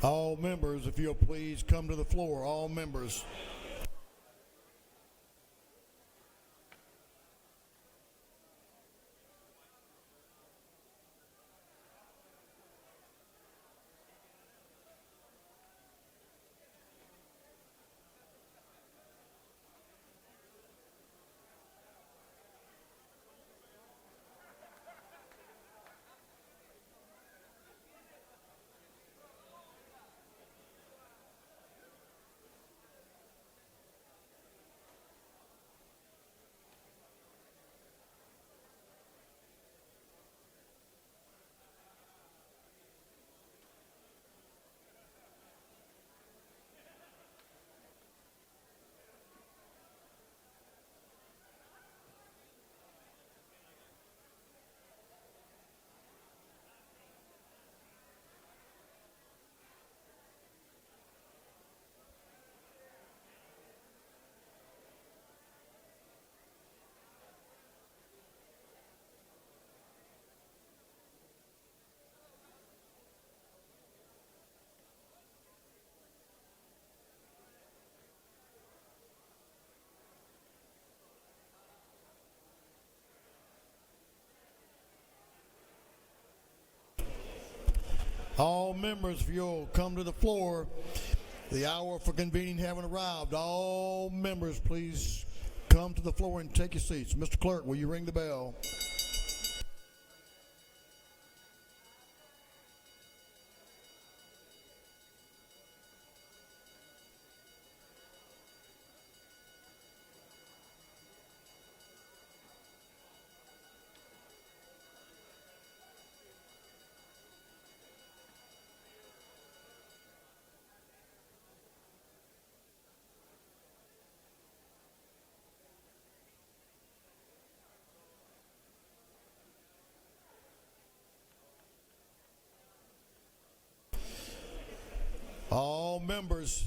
All members, if you'll please come to the floor. All members. All members, if you'll come to the floor. The hour for convening having arrived. All members, please come to the floor and take your seats. Mr. Clerk, will you ring the bell? All members,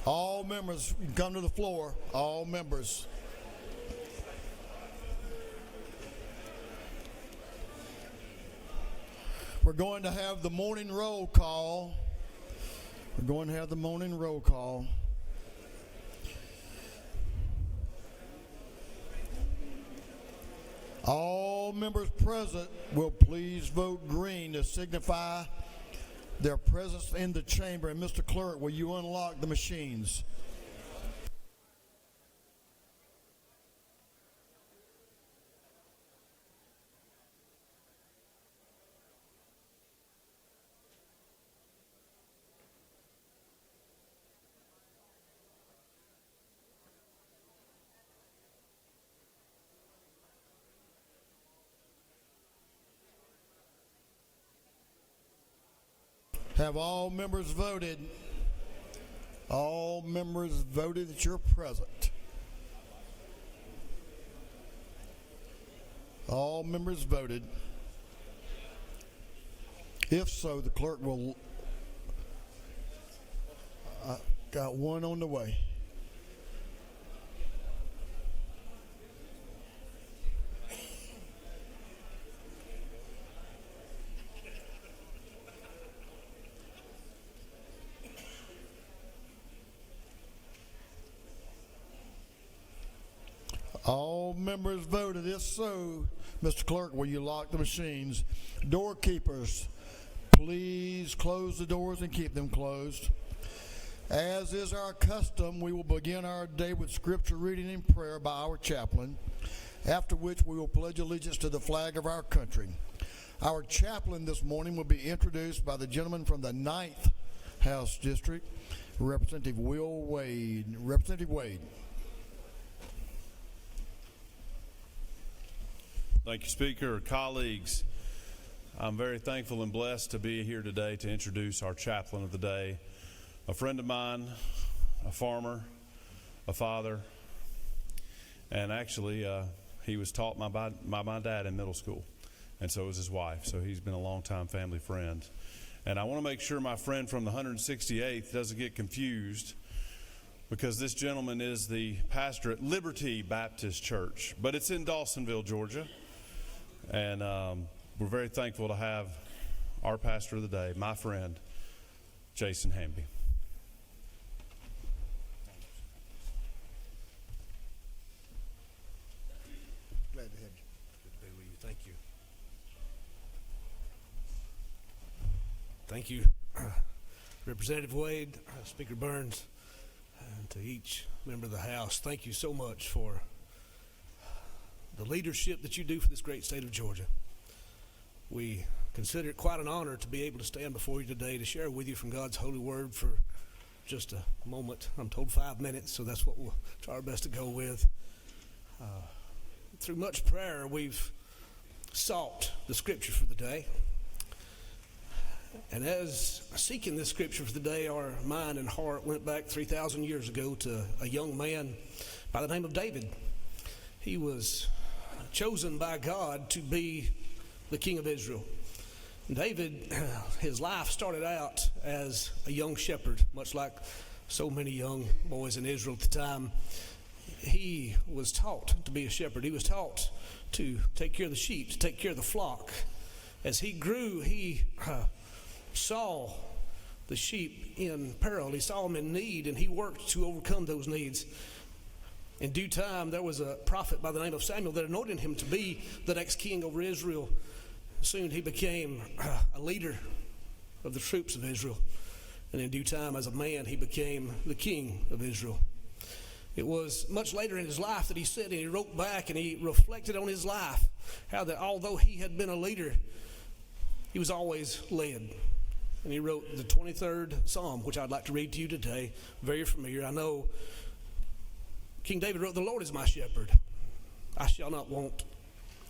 all members, you can come to the floor. All members. We're going to have the morning roll call. We're going to have the morning roll call. All members present will please vote green to signify their presence in the chamber. And Mr. Clerk, will you unlock the machines? Have all members voted? All members voted that you're present. All members voted. If so, the clerk will. Got one on the way. All members voted. If so, Mr. Clerk, will you lock the machines? Doorkeepers, please close the doors and keep them closed. As is our custom, we will begin our day with scripture reading and prayer by our chaplain, after which we will pledge allegiance to the flag of our country. Our chaplain this morning will be introduced by the gentleman from the 9th House District, Representative Will Wade. Representative Wade. Thank you, Speaker. Colleagues, I'm very thankful and blessed to be here today to introduce our chaplain of the day, a friend of mine, a farmer, a father, and actually he was taught by my dad in middle school, and so was his wife, so he's been a long-time family friend. And I want to make sure my friend from the 168th doesn't get confused, because this gentleman is the pastor at Liberty Baptist Church, but it's in Dawsonville, Georgia. And we're very thankful to have our pastor of the day, my friend, Jason Hamby. Glad to have you. Good to be with you. Thank you. Thank you, Representative Wade, Speaker Burns, and to each member of the House. Thank you so much for the leadership that you do for this great state of Georgia. We consider it quite an honor to be able to stand before you today to share with you from God's holy word for just a moment. I'm told 5 minutes, so that's what we'll try our best to go with. Through much prayer, we've sought the scripture for the day. And as seeking this scripture for the day, our mind and heart went back 3,000 years ago to a young man by the name of David. He was chosen by God to be the king of Israel. David, his life started out as a young shepherd, much like so many young boys in Israel at the time. He was taught to be a shepherd. He was taught to take care of the sheep, to take care of the flock. As he grew, he saw the sheep in peril. He saw them in need, and he worked to overcome those needs. In due time, there was a prophet by the name of Samuel that anointed him to be the next king over Israel. Soon he became a leader of the troops of Israel. And in due time, as a man, he became the king of Israel. It was much later in his life that he said, and he wrote back and he reflected on his life, how that although he had been a leader, he was always led. And he wrote the 23rd Psalm, which I'd like to read to you today. Very familiar. I know King David wrote, "The Lord is my shepherd, I shall not want.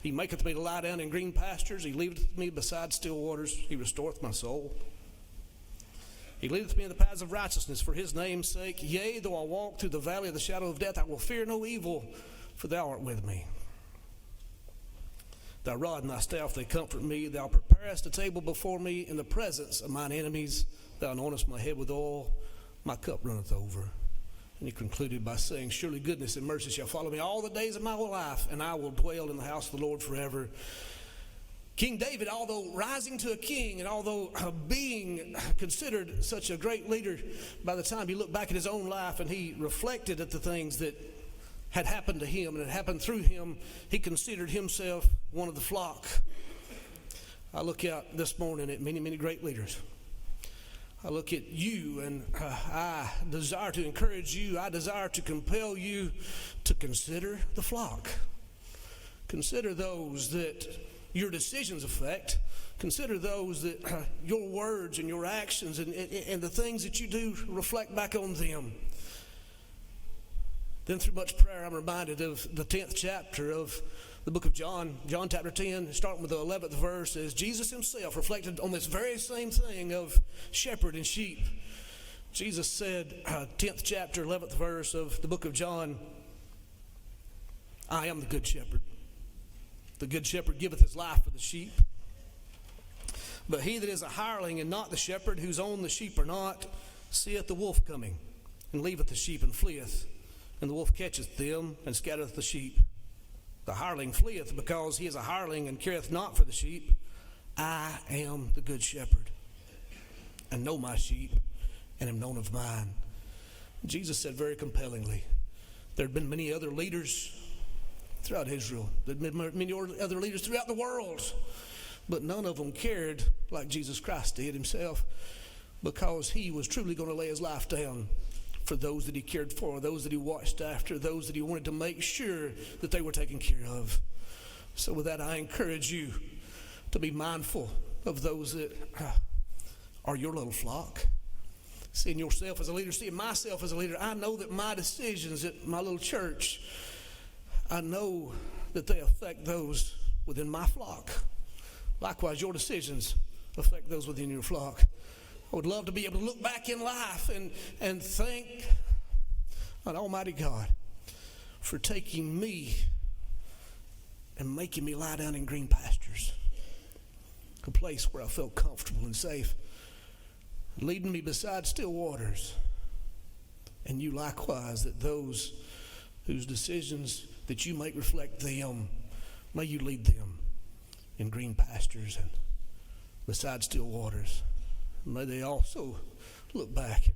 He maketh me to lie down in green pastures. He leadeth me beside still waters. He restoreth my soul. He leadeth me in the paths of righteousness for his name's sake. Yea, though I walk through the valley of the shadow of death, I will fear no evil, for thou art with me. Thy rod and thy staff, they comfort me. Thou preparest a table before me in the presence of mine enemies. Thou anointest my head with oil. My cup runneth over." And he concluded by saying, "Surely goodness and mercy shall follow me all the days of my life, and I will dwell in the house of the Lord forever." King David, although rising to a king and although being considered such a great leader, by the time he looked back at his own life and he reflected at the things that had happened to him and had happened through him, he considered himself one of the flock. I look out this morning at many, many great leaders. I look at you and I desire to encourage you. I desire to compel you to consider the flock. Consider those that your decisions affect. Consider those that your words and your actions and the things that you do reflect back on them. Then through much prayer, I'm reminded of the 10th chapter of the book of John. John chapter 10, starting with the 11th verse, as Jesus himself reflected on this very same thing of shepherd and sheep. Jesus said, 10th chapter, 11th verse of the book of John, "I am the good shepherd. The good shepherd giveth his life for the sheep. But he that is a hireling and not the shepherd, whose own the sheep are not, seeth the wolf coming, and leaveth the sheep and fleeth. And the wolf catcheth them, and scattereth the sheep. The hireling fleeth, because he is a hireling, and careth not for the sheep. I am the good shepherd, and know my sheep, and am known of mine." Jesus said very compellingly, there had been many other leaders throughout Israel. There had been many other leaders throughout the world, but none of them cared like Jesus Christ did himself, because he was truly going to lay his life down for those that he cared for, those that he watched after, those that he wanted to make sure that they were taken care of. So with that, I encourage you to be mindful of those that are your little flock. Seeing yourself as a leader, seeing myself as a leader, I know that my decisions at my little church, I know that they affect those within my flock. Likewise, your decisions affect those within your flock. I would love to be able to look back in life and thank an Almighty God for taking me and making me lie down in green pastures, a place where I felt comfortable and safe, leading me beside still waters. And you likewise, that those whose decisions that you make reflect them, may you lead them in green pastures and beside still waters. May they also look back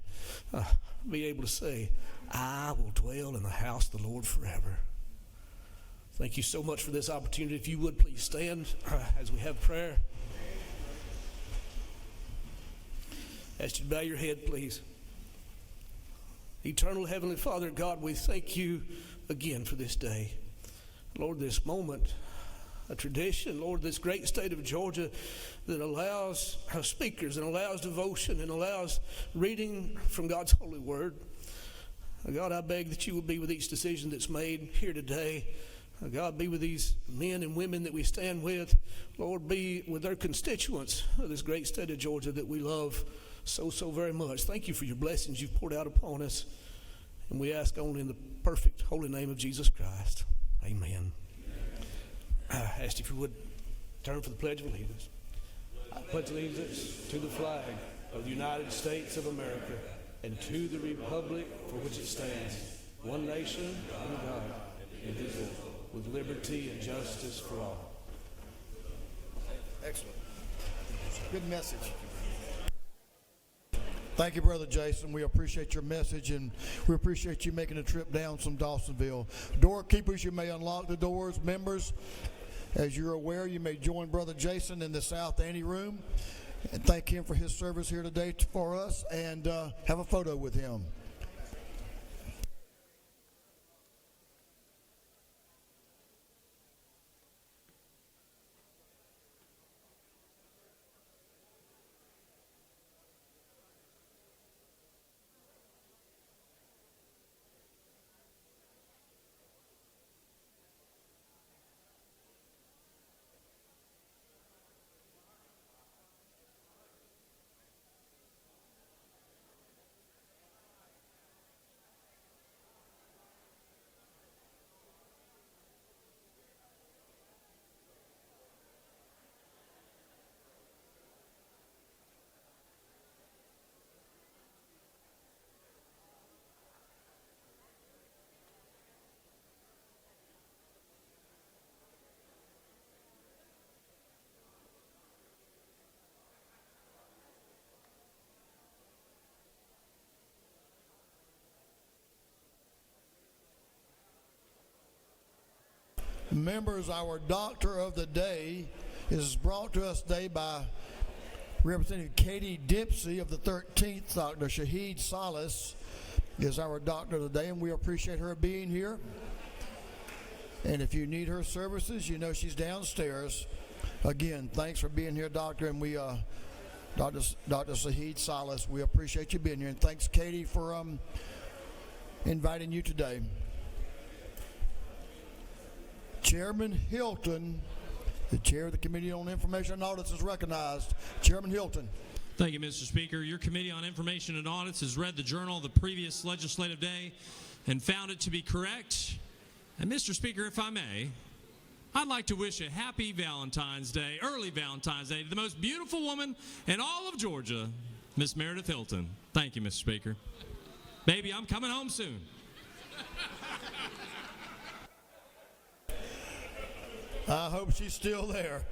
and be able to say, I will dwell in the house of the Lord forever. Thank you so much for this opportunity. If you would please stand as we have prayer. Ask you to bow your head, please. Eternal Heavenly Father, God, we thank you again for this day. Lord, this moment, a tradition, Lord, this great state of Georgia that allows speakers and allows devotion and allows reading from God's holy word. God, I beg that you will be with each decision that's made here today. God, be with these men and women that we stand with. Lord, be with their constituents of this great state of Georgia that we love so very much. Thank you for your blessings you've poured out upon us. And we ask only in the perfect holy name of Jesus Christ. Amen. I asked if you would turn for the Pledge of Allegiance. I pledge allegiance to the flag of the United States of America and to the republic for which it stands, one nation under God, indivisible, with liberty and justice for all. Excellent. Good message. Thank you, Brother Jason. We appreciate your message, and we appreciate you making a trip down from Dawsonville. Doorkeepers, you may unlock the doors. Members, as you're aware, you may join Brother Jason in the South Ante room and thank him for his service here today for us, and have a photo with him. Members, our doctor of the day is brought to us today by Representative Katie Dempsey of the 13th. Dr. Shahid Salas is our doctor of the day, and we appreciate her being here. And if you need her services, you know she's downstairs. Again, thanks for being here, doctor, and we, Dr. Shahid Salas, we appreciate you being here. And thanks, Katie, for inviting you today. Chairman Hilton, the chair of the Committee on Information and Audits, is recognized. Chairman Hilton. Thank you, Mr. Speaker. Your Committee on Information and Audits has read the journal of the previous legislative day and found it to be correct. And Mr. Speaker, if I may, I'd like to wish a happy Valentine's Day, early Valentine's Day, to the most beautiful woman in all of Georgia, Miss Meredith Hilton. Thank you, Mr. Speaker. Baby, I'm coming home soon. I hope she's still there.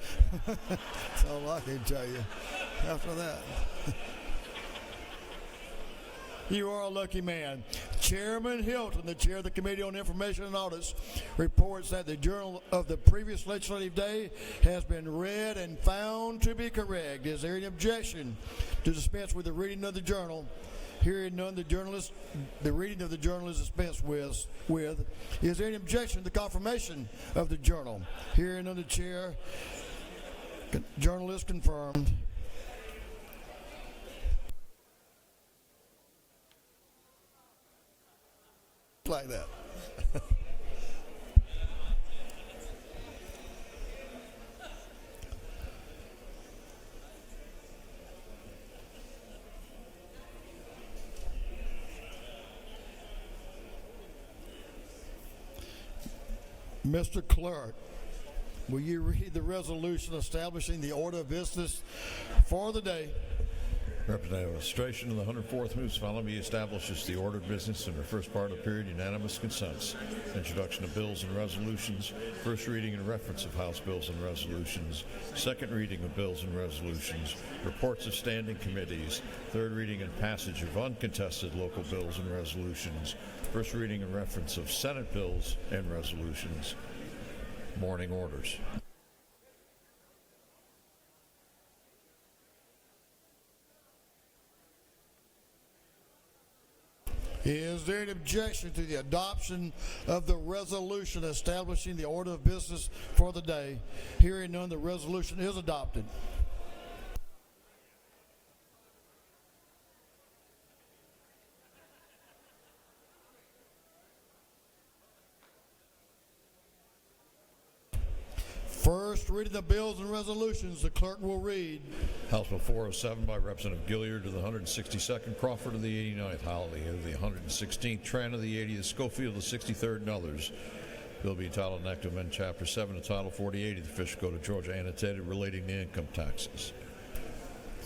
That's all I can tell you after that. You are a lucky man. Chairman Hilton, the chair of the Committee on Information and Audits, reports that the journal of the previous legislative day has been read and found to be correct. Is there any objection to dispense with the reading of the journal? Hearing none, the reading of the journal is dispensed with. Is there any objection to the confirmation of the journal? Hearing none, the journal is confirmed. Like that. Mr. Clerk, will you read the resolution establishing the order of business for the day? Representative Illustration of the 104th moves solemnly establishes the order of business in the first part of the period, unanimous consents. Introduction of bills and resolutions, first reading and reference of House bills and resolutions, second reading of bills and resolutions, reports of standing committees, third reading and passage of uncontested local bills and resolutions, first reading and reference of Senate bills and resolutions, morning orders. Is there an objection to the adoption of the resolution establishing the order of business for the day? Hearing none, the resolution is adopted. First reading the bills and resolutions, the clerk will read. House Bill 407 by Representative Gilliard to the 162nd, Crawford of the 89th, Howley of the 116th, Tran of the 80th, Schofield of the 63rd, and others. Bill be entitled an act to amend Chapter 7 of Title 48 of the Official Code of Georgia, annotated relating to income taxes.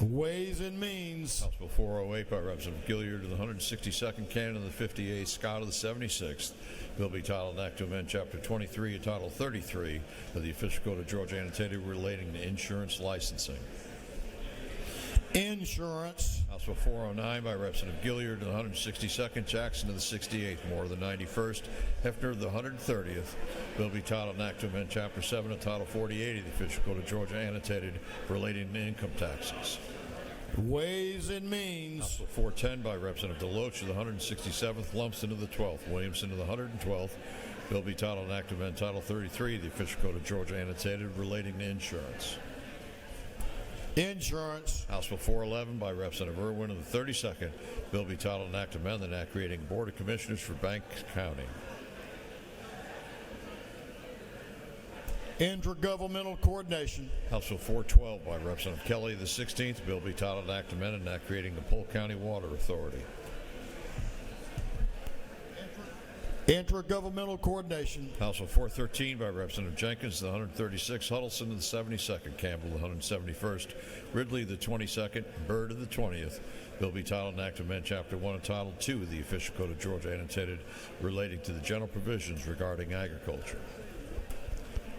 Ways and Means. House Bill 408 by Representative Gilliard to the 162nd, Cannon of the 58th, Scott of the 76th. Bill be titled an act to amend Chapter 23 of Title 33 of the Official Code of Georgia, annotated relating to insurance licensing. Insurance. House Bill 409 by Representative Gilliard to the 162nd, Jackson of the 68th, Moore of the 91st, Hefner of the 130th. Bill be titled an act to amend Chapter 7 of Title 48 of the Official Code of Georgia, annotated relating to income taxes. Ways and Means. House Bill 410 by Representative DeLoach of the 167th, Lumsden of the 12th, Williamson of the 112th. Bill be titled an act to amend Title 33 of the Official Code of Georgia, annotated relating to insurance. Insurance. House Bill 411 by Representative Irwin of the 32nd. Bill be titled an act to amend the act creating a Board of Commissioners for Bank County. Intergovernmental Coordination. House Bill 412 by Representative Kelly of the 16th. Bill be titled an act to amend an act creating the Polk County Water Authority. Intergovernmental Coordination. House Bill 413 by Representative Jenkins of the 136th, Huddleston of the 72nd, Campbell of the 171st, Ridley of the 22nd, Byrd of the 20th. Bill be titled an act to amend Chapter 1 and Title 2 of the Official Code of Georgia, annotated relating to the general provisions regarding agriculture.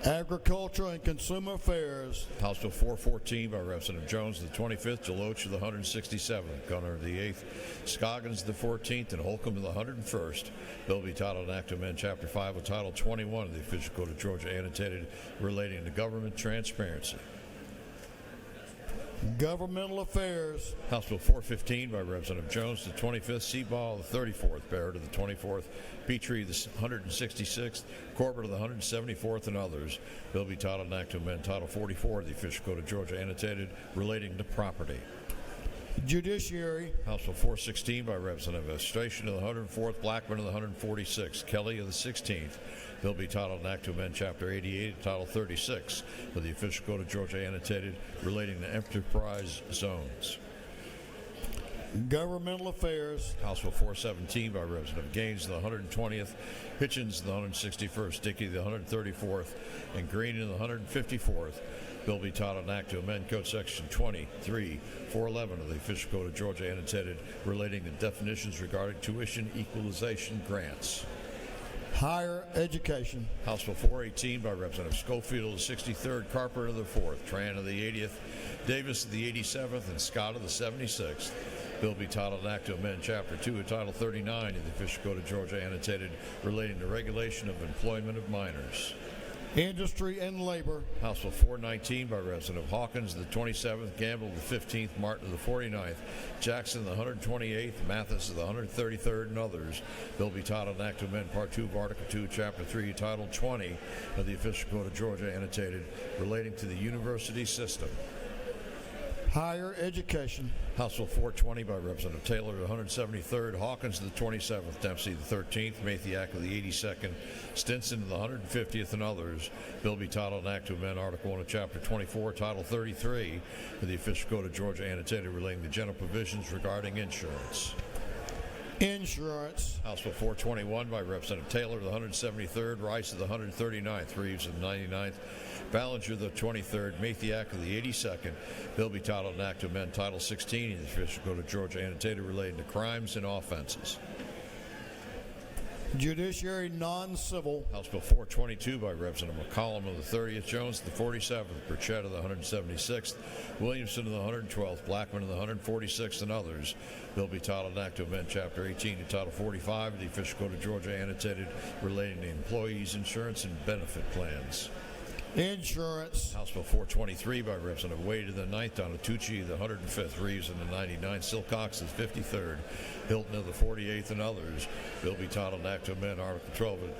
Agriculture and Consumer Affairs. House Bill 414 by Representative Jones of the 25th, Deloach of the 167th, Gunner of the 8th, Scoggins of the 14th, and Holcomb of the 101st. Bill be titled an act to amend Chapter 5 of Title 21 of the Official Code of Georgia, annotated relating to government transparency. Governmental Affairs. House Bill 415 by Representative Jones, the 25th, Seaball of the 34th, Barrett of the 24th, Petrie of the 166th, Corbett of the 174th, and others. Bill be titled an act to amend Title 44 of the Official Code of Georgia, annotated relating to property. Judiciary. House Bill 416 by Representative Illustration of the 104th, Blackman of the 146th, Kelly of the 16th. Bill be titled an act to amend Chapter 88 of Title 36 of the Official Code of Georgia, annotated relating to enterprise zones. Governmental Affairs. House Bill 417 by Representative Gaines of the 120th, Hitchens of the 161st, Dickey of the 134th, and Green of the 154th. Bill be titled an act to amend Code Section 23-411 of the Official Code of Georgia, annotated relating to definitions regarding tuition equalization grants. Higher Education. House Bill 418 by Representative Schofield of the 63rd, Carpenter of the 4th, Tran of the 80th, Davis of the 87th, and Scott of the 76th. Bill be titled an act to amend Chapter 2 of Title 39 of the Official Code of Georgia, annotated relating to regulation of employment of minors. Industry and Labor. House Bill 419 by Representative Hawkins of the 27th, Gamble of the 15th, Martin of the 49th, Jackson of the 128th, Mathis of the 133rd, and others. Bill be titled an act to amend Part 2 of Article 2, Chapter 3, Title 20 of the Official Code of Georgia, annotated relating to the university system. Higher Education. House Bill 420 by Representative Taylor of the 173rd, Hawkins of the 27th, Dempsey of the 13th, Mathiak of the 82nd, Stinson of the 150th, and others. Bill be titled an act to amend Article 1 of Chapter 24, Title 33 of the Official Code of Georgia, annotated relating to general provisions regarding insurance. Insurance. House Bill 421 by Representative Taylor, the 173rd, Rice of the 139th, Reeves of the 99th, Ballinger the 23rd, Mathiak of the 82nd. Bill be titled an act to amend Title 16 in the official code of Georgia annotated relating to crimes and offenses. Judiciary non-civil. House Bill 422 by Representative McCollum of the 30th, Jones of the 47th, Burchett of the 176th, Williamson of the 112th, Blackman of the 146th, and others. Bill be titled an act to amend Chapter 18 to Title 45 of the official code of Georgia annotated relating to employees' insurance and benefit plans. Insurance. House Bill 423 by Representative Wade of the 9th, Donatucci of the 105th, Reeves of the 99th, Silcox of the 53rd, Hilton of the 48th, and others. Bill be titled an act to amend Article 12 of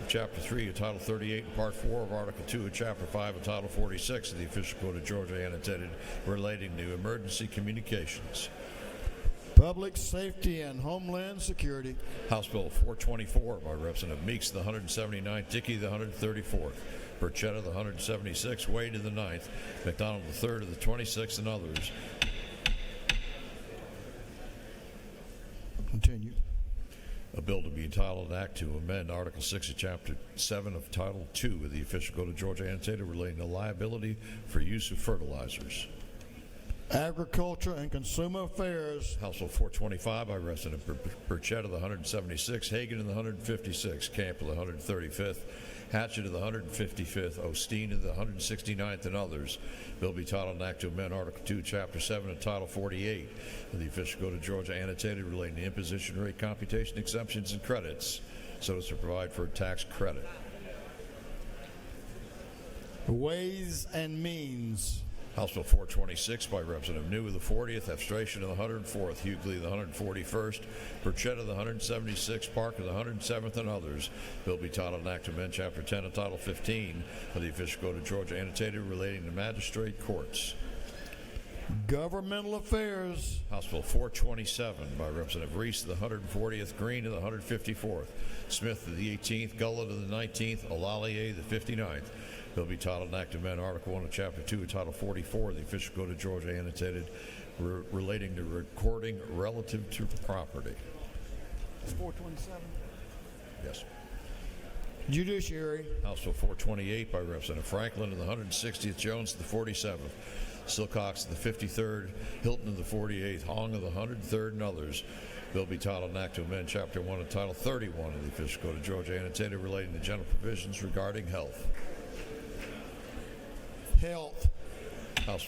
Chapter 3 of Title 38 and Part 4 of Article 2 of Chapter 5 of Title 46 of the official code of Georgia annotated relating to emergency communications. Public Safety and Homeland Security. House Bill 424 by Representative Meeks of the 179th, Dickey of the 134th, Burchett of the 176th, Wade of the 9th, McDonald the 3rd of the 26th, and others. Continue. A bill to be entitled an act to amend Article 6 of Chapter 7 of Title 2 of the official code of Georgia annotated relating to liability for use of fertilizers. Agriculture and Consumer Affairs. House Bill 425 by Representative Burchett of the 176th, Hagan of the 156th, Camp of the 135th, Hatchett of the 155th, Osteen of the 169th, and others. Bill be titled an act to amend Article 2, Chapter 7 of Title 48 of the official code of Georgia annotated relating to imposition rate computation exemptions and credits so as to provide for a tax credit. Ways and Means. House Bill 426 by Representative New of the 40th, Abstration of the 104th, Hughley of the 141st, Burchett of the 176th, Park of the 107th, and others. Bill be titled an act to amend Chapter 10 of Title 15 of the official code of Georgia annotated relating to magistrate courts. Governmental Affairs. House Bill 427 by Representative Reese of the 140th, Green of the 154th, Smith of the 18th, Gullett of the 19th, Olalier of the 59th. Bill be titled an act to amend Article 1 of Chapter 2 of Title 44 of the official code of Georgia annotated relating to recording relative to property. 427. Yes. Judiciary. House Bill 428 by Representative Franklin of the 160th, Jones of the 47th, Silcox of the 53rd, Hilton of the 48th, Hong of the 103rd, and others. Bill be titled an act to amend Chapter 1 of Title 31 of the official code of Georgia annotated relating to general provisions regarding health. Health. House.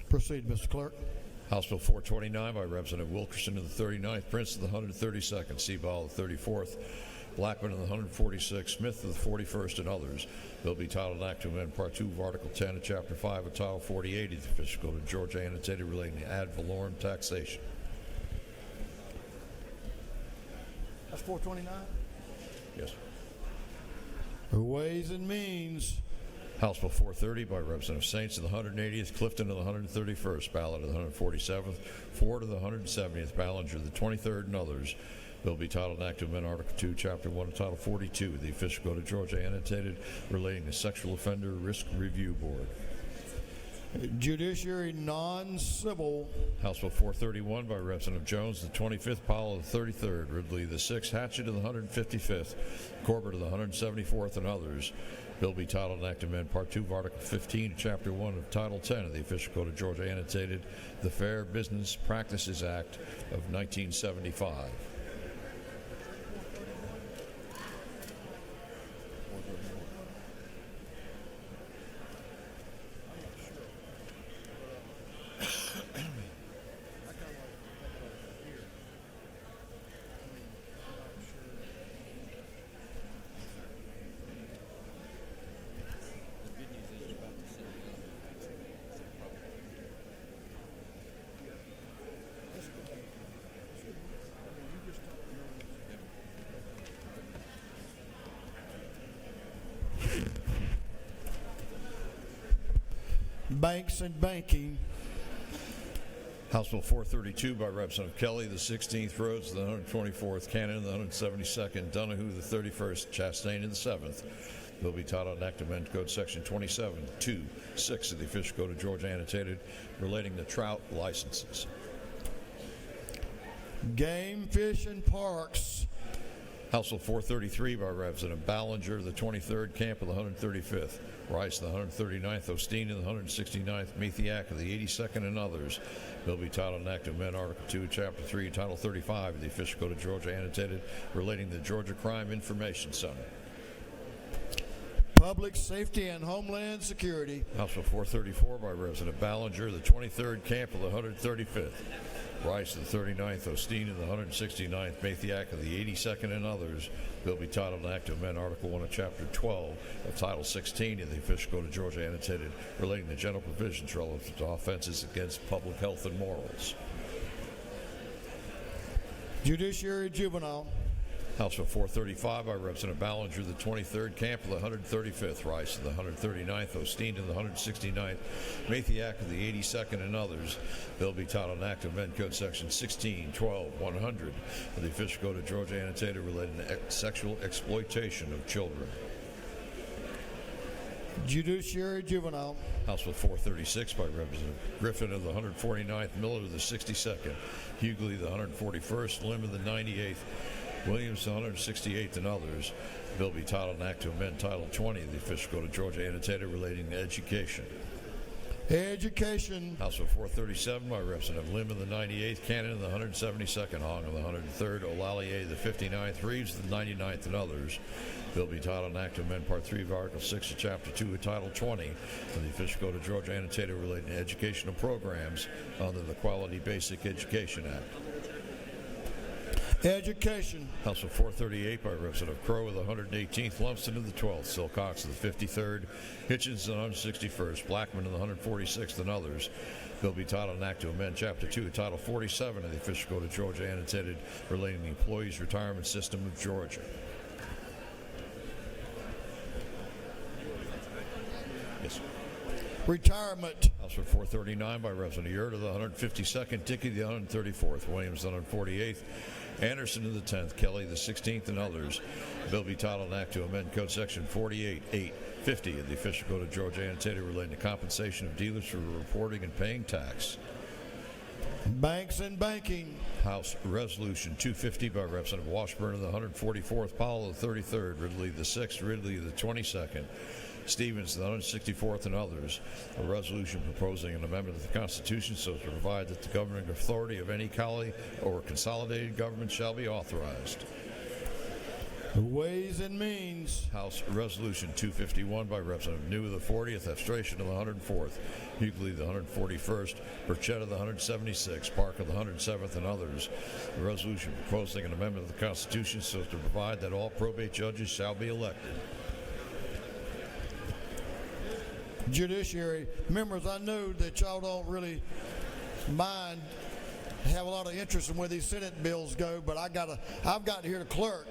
Proceed, Mr. Clerk. House Bill 429 by Representative Wilkerson of the 39th, Prince of the 132nd, Seaball of the 34th, Blackman of the 146th, Smith of the 41st, and others. Bill be titled an act to amend Part 2 of Article 10 of Chapter 5 of Title 48 of the official code of Georgia annotated relating to ad valorem taxation. That's 429. Yes. Ways and Means. House Bill 430 by Representative Saints of the 180th, Clifton of the 131st, Ballard of the 147th, Ford of the 170th, Ballinger of the 23rd, and others. Bill be titled an act to amend Article 2, Chapter 1 of Title 42 of the official code of Georgia annotated relating to Sexual Offender Risk Review Board. Judiciary non-civil. House Bill 431 by Representative Jones, the 25th, Powell of the 33rd, Ridley the 6th, Hatchett of the 155th, Corbett of the 174th, and others. Bill be titled an act to amend Part 2 of Article 15, Chapter 1 of Title 10 of the official code of Georgia annotated the Fair Business Practices Act of 1975. Banks and Banking. House Bill 432 by Representative Kelly, the 16th, Rhodes, the 124th, Cannon, the 172nd, Donahue, the 31st, Chastain, the 7th. Bill be titled an act to amend Code Section 27-2-6 of the official code of Georgia annotated relating to trout licenses. Game, Fish, and Parks. House Bill 433 by Representative Ballinger, the 23rd Camp of the 135th, Rice, the 139th, Osteen, and the 169th, Mathiak of the 82nd, and others. Bill be titled an act to amend Article 2, Chapter 3, Title 35 of the official code of Georgia annotated relating to the Georgia Crime Information Center. Public Safety and Homeland Security. House Bill 434 by Representative Ballinger, the 23rd Camp of the 135th, Rice, the 39th, Osteen, and the 169th, Mathiak of the 82nd, and others. Bill be titled an act to amend Article 1 of Chapter 12 of Title 16 of the official code of Georgia annotated relating to general provisions relative to offenses against public health and morals. Judiciary Juvenile. House Bill 435 by Representative Ballinger, the 23rd Camp of the 135th, Rice of the 139th, Osteen and the 169th, Mathiak of the 82nd, and others. Bill be titled an act to amend Code Section 16-12-100 of the official code of Georgia annotated relating to sexual exploitation of children. Judiciary Juvenile. House Bill 436 by Representative Griffin of the 149th, Miller of the 62nd, Hughley the 141st, Lim of the 98th, Williams, the 168th, and others. Bill be titled an act to amend Title 20 of the official code of Georgia annotated relating to education. Education. House Bill 437 by Representative Lim of the 98th, Cannon of the 172nd, Hong of the 103rd, O'Lallier the 59th, Reeves the 99th, and others. Bill be titled an act to amend Part 3 of Article 6 of Chapter 2 of Title 20 of the official code of Georgia annotated relating to educational programs under the Quality Basic Education Act. Education. House Bill 438 by Representative Crowe of the 118th, Lumsden of the 12th, Silcox of the 53rd, Hitchens of the 161st, Blackman of the 146th, and others. Bill be titled an act to amend Chapter 2 of Title 47 of the official code of Georgia annotated relating to the Employees Retirement System of Georgia. Yes. Retirement. House Bill 439 by Representative Yurt of the 152nd, Dickey the 134th, Williams the 148th, Anderson of the 10th, Kelly the 16th, and others. Bill be titled an act to amend Code Section 48.850 of the official code of Georgia annotated relating to compensation of dealers for reporting and paying tax. Banks and banking. House Resolution 250 by Representative Washburn of the 144th, Powell of the 33rd, Ridley the 6th, Ridley of the 22nd, Stevens, the 164th, and others. A resolution proposing an amendment of the Constitution so as to provide that the governing authority of any county or consolidated government shall be authorized. Ways and Means. House Resolution 251 by Representative New of the 40th, Abstration of the 104th, Hughley the 141st, Burchett of the 176th, Park of the 107th, and others. A resolution proposing an amendment of the Constitution so as to provide that all probate judges shall be elected. Judiciary. Members, I know that y'all don't really mind, have a lot of interest in where these Senate bills go, but I've got to hear the clerk,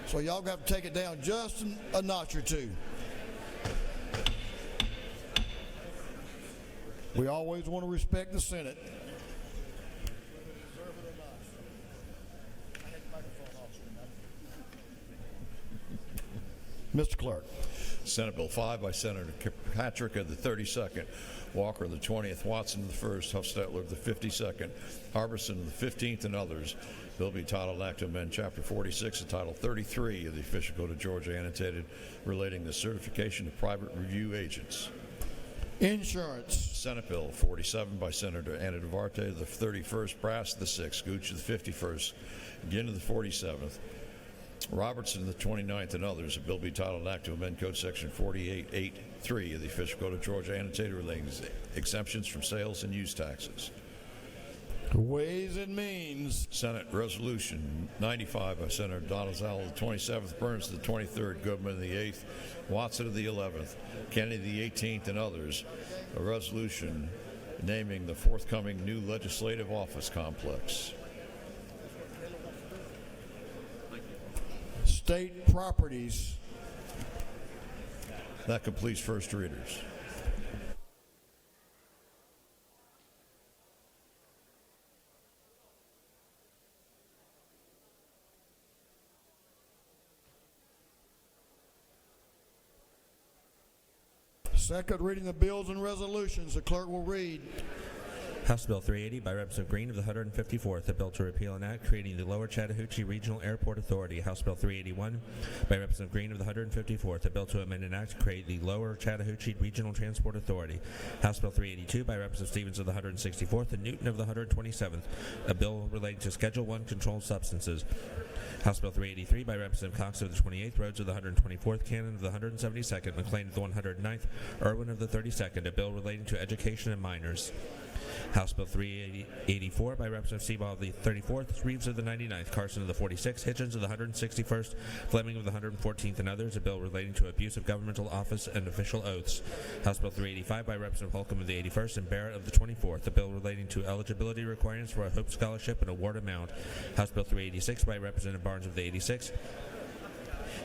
so y'all got to take it down just a notch or two. We always want to respect the Senate. Mr. Clerk. Senate Bill 5 by Senator Patrick of the 32nd, Walker of the 20th, Watson of the 1st, Huffstetler of the 52nd, Harbison of the 15th, and others. Bill be titled Act to amend Chapter 46 of Title 33 of the official code of Georgia annotated relating to certification of private review agents. Insurance. Senate Bill 47 by Senator Anna Duarte of the 31st, Brass of the 6th, Gooch of the 51st, Ginn of the 47th, Robertson of the 29th, and others. A bill be titled Act to amend Code Section 48.8.3 of the official code of Georgia annotated relating to exemptions from sales and use taxes. Ways and Means. Senate Resolution 95 by Senator Donazal of the 27th, Burns of the 23rd, Goodman of the 8th, Watson of the 11th, Kennedy of the 18th, and others. A resolution naming the forthcoming new legislative office complex. State properties. That completes first readers. Second reading of bills and resolutions. The clerk will read. House Bill 380 by Representative Green of the 154th, a bill to repeal an act creating the Lower Chattahoochee Regional Airport Authority. House Bill 381 by Representative Green of the 154th, a bill to amend an act to create the Lower Chattahoochee Regional Transport Authority. House Bill 382 by Representative Stevens of the 164th and Newton of the 127th, a bill relating to Schedule I controlled substances. House Bill 383 by Representative Cox of the 28th, Rhodes of the 124th, Cannon of the 172nd, McLean of the 109th, Irwin of the 32nd, a bill relating to education and minors. House Bill 384 by Representative Seabaugh of the 34th, Reeves of the 99th, Carson of the 46th, Hitchens of the 161st, Fleming of the 114th, and others, a bill relating to abuse of governmental office and official oaths. House Bill 385 by Representative Holcomb of the 81st and Barrett of the 24th, a bill relating to eligibility requirements for a Hope Scholarship and award amount. House Bill 386 by Representative Barnes of the 86th,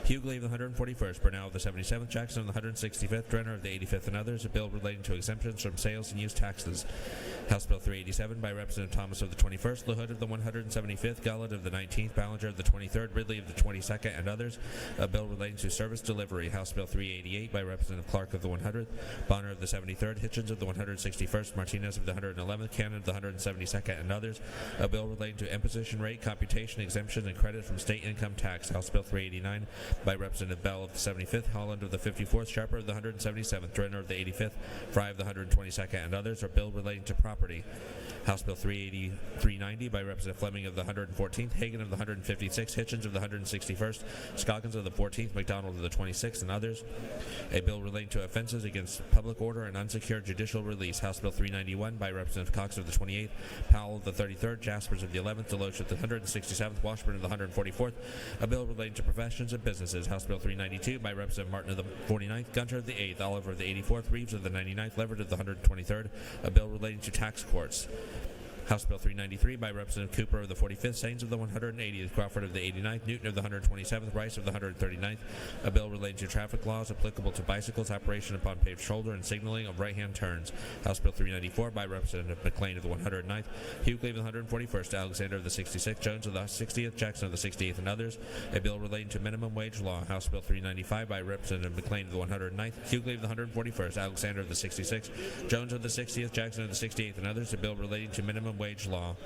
Hughley of the 141st, Burnell of the 77th, Jackson of the 165th, Drenner of the 85th, and others, a bill relating to exemptions from sales and use taxes. House Bill 387 by Representative Thomas of the 21st, LaHood of the 175th, Gullett of the 19th, Ballinger of the 23rd, Ridley of the 22nd, and others, a bill relating to service delivery. House Bill 388 by Representative Clark of the 100th, Bonner of the 73rd, Hitchens of the 161st, Martinez of the 111th, Cannon of the 172nd, and others, a bill relating to imposition rate, computation, exemption, and credit from state income tax. House Bill 389 by Representative Bell of the 75th, Holland of the 54th, Sharper of the 177th, Drenner of the 85th, Fry of the 122nd, and others, a bill relating to property. House Bill 390 by Representative Fleming of the 114th, Hagan of the 156th, Hitchens of the 161st, Scoggins of the 14th, McDonald of the 26th, and others, a bill relating to offenses against public order and unsecured judicial release. House Bill 391 by Representative Cox of the 28th, Powell of the 33rd, Jaspers of the 11th, Deloach of the 167th, Washburn of the 144th, a bill relating to professions and businesses. House Bill 392 by Representative Martin of the 49th, Gunter of the 8th, Oliver of the 84th, Reeves of the 99th, Leverett of the 123rd, a bill relating to tax courts. House Bill 393 by Representative Cooper of the 45th, Sains of the 180th, Crawford of the 89th, Newton of the 127th, Rice of the 139th, a bill relating to traffic laws applicable to bicycles, operation upon paved shoulder, and signaling of right-hand turns. House Bill 394 by Representative McLean of the 109th, Hughley of the 141st, Alexander of the 66th, Jones of the 60th, Jackson of the 68th, and others, a bill relating to minimum wage law. House Bill 395 by Representative McLean of the 109th, Hughley of the 141st, Alexander of the 66th, Jones of the 60th, Jackson of the 68th, and others, a bill relating to minimum wage law.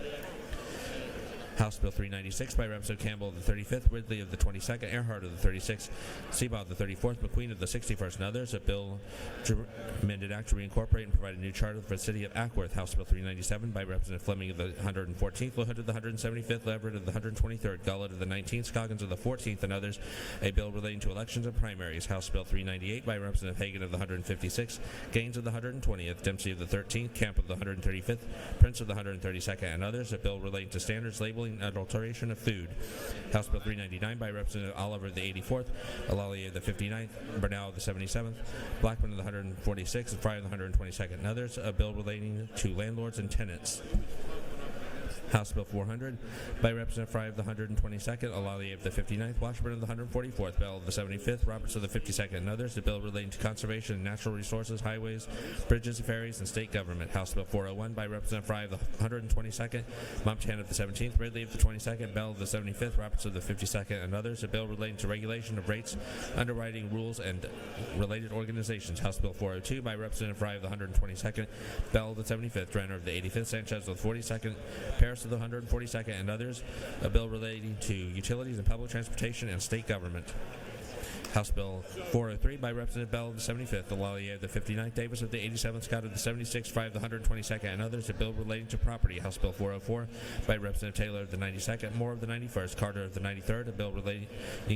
House Bill 396 by Representative Campbell of the 35th, Ridley of the 22nd, Earhart of the 36th, Seabaugh of the 34th, McQueen of the 61st, and others, a bill to amended act to reincorporate and provide a new charter for the city of Ackworth. House Bill 397 by Representative Fleming of the 114th, LaHood of the 175th, Leverett of the 123rd, Gullett of the 19th, Scoggins of the 14th, and others, a bill relating to elections and primaries. House Bill 398 by Representative Hagan of the 156th, Gaines of the 120th, Dempsey of the 13th, Camp of the 135th, Prince of the 132nd, and others, a bill relating to standards labeling and adulteration of food. House Bill 399 by Representative Oliver of the 84th, Alali of the 59th, Burnell of the 77th, Blackman of the 146th, and Fry of the 122nd, and others, a bill relating to landlords and tenants. House Bill 400 by Representative Fry of the 122nd, Alali of the 59th, Washburn of the 144th, Bell of the 75th, Roberts of the 52nd, and others, a bill relating to conservation and natural resources, highways, bridges, ferries, and state government. House Bill 401 by Representative Fry of the 122nd, Momptan of the 17th, Ridley of the 22nd, Bell of the 75th, Roberts of the 52nd, and others, a bill relating to regulation of rates, underwriting rules, and related organizations. House Bill 402 by Representative Fry of the 122nd, Bell of the 75th, Drenner of the 85th, Sanchez of the 42nd, Paris of the 142nd, and others, a bill relating to utilities and public transportation and state government. House Bill 403 by Representative Bell of the 75th, Lallier of the 59th, Davis of the 87th, Scott of the 76th, Fry of the 122nd, and others, a bill relating to property. House Bill 404 by Representative Taylor of the 92nd, Moore of the 91st, Carter of the 93rd, a bill relating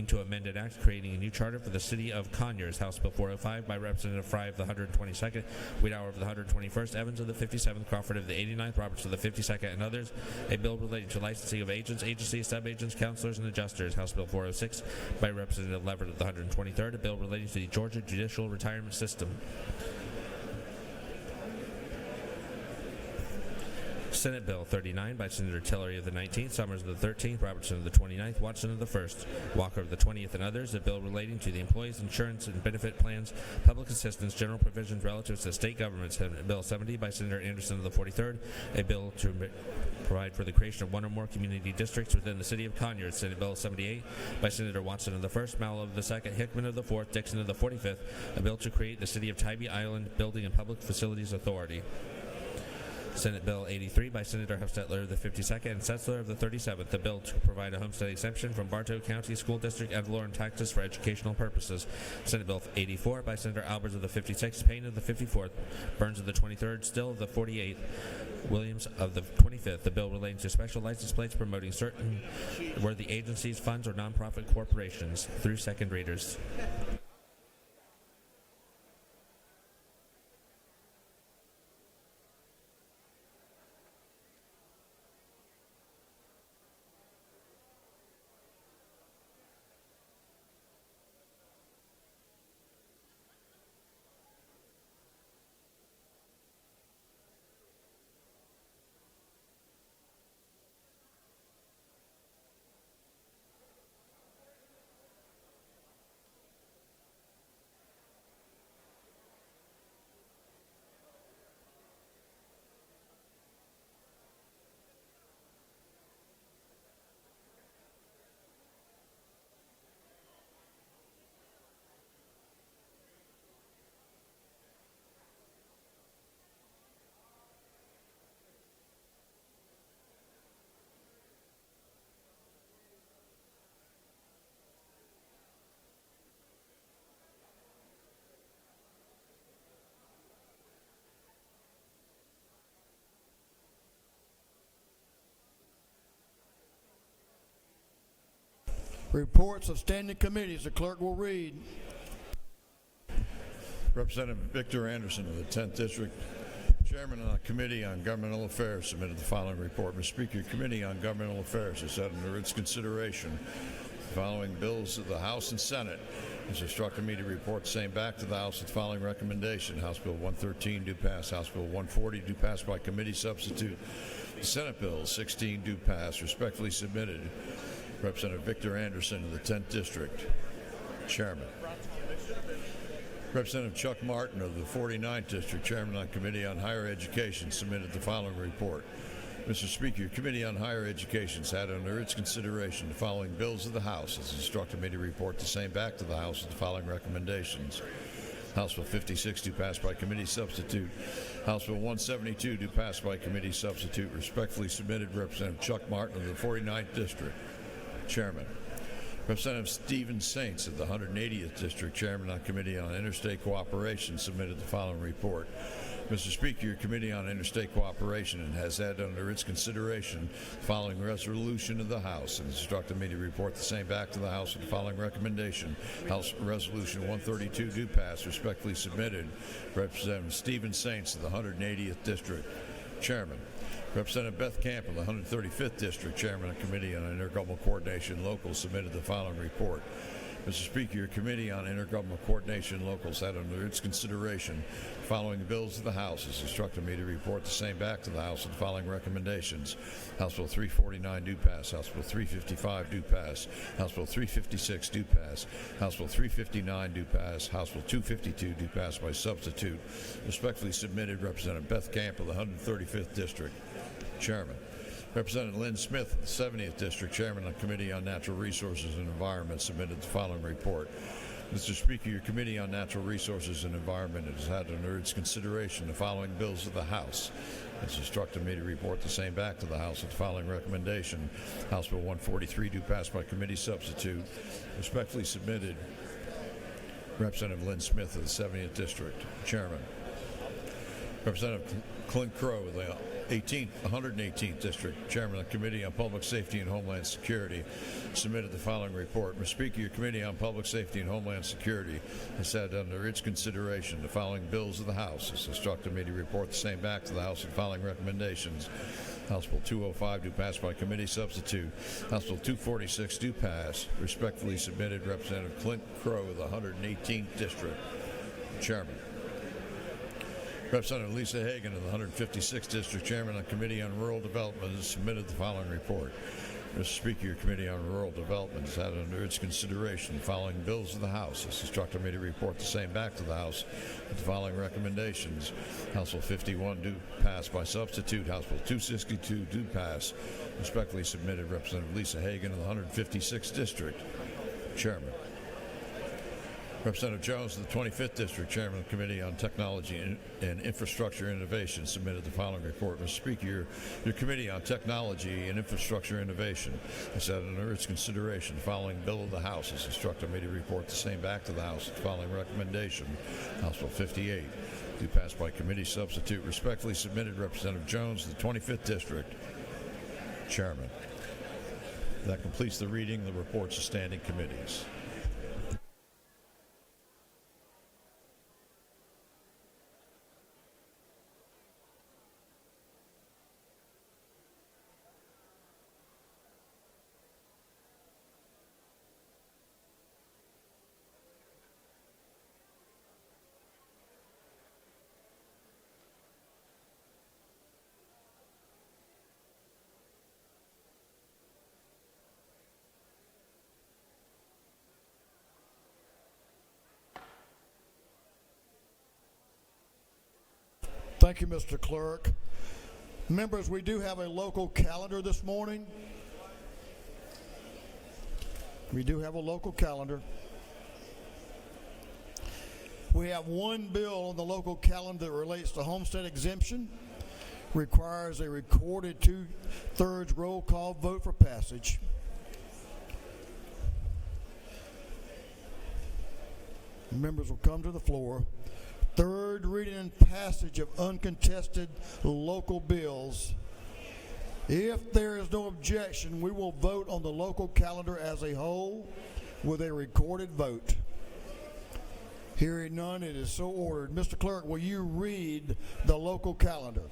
to amend an act creating a new charter for the city of Conyers. House Bill 405 by Representative Fry of the 122nd, Wiedauer of the 121st, Evans of the 57th, Crawford of the 89th, Roberts of the 52nd, and others, a bill relating to licensing of agents, agencies, sub-agents, counselors, and adjusters. House Bill 406 by Representative Leverett of the 123rd, a bill relating to the Georgia Judicial Retirement System. Senate Bill 39 by Senator Tillery of the 19th, Summers of the 13th, Robertson of the 29th, Watson of the 1st, Walker of the 20th, and others. A bill relating to the employees' insurance and benefit plans, public assistance, general provisions relative to state governments. Senate Bill 70 by Senator Anderson of the 43rd. A bill to provide for the creation of one or more community districts within the city of Conyers. Senate Bill 78 by Senator Watson of the 1st, Mallow of the 2nd, Hickman of the 4th, Dixon of the 45th. A bill to create the City of Tybee Island Building and Public Facilities Authority. Senate Bill 83 by Senator Hofstetler of the 52nd and Setzler of the 37th, a bill to provide a homestead exemption from Bartow County School District ad valorem taxes for educational purposes. Senate Bill 84 by Senator Albers of the 56th, Payne of the 54th, Burns of the 23rd, Still of the 48th, Williams of the 25th, the bill relating to special license plates promoting certain worthy agencies, funds, or nonprofit corporations. Through second readers. Reports of standing committees. The clerk will read. Representative Victor Anderson of the 10th District, Chairman of the Committee on Governmental Affairs, submitted the following report. Mr. Speaker, Committee on Governmental Affairs has had under its consideration the following bills of the House and Senate. It's instructed me to report the same back to the House with the following recommendation. House Bill 113 do pass. House Bill 140 do pass by committee substitute. Senate Bill 16 do pass. Respectfully submitted. Representative Victor Anderson of the 10th District, Chairman. Representative Chuck Martin of the 49th District, Chairman on Committee on Higher Education, submitted the following report. Mr. Speaker, Committee on Higher Education has had under its consideration the following bills of the House. It's instructed me to report the same back to the House with the following recommendations. House Bill 56 do pass by committee substitute. House Bill 172 do pass by committee substitute. Respectfully submitted, Representative Chuck Martin of the 49th District, Chairman. Representative Stephen Saints of the 180th District, Chairman on Committee on Interstate Cooperation, submitted the following report. Mr. Speaker, your Committee on Interstate Cooperation has had under its consideration the following resolution of the House and instructed me to report the same back to the House with the following recommendation. House Resolution 132 do pass. Respectfully submitted, Representative Stephen Saints of the 180th District, Chairman. Representative Beth Camp of the 135th District, Chairman of Committee on Intergovernmental Coordination Local, submitted the following report. Mr. Speaker, your Committee on Intergovernmental Coordination Locals had under its consideration the following bills of the House. Has instructed me to report the same back to the House with the following recommendations. House Bill 349 do pass. House Bill 355 do pass. House Bill 356 do pass. House Bill 359 do pass. House Bill 252 do pass by substitute. Respectfully submitted, Representative Beth Camp of the 135th District, Chairman. Representative Lynn Smith of the 70th District, Chairman of the Committee on Natural Resources and Environment, submitted the following report. Mr. Speaker, your Committee on Natural Resources and Environment has had under its consideration the following bills of the House. It's instructed me to report the same back to the House with the following recommendation. House Bill 143 do pass by committee substitute. Respectfully submitted, Representative Lynn Smith of the 70th District, Chairman. Representative Clint Crow of the 118th District, Chairman of the Committee on Public Safety and Homeland Security, submitted the following report. Mr. Speaker, your Committee on Public Safety and Homeland Security has had under its consideration the following bills of the House. It's instructed me to report the same back to the House with the following recommendations. House Bill 205 do pass by committee substitute. House Bill 246 do pass. Respectfully submitted, Representative Clint Crow of the 118th District, Chairman. Representative Lisa Hagan of the 156th District, Chairman of the Committee on Rural Development, has submitted the following report. Mr. Speaker, your Committee on Rural Development has had under its consideration the following bills of the House. It's instructed me to report the same back to the House with the following recommendations. House Bill 51 do pass by substitute. House Bill 262 do pass. Respectfully submitted, Representative Lisa Hagan of the 156th District, Chairman. Representative Jones of the 25th District, Chairman of the Committee on Technology and Infrastructure Innovation, submitted the following report. Mr. Speaker, your Committee on Technology and Infrastructure Innovation has had under its consideration the following bill of the House. Has instructed me to report the same back to the House with the following recommendation. House Bill 58 do pass by committee substitute. Respectfully submitted, Representative Jones of the 25th District, Chairman. That completes the reading of the reports of standing committees. Thank you, Mr. Clerk. Members, we do have a local calendar this morning. We do have a local calendar. We have one bill on the local calendar that relates to homestead exemption. Requires a recorded 2/3 roll call vote for passage. Members will come to the floor. Third reading and passage of uncontested local bills. If there is no objection, we will vote on the local calendar as a whole with a recorded vote. Hearing none, it is so ordered. Mr. Clerk, will you read the local calendar?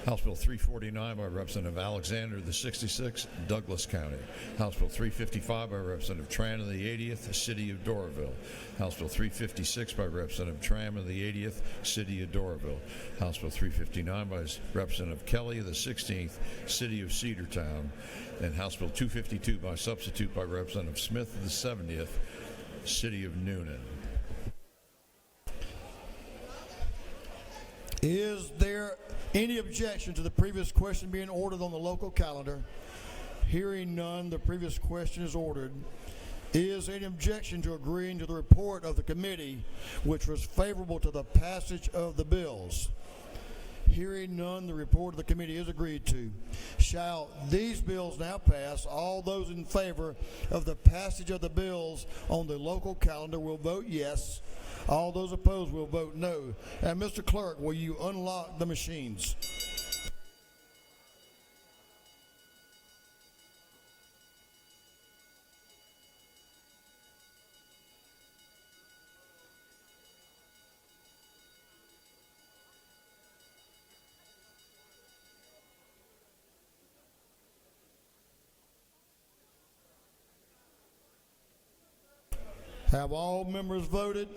House Bill 349 by Representative Alexander of the 66th, Douglas County. House Bill 355 by Representative Tran of the 80th, City of Doraville. House Bill 356 by Representative Tram of the 80th, City of Doraville. House Bill 359 by Representative Kelly of the 16th, City of Cedartown. And House Bill 252 by substitute by Representative Smith of the 70th, City of Noonan. Is there any objection to the previous question being ordered on the local calendar? Hearing none, the previous question is ordered. Is any objection to agreeing to the report of the committee, which was favorable to the passage of the bills? Hearing none, the report of the committee is agreed to. Shall these bills now pass? All those in favor of the passage of the bills on the local calendar will vote yes. All those opposed will vote no. And Mr. Clerk, will you unlock the machines? Have all members voted?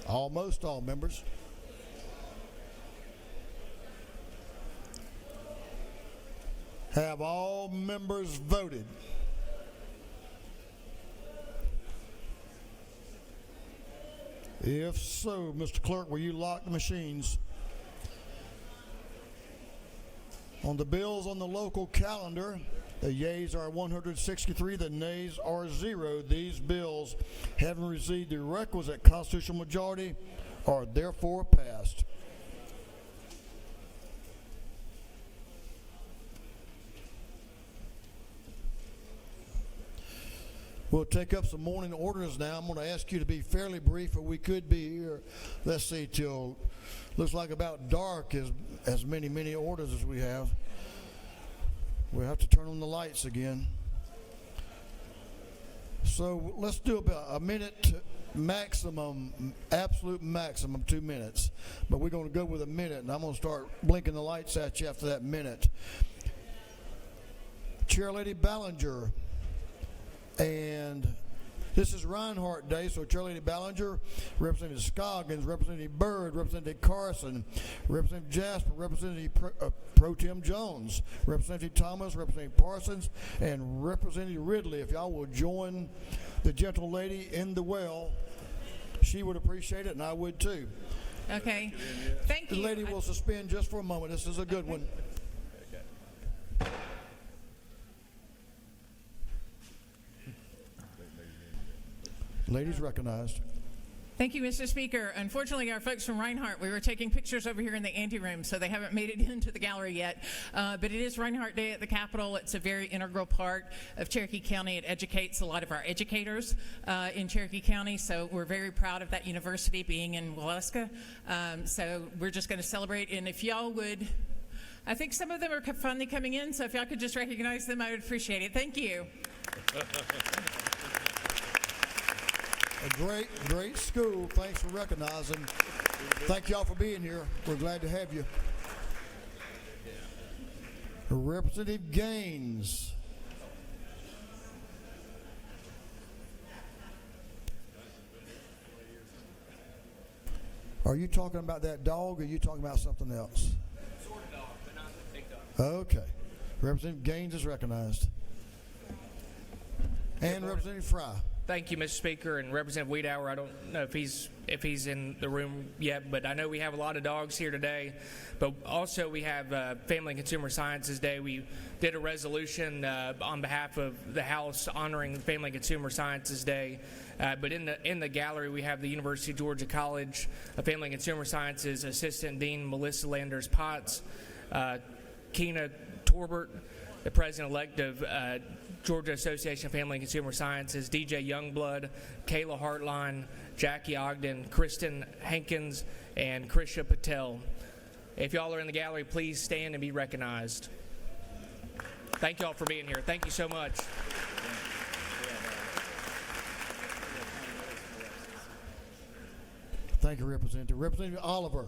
Almost all members. Have all members voted? If so, Mr. Clerk, will you lock the machines? On the bills on the local calendar, the yeas are 163, the nays are 0. These bills, having received the requisite constitutional majority, are therefore passed. We'll take up some morning orders now. I'm going to ask you to be fairly brief, but we could be here, let's see, till looks like about dark, as many orders as we have. We'll have to turn on the lights again. So let's do about a minute maximum, absolute maximum 2 minutes. But we're going to go with a minute, and I'm going to start blinking the lights at you after that minute. Chair Lady Ballinger and This is Reinhardt Day, so Chairlady Ballinger, Representative Scoggins, Representative Byrd, Representative Carson, Representative Jasper, Representative Pro Tem Jones, Representative Thomas, Representative Parsons, and Representative Ridley. If y'all will join the gentle lady in the well, she would appreciate it, and I would too. Okay. Thank you. The lady will suspend just for a moment. This is a good one. Ladies recognized. Thank you, Mr. Speaker. Unfortunately, our folks from Reinhardt, we were taking pictures over here in the anteroom, so they haven't made it into the gallery yet. But it is Reinhardt Day at the Capitol. It's a very integral part of Cherokee County. It educates a lot of our educators in Cherokee County, so we're very proud of that university being in Waleska. So we're just going to celebrate, and if y'all would, I think some of them are finally coming in, so if y'all could just recognize them, I would appreciate it. Thank you. A great school. Thanks for recognizing. Thank y'all for being here. We're glad to have you. Representative Gaines. Are you talking about that dog, or are you talking about something else? Sort of dog, but not a big dog. Okay. Representative Gaines is recognized. And Representative Fry. Thank you, Mr. Speaker, and Representative Wiedauer. I don't know if he's in the room yet, but I know we have a lot of dogs here today. But also we have Family and Consumer Sciences Day. We did a resolution on behalf of the House honoring Family and Consumer Sciences Day. But in the gallery we have the University of Georgia College of Family and Consumer Sciences Assistant Dean Melissa Landers Potts, Keena Torbert, the President-elect of Georgia Association of Family and Consumer Sciences, DJ Youngblood, Kayla Hartline, Jackie Ogden, Kristen Hankins, and Krisha Patel. If y'all are in the gallery, please stand and be recognized. Thank y'all for being here. Thank you so much. Thank you, Representative. Representative Oliver.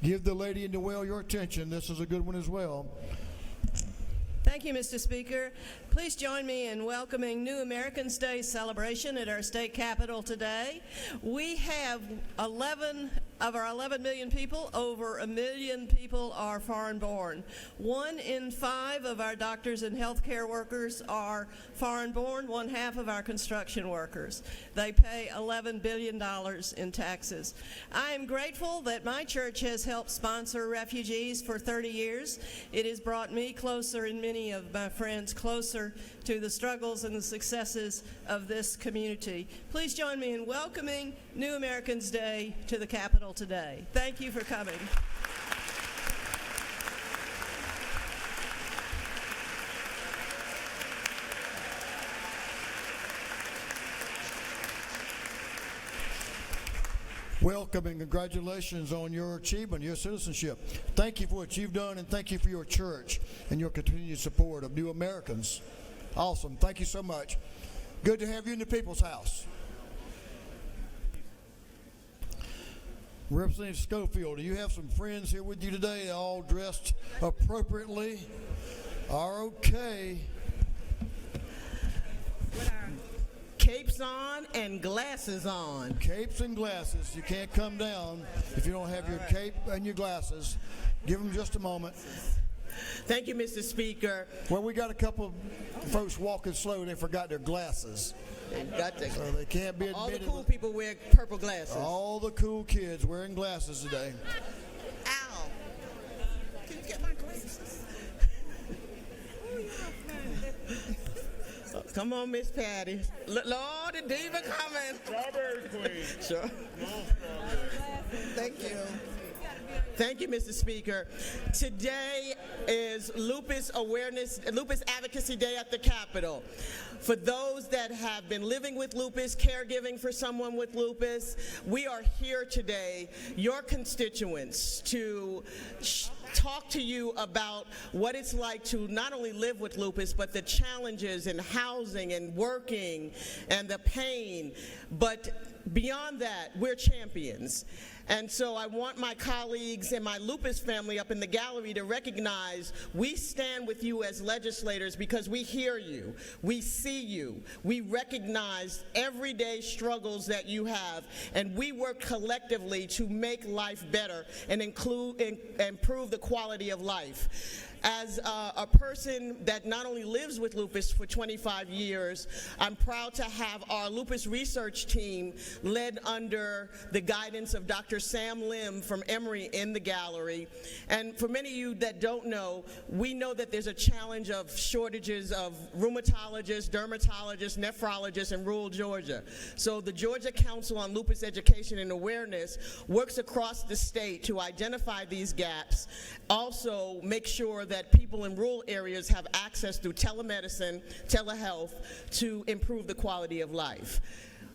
Give the lady in the well your attention. This is a good one as well. Thank you, Mr. Speaker. Please join me in welcoming New Americans Day celebration at our state capitol today. We have 11 of our 11 million people, over 1 million people are foreign-born. 1 in 5 of our doctors and healthcare workers are foreign-born, 1/2 of our construction workers. They pay $11 billion in taxes. I am grateful that my church has helped sponsor refugees for 30 years. It has brought me closer and many of my friends closer to the struggles and the successes of this community. Please join me in welcoming New Americans Day to the Capitol today. Thank you for coming. Welcome and congratulations on your achievement, your citizenship. Thank you for what you've done, and thank you for your church and your continued support of New Americans. Awesome. Thank you so much. Good to have you in the People's House. Representative Schofield, do you have some friends here with you today, all dressed appropriately? Are okay. With our capes on and glasses on. Capes and glasses. You can't come down if you don't have your cape and your glasses. Give them just a moment. Thank you, Mr. Speaker. Well, we got a couple of folks walking slow. They forgot their glasses. So they can't be admitted. All the cool people wear purple glasses. All the cool kids wearing glasses today. Ow. Can you get my glasses? Come on, Miss Patty. Lord, the diva coming. Strawberry Queen. Sure. Thank you. Thank you, Mr. Speaker. Today is Lupus Advocacy Day at the Capitol. For those that have been living with lupus, caregiving for someone with lupus, we are here today, your constituents, to talk to you about what it's like to not only live with lupus, but the challenges in housing and working and the pain. But beyond that, we're champions. And so I want my colleagues and my lupus family up in the gallery to recognize we stand with you as legislators because we hear you, we see you, we recognize everyday struggles that you have, and we work collectively to make life better and improve the quality of life. As a person that not only lives with lupus for 25 years, I'm proud to have our lupus research team led under the guidance of Dr. Sam Lim from Emory in the gallery. And for many of you that don't know, we know that there's a challenge of shortages of rheumatologists, dermatologists, nephrologists in rural Georgia. So the Georgia Council on Lupus Education and Awareness works across the state to identify these gaps, also make sure that people in rural areas have access through telemedicine, telehealth, to improve the quality of life.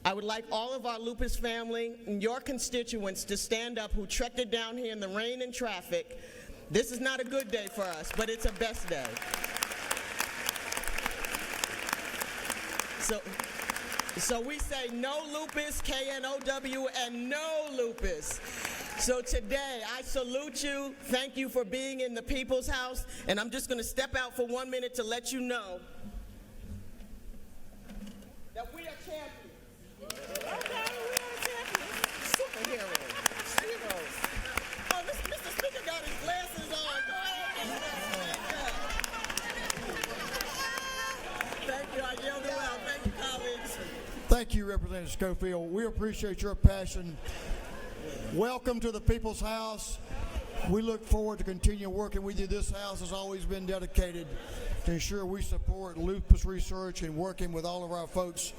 I would like all of our lupus family and your constituents to stand up who trekked it down here in the rain and traffic. This is not a good day for us, but it's a best day. So we say no lupus, K-N-O-W, and no lupus. So today, I salute you. Thank you for being in the People's House. And I'm just going to step out for 1 minute to let you know that we are champions. Okay, we are champions. Superheroes. Heroes. Oh, Mr. Speaker got his glasses on. Go ahead. Thank you. I yield the well. Thank you, colleagues. Thank you, Representative Schofield. We appreciate your passion. Welcome to the People's House. We look forward to continue working with you. This house has always been dedicated to ensure we support lupus research and working with all of our folks.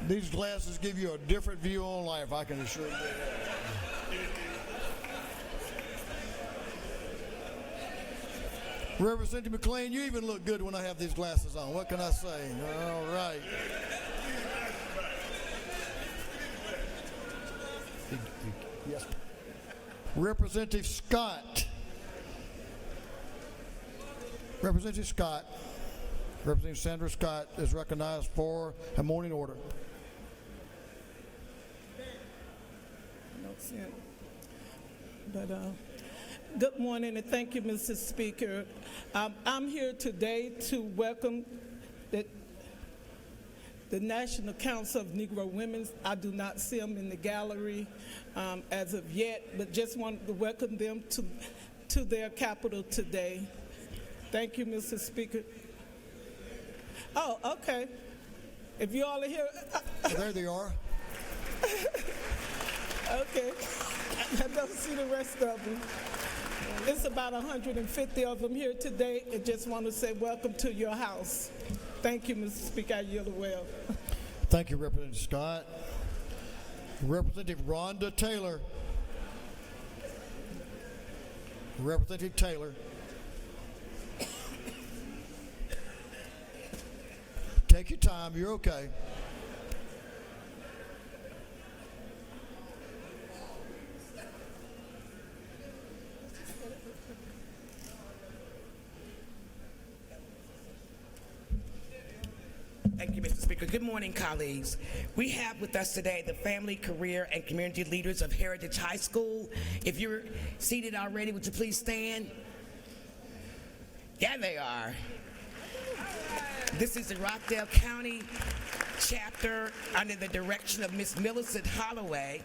These glasses give you a different view on life, I can assure you. Representative McLean, you even look good when I have these glasses on. What can I say? All right. Yes. Representative Scott. Representative Scott. Representative Sandra Scott is recognized for a morning order. Good morning and thank you, Mr. Speaker. I'm here today to welcome the National Council of Negro Women. I do not see them in the gallery as of yet, but just wanted to welcome them to their capital today. Thank you, Mr. Speaker. Oh, okay. If you all are here. There they are. Okay. I don't see the rest of them. It's about 150 of them here today, and just want to say welcome to your house. Thank you, Mr. Speaker. I yield the well. Thank you, Representative Scott. Representative Rhonda Taylor. Representative Taylor. Take your time. You're okay. Thank you, Mr. Speaker. Good morning, colleagues. We have with us today the family, career, and community leaders of Heritage High School. If you're seated already, would you please stand? Yeah, they are. This is the Rockdale County chapter under the direction of Miss Millicent Holloway,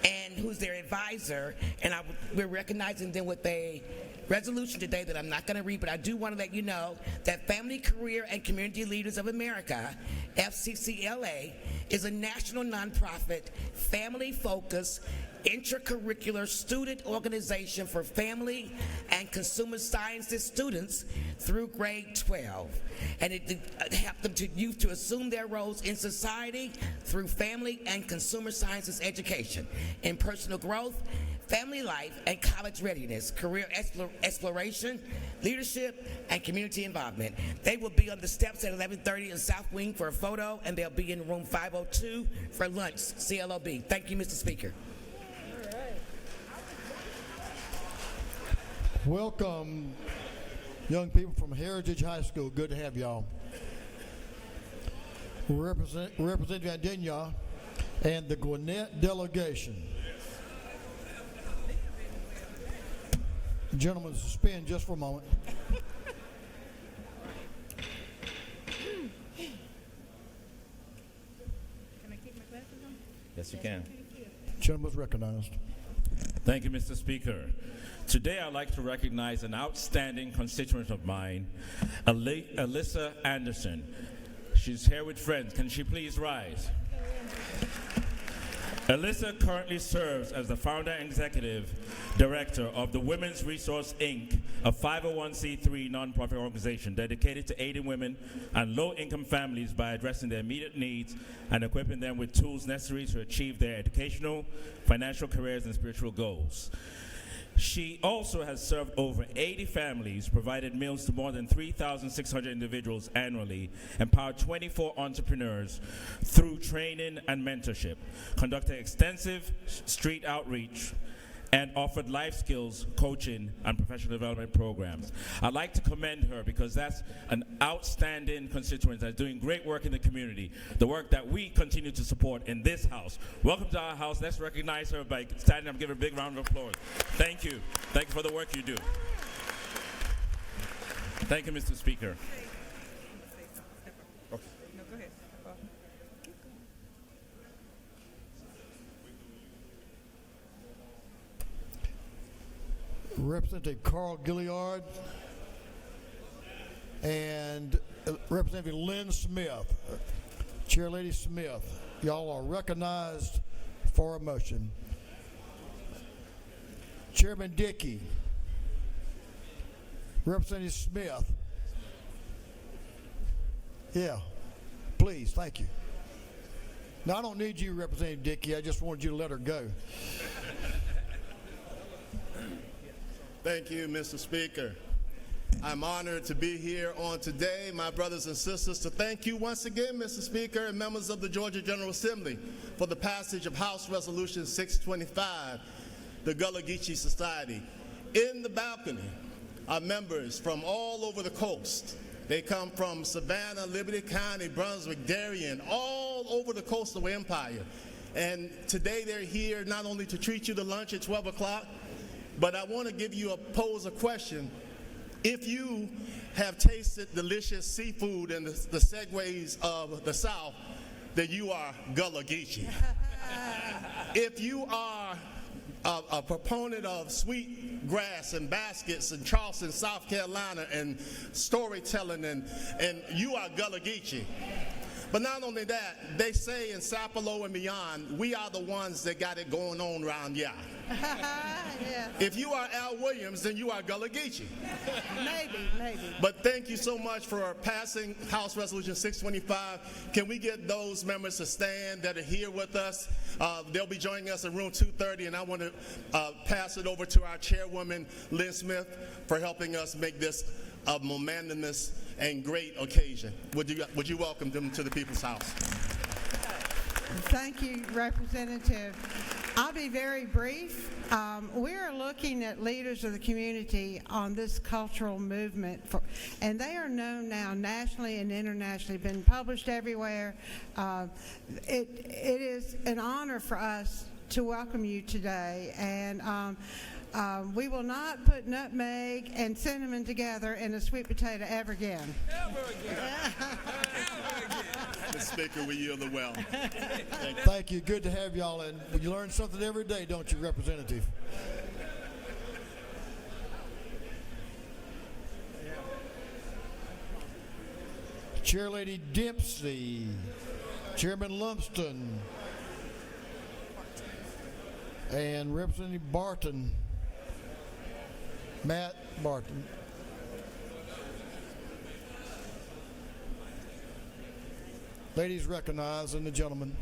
and who's their advisor. And we're recognizing them with a resolution today that I'm not going to read, but I do want to let you know that Family, Career, and Community Leaders of America, FCCLA, is a national nonprofit, family-focused, intercurricular student organization for family and consumer sciences students through grade 12. And it helps them to youth to assume their roles in society through family and consumer sciences education, in personal growth, family life, and college readiness, career exploration, leadership, and community involvement. They will be on the steps at 11:30 in South Wing for a photo, and they'll be in room 502 for lunch, CLOB. Thank you, Mr. Speaker. Welcome, young people from Heritage High School. Good to have y'all. Representing Virginia and the Gwinnett delegation. Gentlemen, suspend just for a moment. Yes, you can. Gentlemen is recognized. Thank you, Mr. Speaker. Today, I'd like to recognize an outstanding constituent of mine, Alyssa Anderson. She's here with friends. Can she please rise? Alyssa currently serves as the founder and executive director of the Women's Resource, Inc., a 501c3 nonprofit organization dedicated to aiding women and low-income families by addressing their immediate needs and equipping them with tools necessary to achieve their educational, financial, careers, and spiritual goals. She also has served over 80 families, provided meals to more than 3,600 individuals annually, empowered 24 entrepreneurs through training and mentorship, conducted extensive street outreach, and offered life skills, coaching, and professional development programs. I'd like to commend her because that's an outstanding constituent that's doing great work in the community, the work that we continue to support in this house. Welcome to our house. Let's recognize her by standing up and give her a big round of applause. Thank you. Thank you for the work you do. Thank you, Mr. Speaker. Representative Carl Gilliard and Representative Lynn Smith. Chair Lady Smith, y'all are recognized for a motion. Chairman Dickey, Representative Smith. Yeah, please, thank you. Now, I don't need you, Representative Dickey. I just wanted you to let her go. Thank you, Mr. Speaker. I'm honored to be here on today, my brothers and sisters, to thank you once again, Mr. Speaker, and members of the Georgia General Assembly for the passage of House Resolution 625, the Gullah Geechee Society. In the balcony are members from all over the coast. They come from Savannah, Liberty County, Brunswick, Darien, all over the coastal empire. And today they're here not only to treat you to lunch at 12 o'clock, but I want to pose a question. If you have tasted delicious seafood and the segues of the South, then you are Gullah Geechee. If you are a proponent of sweet grass and baskets in Charleston, South Carolina, and storytelling, and you are Gullah Geechee. But not only that, they say in Sapelo and beyond, we are the ones that got it going on around here. Yeah. If you are Al Williams, then you are Gullah Geechee. Maybe. But thank you so much for passing House Resolution 625. Can we get those members to stand that are here with us? They'll be joining us in room 230, and I want to pass it over to our chairwoman, Lynn Smith, for helping us make this a momentous and great occasion. Would you welcome them to the People's House? Thank you, Representative. I'll be very brief. We're looking at leaders of the community on this cultural movement, and they are known now nationally and internationally, been published everywhere. It is an honor for us to welcome you today, and we will not put nutmeg and cinnamon together in a sweet potato ever again. Ever again. Mr. Speaker, we yield the well. Thank you. Good to have y'all. And you learn something every day, don't you, Representative? Chair Lady Dempsey, Chairman Lumsden, and Representative Barton. Matt Barton. Ladies recognized and the gentleman.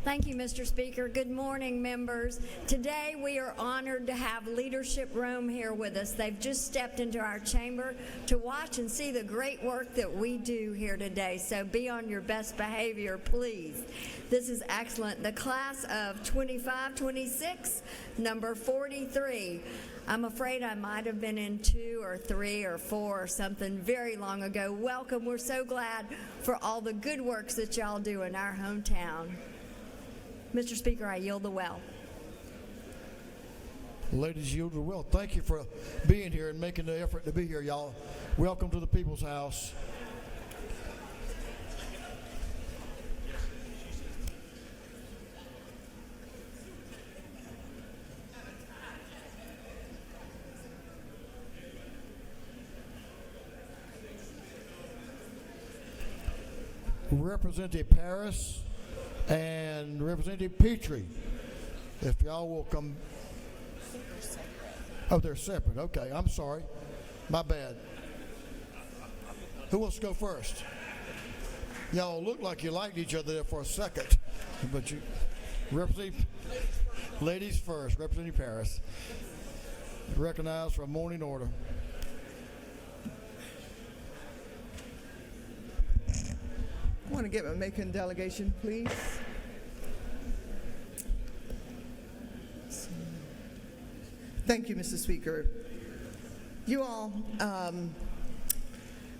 Thank you, Mr. Speaker. Good morning, members. Today we are honored to have Leadership Room here with us. They've just stepped into our chamber to watch and see the great work that we do here today. So be on your best behavior, please. This is excellent. The class of 25-26, number 43. I'm afraid I might have been in 2 or 3 or 4 or something very long ago. Welcome. We're so glad for all the good works that y'all do in our hometown. Mr. Speaker, I yield the well. Ladies, yield the well. Thank you for being here and making the effort to be here, y'all. Welcome to the People's House. Representative Paris and Representative Petrie, if y'all will come. Oh, they're separate. Okay, I'm sorry. My bad. Who wants to go first? Y'all look like you liked each other there for a second, but you, Representative, ladies first. Representative Paris, recognized for a morning order. I want to get my Macon delegation, please. Thank you, Mr. Speaker. You all,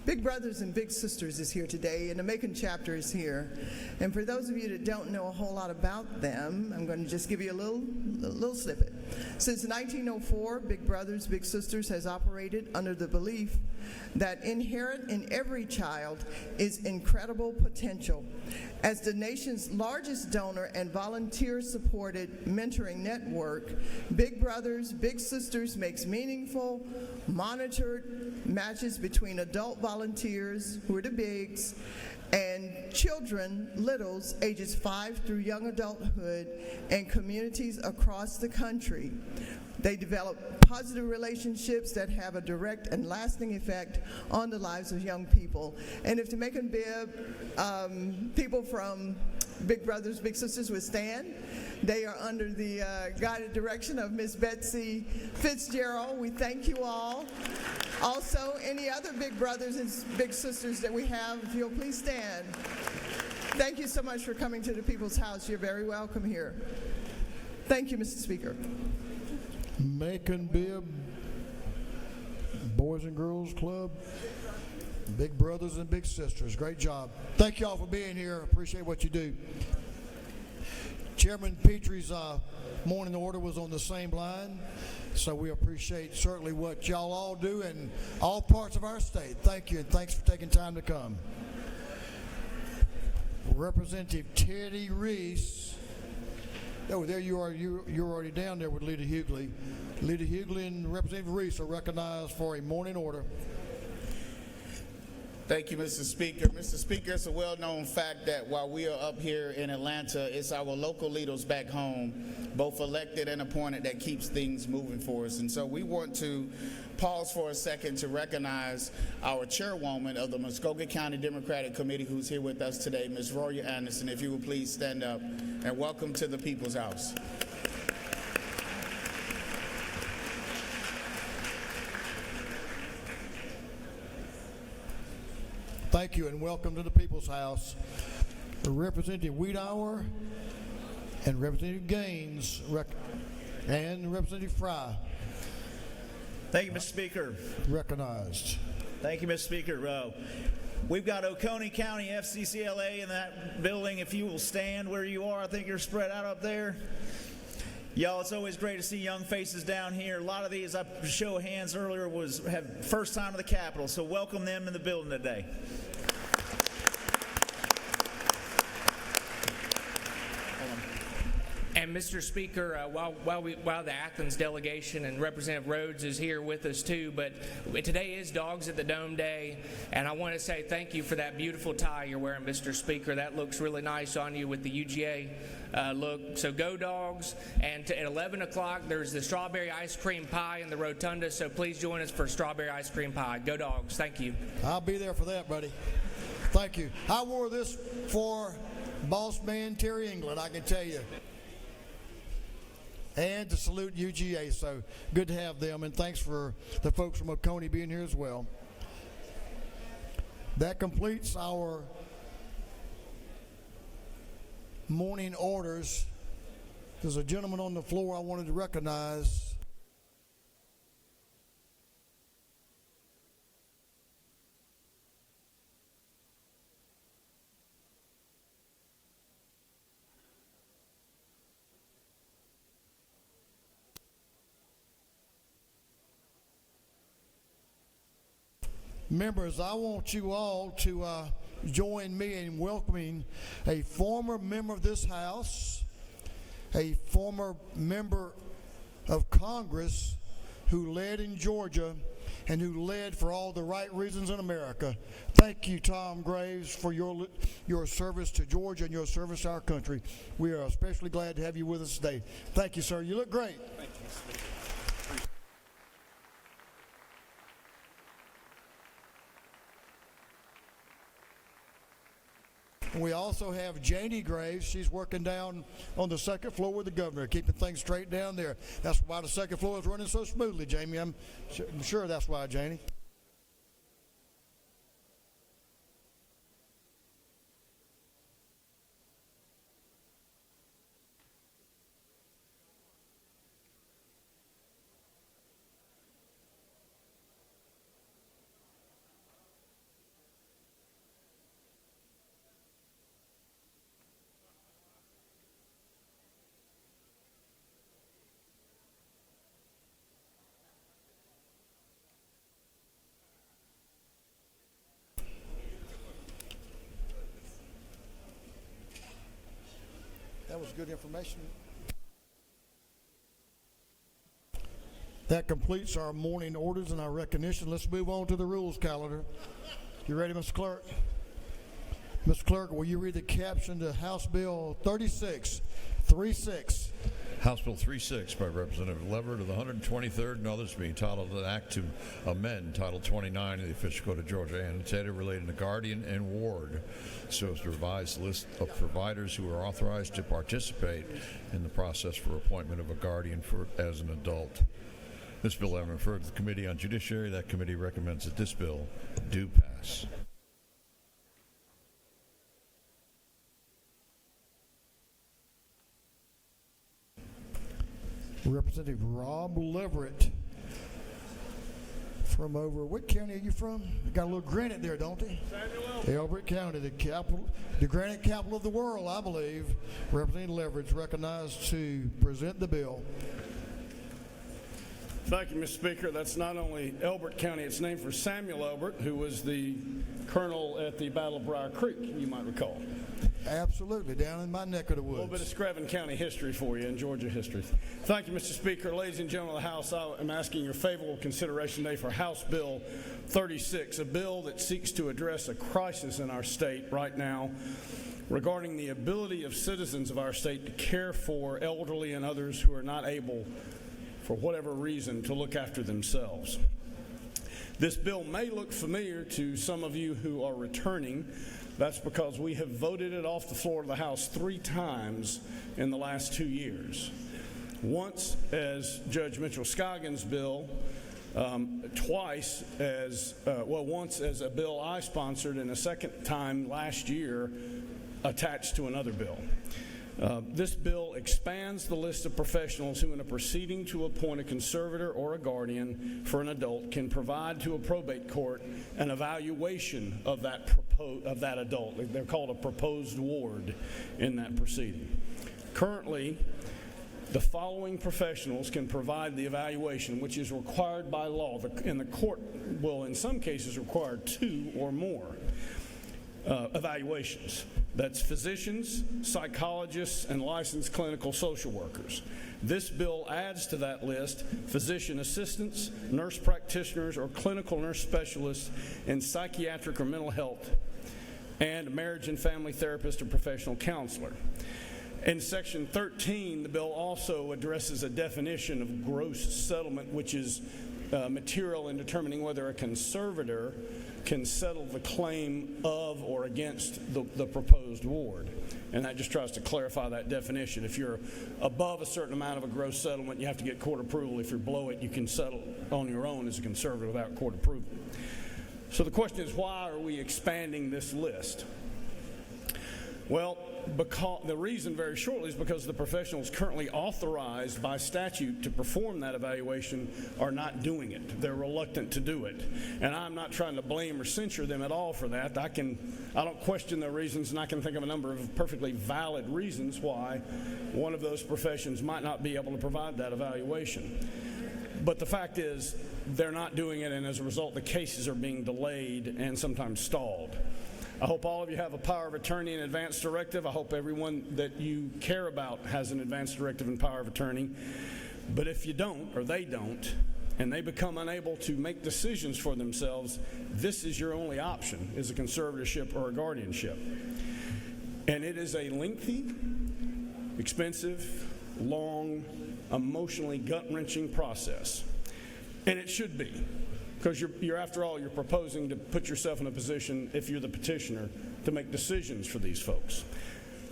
Big Brothers and Big Sisters is here today, and the Macon chapter is here. And for those of you that don't know a whole lot about them, I'm going to just give you a little snippet. Since 1904, Big Brothers, Big Sisters has operated under the belief that inherent in every child is incredible potential. As the nation's largest donor and volunteer-supported mentoring network, Big Brothers, Big Sisters makes meaningful, monitored matches between adult volunteers, who are the bigs, and children, littles, ages 5 through young adulthood, in communities across the country. They develop positive relationships that have a direct and lasting effect on the lives of young people. And if the Macon Bib people from Big Brothers, Big Sisters would stand, they are under the guided direction of Miss Betsy Fitzgerald. We thank you all. Also, any other Big Brothers and Big Sisters that we have, if you'll please stand. Thank you so much for coming to the People's House. You're very welcome here. Thank you, Mr. Speaker. Macon Bib Boys and Girls Club, Big Brothers and Big Sisters. Great job. Thank you all for being here. Appreciate what you do. Chairman Petrie's morning order was on the same line, so we appreciate certainly what y'all all do in all parts of our state. Thank you, and thanks for taking time to come. Representative Teddy Reese. Oh, there you are. You're already down there with Lita Hughley. Lita Hughley and Representative Reese are recognized for a morning order. Thank you, Mr. Speaker. Mr. Speaker, it's a well-known fact that while we are up here in Atlanta, it's our local leaders back home, both elected and appointed, that keeps things moving for us. And so we want to pause for a second to recognize our chairwoman of the Muskogee County Democratic Committee, who's here with us today, Ms. Roya Anderson. If you would please stand up, and welcome to the People's House. Thank you, and welcome to the People's House. Representative Wiedauer and Representative Gaines and Representative Fry. Thank you, Mr. Speaker. Recognized. Thank you, Mr. Speaker. We've got Oconee County FCCLA in that building. If you will stand where you are, I think you're spread out up there. Y'all, it's always great to see young faces down here. A lot of these, I show of hands earlier, have first time to the Capitol, so welcome them in the building today. And Mr. Speaker, while the Athens delegation and Representative Rhodes is here with us too, but today is Dogs at the Dome Day, and I want to say thank you for that beautiful tie you're wearing, Mr. Speaker. That looks really nice on you with the UGA look. So go Dogs! And at 11 o'clock, there's the strawberry ice cream pie in the rotunda, so please join us for strawberry ice cream pie. Go Dogs! Thank you. I'll be there for that, buddy. Thank you. I wore this for boss man Terry England, I can tell you. And to salute UGA, so good to have them, and thanks for the folks from Oconee being here as well. That completes our morning orders. There's a gentleman on the floor I wanted to recognize. Members, I want you all to join me in welcoming a former member of this House, a former member of Congress who led in Georgia and who led for all the right reasons in America. Thank you, Tom Graves, for your service to Georgia and your service to our country. We are especially glad to have you with us today. Thank you, sir. You look great. Thank you. We also have Janie Graves. She's working down on the second floor with the governor, keeping things straight down there. That's why the second floor is running so smoothly, Jamie. I'm sure that's why, Janie. That was good information. That completes our morning orders and our recognition. Let's move on to the rules calendar. You ready, Mr. Clerk? Mr. Clerk, will you read the caption to House Bill 3636? House Bill 36 by Representative Leverett of the 123rd and others being titled an act to amend Title 29 of the Official Code of Georgia annotated relating to guardian and ward so as to revise the list of providers who are authorized to participate in the process for appointment of a guardian as an adult. This bill having referred to the Committee on Judiciary, that committee recommends that this bill do pass. Representative Rob Leverett from over, what county are you from? Got a little granite there, don't they? Elbert County, the granite capital of the world, I believe. Representative Leverett is recognized to present the bill. Thank you, Mr. Speaker. That's not only Elbert County, it's named for Samuel Elbert, who was the colonel at the Battle of Briar Creek, you might recall. Absolutely, down in my neck of the woods. A little bit of Screven County history for you and Georgia history. Thank you, Mr. Speaker. Ladies and gentlemen of the House, I am asking your favorable consideration today for House Bill 36, a bill that seeks to address a crisis in our state right now regarding the ability of citizens of our state to care for elderly and others who are not able, for whatever reason, to look after themselves. This bill may look familiar to some of you who are returning. That's because we have voted it off the floor of the House 3 times in the last 2 years. Once as Judge Mitchell Scoggins' bill, once as a bill I sponsored, and a second time last year attached to another bill. This bill expands the list of professionals who, in a proceeding to appoint a conservator or a guardian for an adult, can provide to a probate court an evaluation of that adult. They're called a proposed ward in that proceeding. Currently, the following professionals can provide the evaluation, which is required by law, and the court will, in some cases, require 2 or more evaluations. That's physicians, psychologists, and licensed clinical social workers. This bill adds to that list physician assistants, nurse practitioners, or clinical nurse specialists in psychiatric or mental health, and a marriage and family therapist or professional counselor. In Section 13, the bill also addresses a definition of gross settlement, which is material in determining whether a conservator can settle the claim of or against the proposed ward. And that just tries to clarify that definition. If you're above a certain amount of a gross settlement, you have to get court approval. If you're below it, you can settle on your own as a conservator without court approval. So the question is, why are we expanding this list? Well, the reason, very shortly, is because the professionals currently authorized by statute to perform that evaluation are not doing it. They're reluctant to do it. And I'm not trying to blame or censure them at all for that. I don't question their reasons, and I can think of a number of perfectly valid reasons why one of those professions might not be able to provide that evaluation. But the fact is, they're not doing it, and as a result, the cases are being delayed and sometimes stalled. I hope all of you have a power of attorney and advance directive. I hope everyone that you care about has an advance directive and power of attorney. But if you don't, or they don't, and they become unable to make decisions for themselves, this is your only option, is a conservatorship or a guardianship. And it is a lengthy, expensive, long, emotionally gut-wrenching process. And it should be, because you're after all, you're proposing to put yourself in a position, if you're the petitioner, to make decisions for these folks.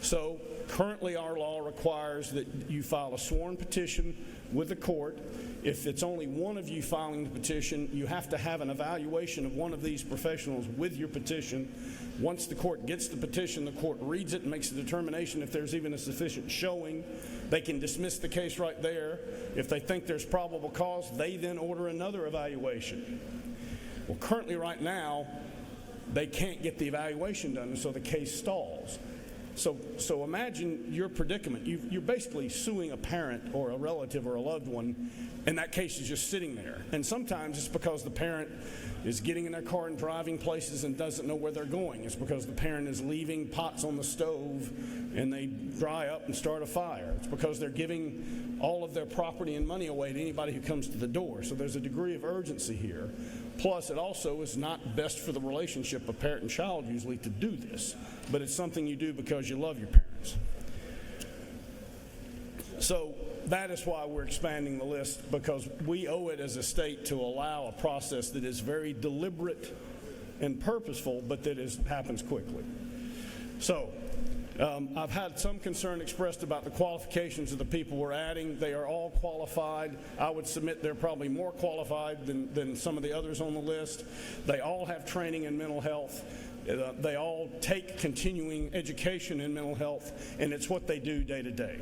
So currently our law requires that you file a sworn petition with the court. If it's only one of you filing the petition, you have to have an evaluation of one of these professionals with your petition. Once the court gets the petition, the court reads it and makes a determination if there's even a sufficient showing. They can dismiss the case right there. If they think there's probable cause, they then order another evaluation. Well, currently right now, they can't get the evaluation done, and so the case stalls. So imagine your predicament. You're basically suing a parent or a relative or a loved one, and that case is just sitting there. And sometimes it's because the parent is getting in their car and driving places and doesn't know where they're going. It's because the parent is leaving pots on the stove and they dry up and start a fire. It's because they're giving all of their property and money away to anybody who comes to the door. So there's a degree of urgency here. Plus, it also is not best for the relationship of parent and child usually to do this, but it's something you do because you love your parents. So that is why we're expanding the list, because we owe it as a state to allow a process that is very deliberate and purposeful, but that happens quickly. So I've had some concern expressed about the qualifications of the people we're adding. They are all qualified. I would submit they're probably more qualified than some of the others on the list. They all have training in mental health. They all take continuing education in mental health, and it's what they do day to day.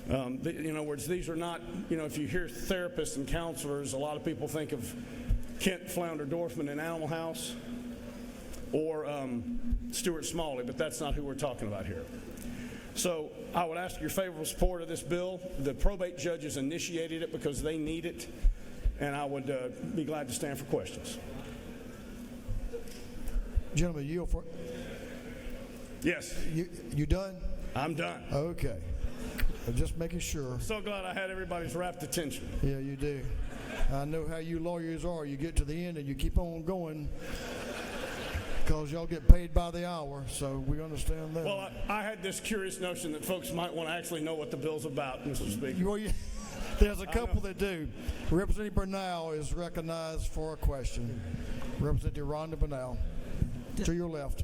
In other words, these are not, if you hear therapists and counselors, a lot of people think of Kent Flounder Dorfman in Animal House or Stuart Smalley, but that's not who we're talking about here. So I would ask your favorable support of this bill. The probate judges initiated it because they need it, and I would be glad to stand for questions. Gentlemen, yield for it? Yes. You done? I'm done. Okay. I'm just making sure. So glad I had everybody's rapt attention. Yeah, you do. I know how you lawyers are. You get to the end and you keep on going because y'all get paid by the hour, so we understand that. Well, I had this curious notion that folks might want to actually know what the bill's about, Mr. Speaker. Well, there's a couple that do. Representative Bernal is recognized for a question. Representative Rhonda Bernal, to your left.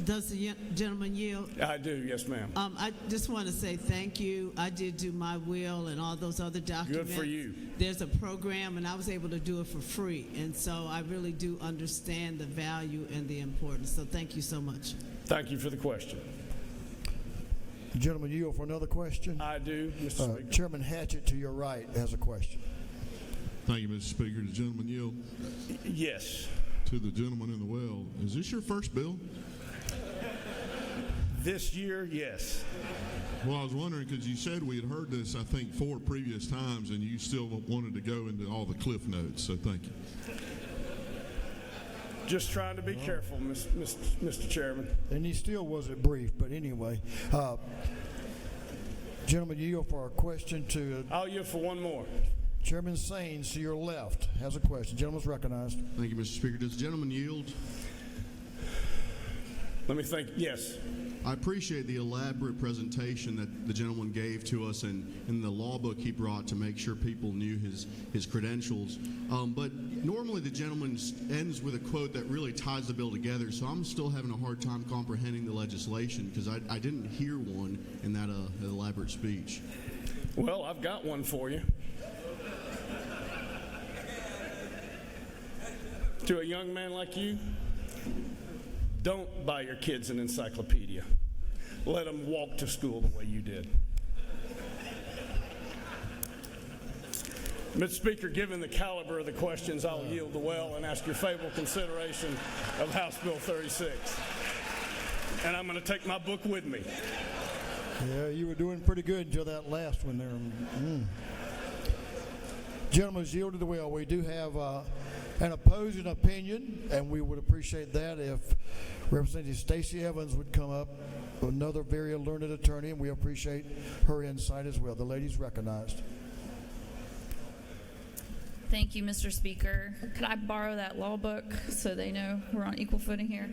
Does the gentleman yield? I do, yes, ma'am. I just want to say thank you. I did do my will and all those other documents. Good for you. There's a program, and I was able to do it for free. And so I really do understand the value and the importance. So thank you so much. Thank you for the question. The gentleman yield for another question? I do, Mr. Speaker. Chairman Hatchett, to your right, has a question. Thank you, Mr. Speaker. The gentleman yield? Yes. To the gentleman in the well. Is this your first bill? This year, yes. Well, I was wondering, because you said we had heard this, I think, 4 previous times, and you still wanted to go into all the cliff notes, so thank you. Just trying to be careful, Mr. Chairman. And he still wasn't brief, but anyway. Gentleman, yield for a question to... I'll yield for one more. Chairman Saines, to your left, has a question. Gentleman's recognized. Thank you, Mr. Speaker. Does the gentleman yield? Let me think. Yes. I appreciate the elaborate presentation that the gentleman gave to us and the law book he brought to make sure people knew his credentials. But normally the gentleman ends with a quote that really ties the bill together, so I'm still having a hard time comprehending the legislation because I didn't hear one in that elaborate speech. Well, I've got one for you. To a young man like you, don't buy your kids an encyclopedia. Let them walk to school the way you did. Mr. Speaker, given the caliber of the questions, I'll yield the well and ask your favorable consideration of House Bill 36. And I'm going to take my book with me. Yeah, you were doing pretty good until that last one there. Gentlemen's yielded well. We do have an opposing opinion, and we would appreciate that if Representative Stacey Evans would come up, another very learned attorney, and we appreciate her insight as well. The lady's recognized. Thank you, Mr. Speaker. Could I borrow that law book so they know we're on equal footing here?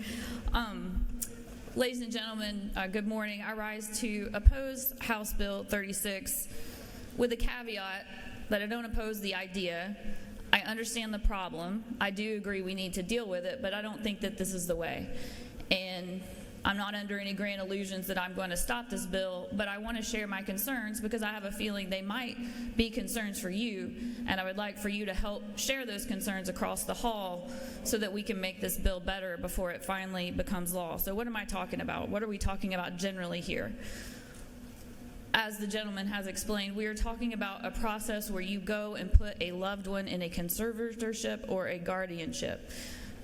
Ladies and gentlemen, good morning. I rise to oppose House Bill 36 with a caveat that I don't oppose the idea. I understand the problem. I do agree we need to deal with it, but I don't think that this is the way. And I'm not under any grand illusions that I'm going to stop this bill, but I want to share my concerns because I have a feeling they might be concerns for you, and I would like for you to help share those concerns across the hall so that we can make this bill better before it finally becomes law. So what am I talking about? What are we talking about generally here? As the gentleman has explained, we are talking about a process where you go and put a loved one in a conservatorship or a guardianship.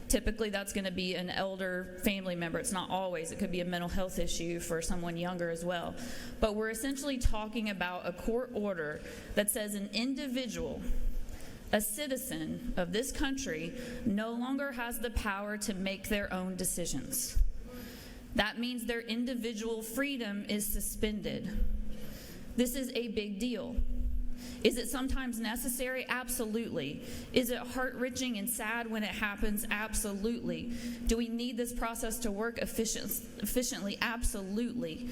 Typically, that's going to be an elder family member. It's not always. It could be a mental health issue for someone younger as well. But we're essentially talking about a court order that says an individual, a citizen of this country, no longer has the power to make their own decisions. That means their individual freedom is suspended. This is a big deal. Is it sometimes necessary? Absolutely. Is it heart-wrenching and sad when it happens? Absolutely. Do we need this process to work efficiently? Absolutely.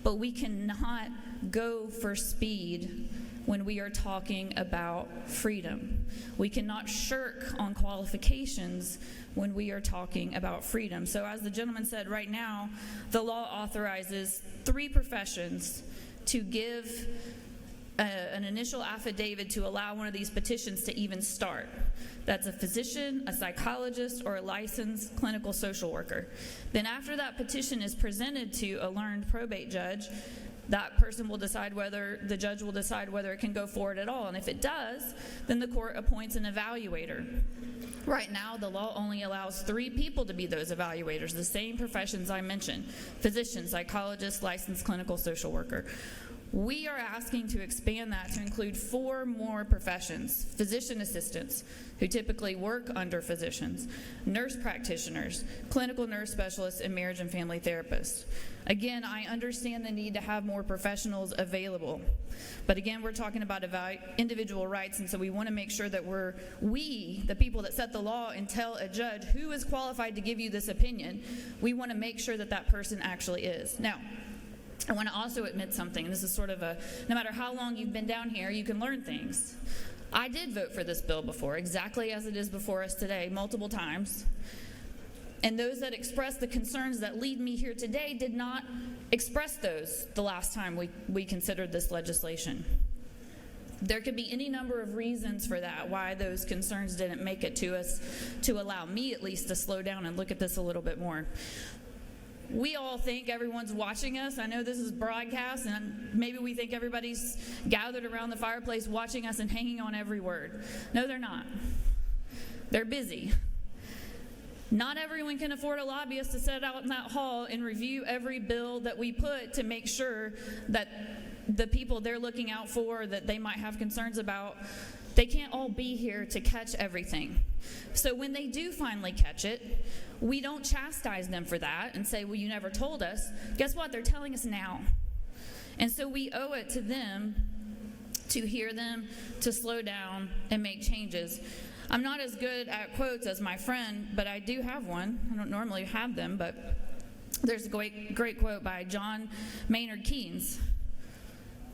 But we cannot go for speed when we are talking about freedom. We cannot shirk on qualifications when we are talking about freedom. So as the gentleman said, right now, the law authorizes 3 professions to give an initial affidavit to allow one of these petitions to even start. That's a physician, a psychologist, or a licensed clinical social worker. Then after that petition is presented to a learned probate judge, that person will decide whether, the judge will decide whether it can go forward at all. And if it does, then the court appoints an evaluator. Right now, the law only allows 3 people to be those evaluators, the same professions I mentioned: physician, psychologist, licensed clinical social worker. We are asking to expand that to include 4 more professions: physician assistants, who typically work under physicians, nurse practitioners, clinical nurse specialists, and marriage and family therapists. Again, I understand the need to have more professionals available, but again, we're talking about individual rights, and so we want to make sure that we, the people that set the law and tell a judge who is qualified to give you this opinion, we want to make sure that that person actually is. Now, I want to also admit something. This is sort of no matter how long you've been down here, you can learn things. I did vote for this bill before, exactly as it is before us today, multiple times. And those that expressed the concerns that lead me here today did not express those the last time we considered this legislation. There could be any number of reasons for that, why those concerns didn't make it to us, to allow me at least to slow down and look at this a little bit more. We all think everyone's watching us. I know this is broadcast, and maybe we think everybody's gathered around the fireplace watching us and hanging on every word. No, they're not. They're busy. Not everyone can afford a lobbyist to sit out in that hall and review every bill that we put to make sure that the people they're looking out for, that they might have concerns about, they can't all be here to catch everything. So when they do finally catch it, we don't chastise them for that and say, well, you never told us. Guess what? They're telling us now. And so we owe it to them to hear them, to slow down and make changes. I'm not as good at quotes as my friend, but I do have one. I don't normally have them, but there's a great quote by John Maynard Keynes.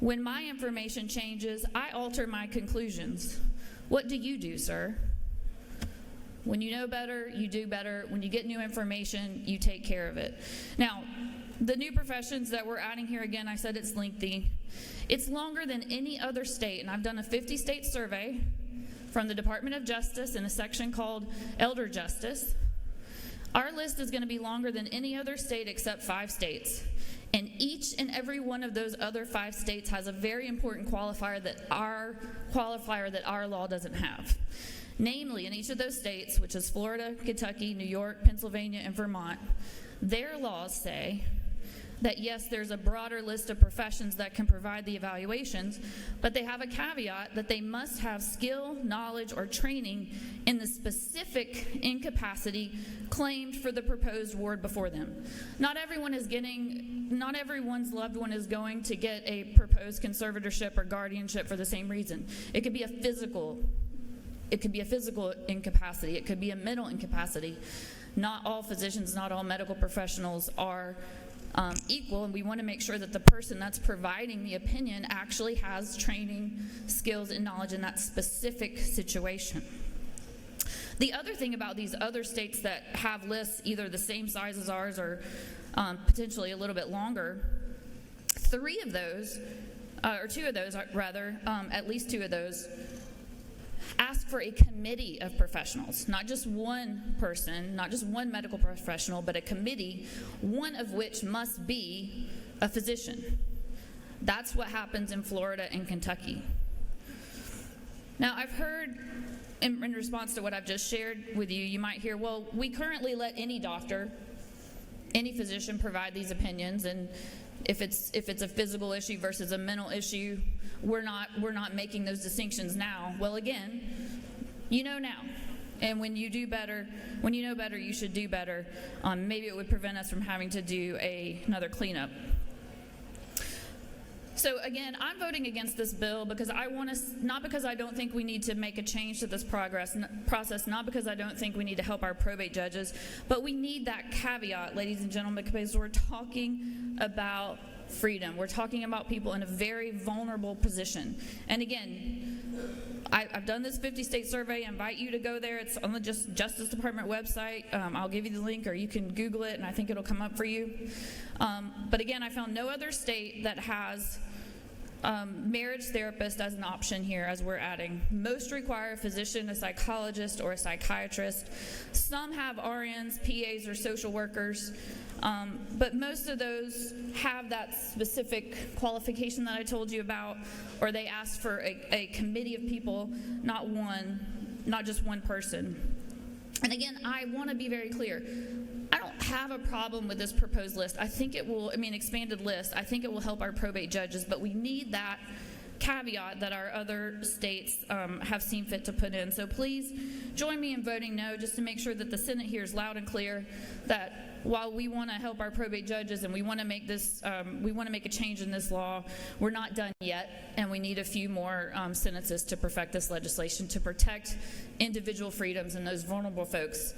When my information changes, I alter my conclusions. What do you do, sir? When you know better, you do better. When you get new information, you take care of it. Now, the new professions that we're adding here, again, I said it's lengthy. It's longer than any other state, and I've done a 50-state survey from the Department of Justice in a section called Elder Justice. Our list is going to be longer than any other state except 5 states. And each and every one of those other 5 states has a very important qualifier that our law doesn't have. Namely, in each of those states, which is Florida, Kentucky, New York, Pennsylvania, and Vermont, their laws say that yes, there's a broader list of professions that can provide the evaluations, but they have a caveat that they must have skill, knowledge, or training in the specific incapacity claimed for the proposed ward before them. Not everyone's loved one is going to get a proposed conservatorship or guardianship for the same reason. It could be a physical incapacity. It could be a mental incapacity. Not all physicians, not all medical professionals are equal, and we want to make sure that the person that's providing the opinion actually has training, skills, and knowledge in that specific situation. The other thing about these other states that have lists either the same size as ours or potentially a little bit longer, at least two of those, ask for a committee of professionals, not just one person, not just one medical professional, but a committee, one of which must be a physician. That's what happens in Florida and Kentucky. Now, I've heard, in response to what I've just shared with you, you might hear, well, we currently let any doctor, any physician provide these opinions, and if it's a physical issue versus a mental issue, we're not making those distinctions now. Well, again, you know now. And when you know better, you should do better. Maybe it would prevent us from having to do another cleanup. So again, I'm voting against this bill because not because I don't think we need to make a change to this process, not because I don't think we need to help our probate judges, but we need that caveat, ladies and gentlemen, because we're talking about freedom. We're talking about people in a very vulnerable position. And again, I've done this 50-state survey. I invite you to go there. It's on the Justice Department website. I'll give you the link, or you can Google it, and I think it'll come up for you. But again, I found no other state that has marriage therapist as an option here, as we're adding. Most require a physician, a psychologist, or a psychiatrist. Some have RNs, PAs, or social workers. But most of those have that specific qualification that I told you about, or they ask for a committee of people, not just one person. And again, I want to be very clear. I don't have a problem with this proposed list. I think expanded list. I think it will help our probate judges, but we need that caveat that our other states have seen fit to put in. So please join me in voting no, just to make sure that the Senate hears loud and clear that while we want to help our probate judges and we want to make a change in this law, we're not done yet, and we need a few more sentences to perfect this legislation to protect individual freedoms and those vulnerable folks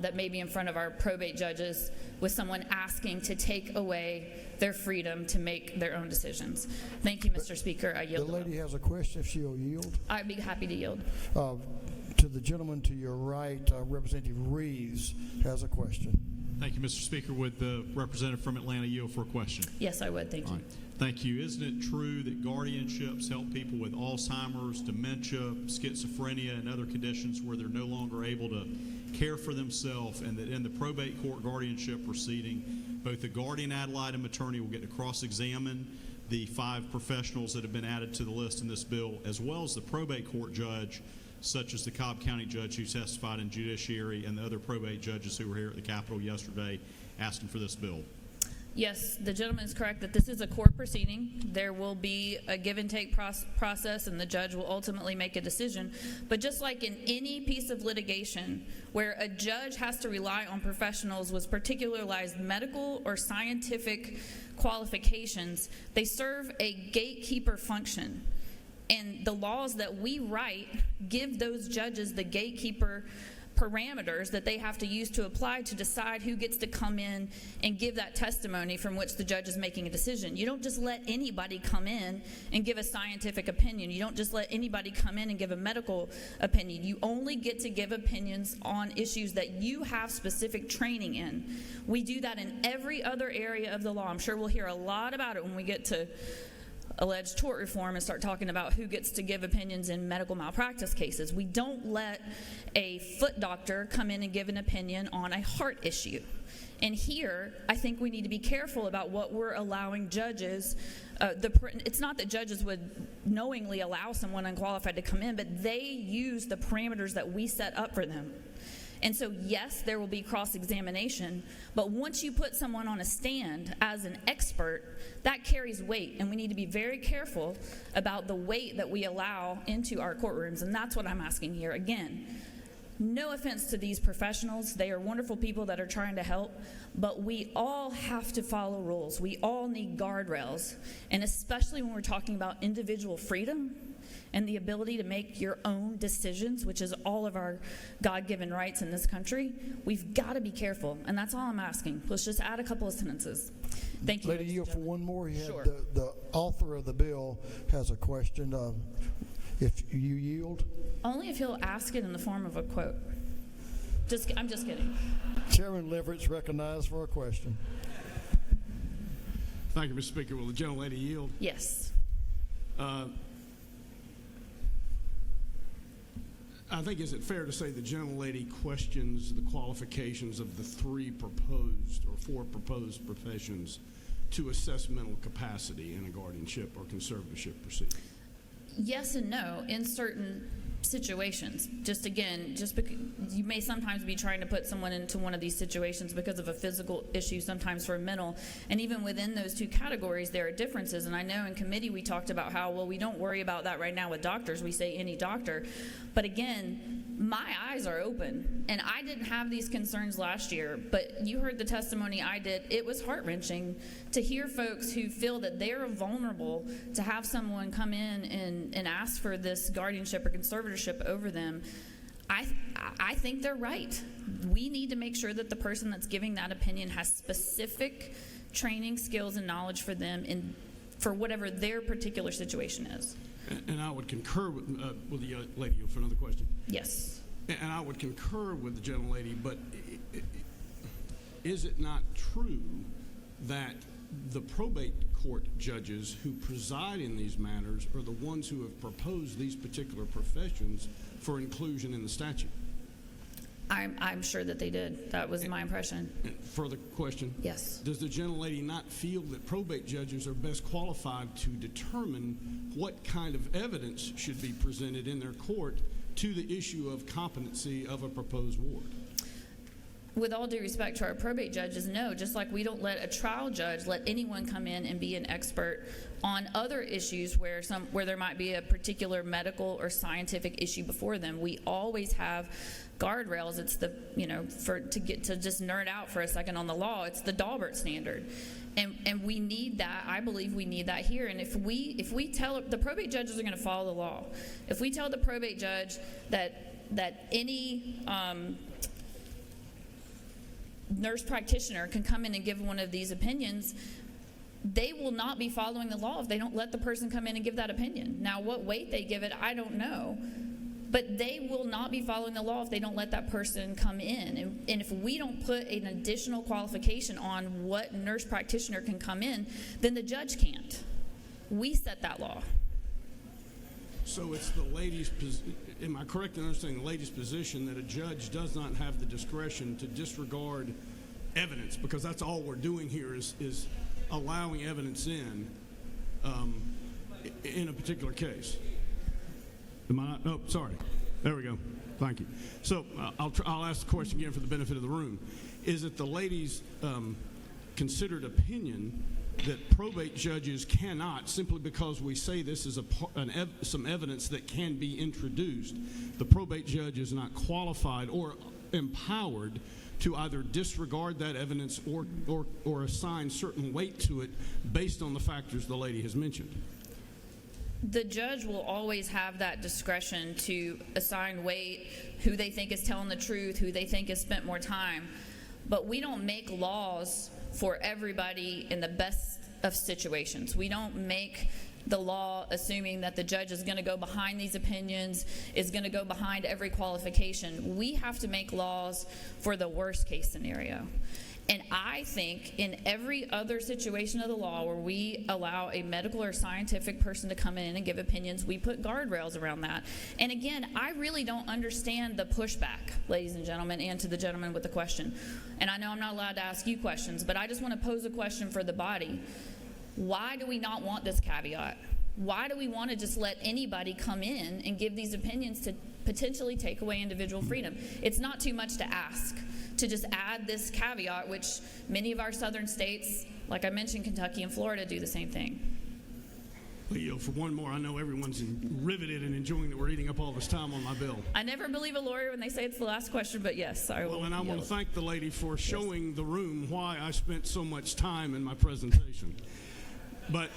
that may be in front of our probate judges with someone asking to take away their freedom to make their own decisions. Thank you, Mr. Speaker. I yield. The lady has a question, if she'll yield. I'd be happy to yield. To the gentleman to your right, Representative Reeves has a question. Thank you, Mr. Speaker. Would the representative from Atlanta yield for a question? Yes, I would. Thank you. Right. Thank you. Isn't it true that guardianships help people with Alzheimer's, dementia, schizophrenia, and other conditions where they're no longer able to care for themselves, and that in the probate court guardianship proceeding, both the guardian ad litem attorney will get to cross-examine the 5 professionals that have been added to the list in this bill, as well as the probate court judge, such as the Cobb County judge who testified in judiciary and the other probate judges who were here at the Capitol yesterday asking for this bill? Yes, the gentleman is correct that this is a court proceeding. There will be a give and take process, and the judge will ultimately make a decision. But just like in any piece of litigation where a judge has to rely on professionals with particularized medical or scientific qualifications, they serve a gatekeeper function. And the laws that we write give those judges the gatekeeper parameters that they have to use to apply to decide who gets to come in and give that testimony from which the judge is making a decision. You don't just let anybody come in and give a scientific opinion. You don't just let anybody come in and give a medical opinion. You only get to give opinions on issues that you have specific training in. We do that in every other area of the law. I'm sure we'll hear a lot about it when we get to alleged tort reform and start talking about who gets to give opinions in medical malpractice cases. We don't let a foot doctor come in and give an opinion on a heart issue. And here, I think we need to be careful about what we're allowing judges. It's not that judges would knowingly allow someone unqualified to come in, but they use the parameters that we set up for them. And so, yes, there will be cross-examination, but once you put someone on a stand as an expert, that carries weight, and we need to be very careful about the weight that we allow into our courtrooms, and that's what I'm asking here. Again, no offense to these professionals. They are wonderful people that are trying to help, but we all have to follow rules. We all need guardrails, and especially when we're talking about individual freedom and the ability to make your own decisions, which is all of our God-given rights in this country, we've got to be careful, and that's all I'm asking. Let's just add a couple of sentences. Thank you. Lady, yield for one more. Sure. The author of the bill has a question. If you yield. Only if he'll ask it in the form of a quote. I'm just kidding. Chairman Leverett's recognized for a question. Thank you, Mr. Speaker. Will the gentlelady yield? Yes. I think, is it fair to say the gentlelady questions the qualifications of the four proposed professions to assess mental capacity in a guardianship or conservatorship proceeding? Yes and no in certain situations. Just because you may sometimes be trying to put someone into one of these situations because of a physical issue, sometimes for a mental, and even within those two categories there are differences. And I know in committee we talked about how, well, we don't worry about that right now with doctors. We say any doctor. But again, my eyes are open, and I didn't have these concerns last year, but you heard the testimony I did. It was heart-wrenching to hear folks who feel that they're vulnerable to have someone come in and ask for this guardianship or conservatorship over them. I think they're right. We need to make sure that the person that's giving that opinion has specific training, skills, and knowledge for them for whatever their particular situation is. And I would concur with the lady for another question. Yes. And I would concur with the gentlelady, but is it not true that the probate court judges who preside in these matters are the ones who have proposed these particular professions for inclusion in the statute? I'm sure that they did. That was my impression. Further question? Yes. Does the gentlelady not feel that probate judges are best qualified to determine what kind of evidence should be presented in their court to the issue of competency of a proposed ward? With all due respect to our probate judges, no. Just like we don't let a trial judge let anyone come in and be an expert on other issues where there might be a particular medical or scientific issue before them. We always have guardrails. It's the, to just nerd out for a second on the law, it's the Daubert standard. And we need that. I believe we need that here. And if we tell the probate judges are going to follow the law. If we tell the probate judge that any nurse practitioner can come in and give one of these opinions, they will not be following the law if they don't let the person come in and give that opinion. Now, what weight they give it, I don't know. But they will not be following the law if they don't let that person come in. And if we don't put an additional qualification on what nurse practitioner can come in, then the judge can't. We set that law. So it's the lady's position. Am I correct in understanding the lady's position that a judge does not have the discretion to disregard evidence, because that's all we're doing here is allowing evidence in a particular case? Am I not? Oh, sorry. There we go. Thank you. So I'll ask the question again for the benefit of the room. Is it the lady's considered opinion that probate judges cannot, simply because we say this is some evidence that can be introduced, the probate judge is not qualified or empowered to either disregard that evidence or assign certain weight to it based on the factors the lady has mentioned? The judge will always have that discretion to assign weight, who they think is telling the truth, who they think has spent more time. But we don't make laws for everybody in the best of situations. We don't make the law assuming that the judge is going to go behind these opinions, is going to go behind every qualification. We have to make laws for the worst case scenario. And I think in every other situation of the law where we allow a medical or scientific person to come in and give opinions, we put guardrails around that. And again, I really don't understand the pushback, ladies and gentlemen, and to the gentleman with the question. And I know I'm not allowed to ask you questions, but I just want to pose a question for the body. Why do we not want this caveat? Why do we want to just let anybody come in and give these opinions to potentially take away individual freedom. It's not too much to ask to just add this caveat, which many of our southern states, like I mentioned, Kentucky and Florida, do the same thing. Leo, for one more, I know everyone's riveted and enjoying that we're eating up all this time on my bill. I never believe a lawyer when they say it's the last question, but yes, I will. Well, and I want to yield. thank the lady for showing the room why I spent so much time in my presentation. But,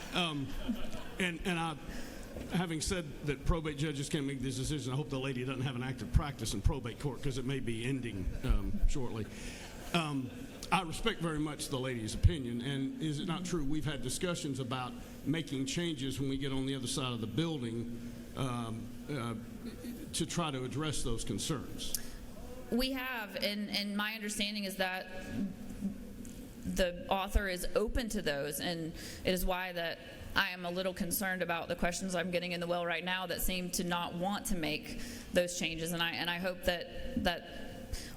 having said that probate judges can't make these decisions, I hope the lady doesn't have an active practice in probate court because it may be ending shortly. I respect very much the lady's opinion, and is it not true we've had discussions about making changes when we get on the other side of the building to try to address those concerns? We have, and my understanding is that the author is open to those, and it is why that I am a little concerned about the questions I'm getting in the well right now that seem to not want to make those changes. And I hope that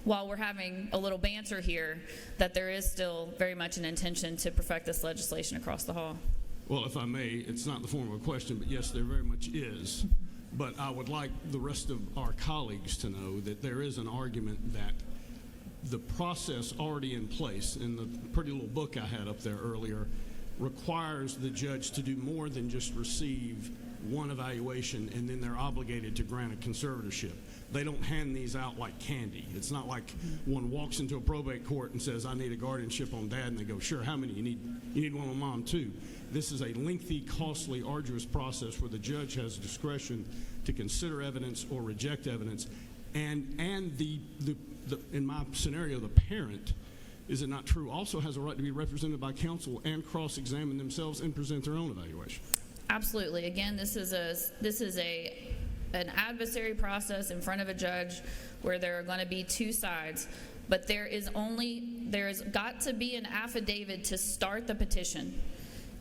while we're having a little banter here, that there is still very much an intention to perfect this legislation across the hall. Well, if I may, it's not in the form of a question, but yes, there very much is. But I would like the rest of our colleagues to know that there is an argument that the process already in place, in the pretty little book I had up there earlier, requires the judge to do more than just receive one evaluation and then they're obligated to grant a conservatorship. They don't hand these out like candy. It's not like one walks into a probate court and says, I need a guardianship on dad, and they go, sure, how many? You need one on mom too. This is a lengthy, costly, arduous process where the judge has discretion to consider evidence or reject evidence. And the in my scenario, the parent, is it not true, also has a right to be represented by counsel and cross-examine themselves and present their own evaluation? Absolutely. Again, this is an adversary process in front of a judge where there are going to be two sides, but there's got to be an affidavit to start the petition.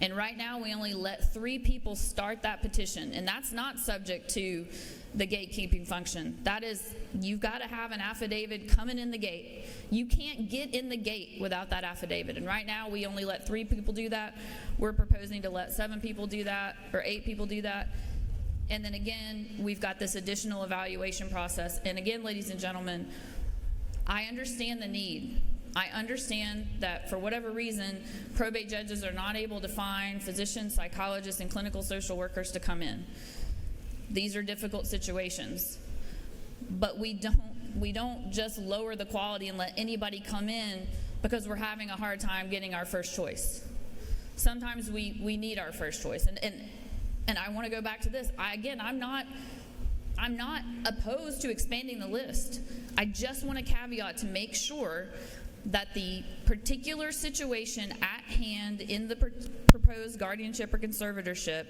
And right now we only let 3 people start that petition, and that's not subject to the gatekeeping function. That is, you've got to have an affidavit coming in the gate. You can't get in the gate without that affidavit. And right now we only let 3 people do that. We're proposing to let 7 people do that, or 8 people do that. And then again, we've got this additional evaluation process. And again, ladies and gentlemen, I understand the need. I understand that for whatever reason, probate judges are not able to find physicians, psychologists, and clinical social workers to come in. These are difficult situations. But we don't just lower the quality and let anybody come in because we're having a hard time getting our first choice. Sometimes we need our first choice. And I want to go back to this. I'm not opposed to expanding the list. I just want a caveat to make sure that the particular situation at hand in the proposed guardianship or conservatorship,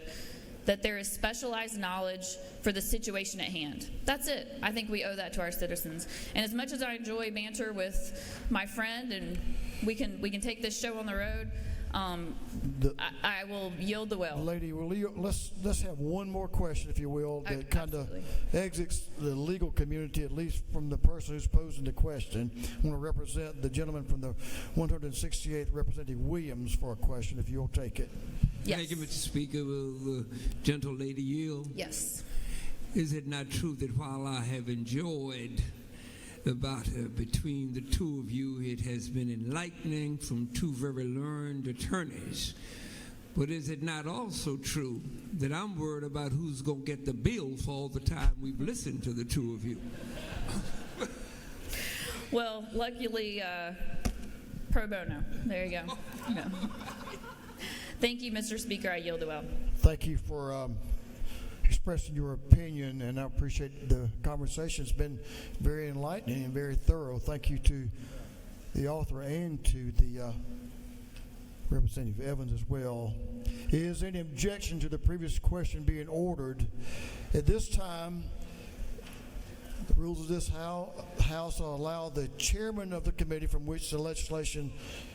that there is specialized knowledge for the situation at hand. That's it. I think we owe that to our citizens. And as much as I enjoy banter with my friend, and we can take this show on the road, I will yield the well. Lady, let's have one more question, if you will, that kind of exits the legal community, at least from the person who's posing the question. I want to represent the gentleman from the 168th, Representative Williams, for a question, if you'll take it. Yes. Thank you, Mr. Speaker. Will the gentle lady yield? Yes. Is it not true that while I have enjoyed the battle between the two of you, it has been enlightening from 2 very learned attorneys? But is it not also true that I'm worried about who's going to get the bill for all the time we've listened to the 2 of you? Well, luckily, pro bono. There you go. Yeah. Thank you, Mr. Speaker. I yield the well. Thank you for expressing your opinion, and I appreciate the conversation. It's been very enlightening and very thorough. Thank you to the author and to the Representative Evans as well. Is any objection to the previous question being ordered? At this time, the rules of this House allow the chairman of the committee from which the legislation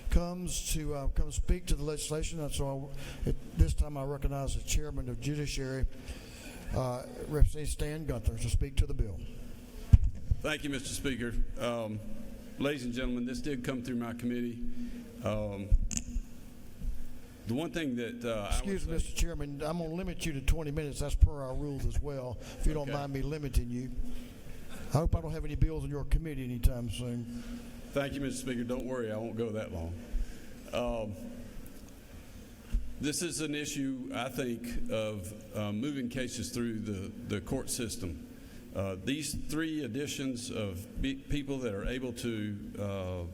comes to come speak to the legislation. And so at this time I recognize the chairman of Judiciary, Representative Stan Gunther, to speak to the bill. Thank you, Mr. Speaker. Ladies and gentlemen, this did come through my committee. The one thing that excuse me, Mr. Chairman, I'm going to limit you to 20 minutes. That's per our rules as well, if you don't mind me limiting you. I hope I don't have any bills in your committee anytime soon. Thank you, Mr. Speaker. Don't worry, I won't go that long. This is an issue, I think, of moving cases through the court system. These three additions of people that are able to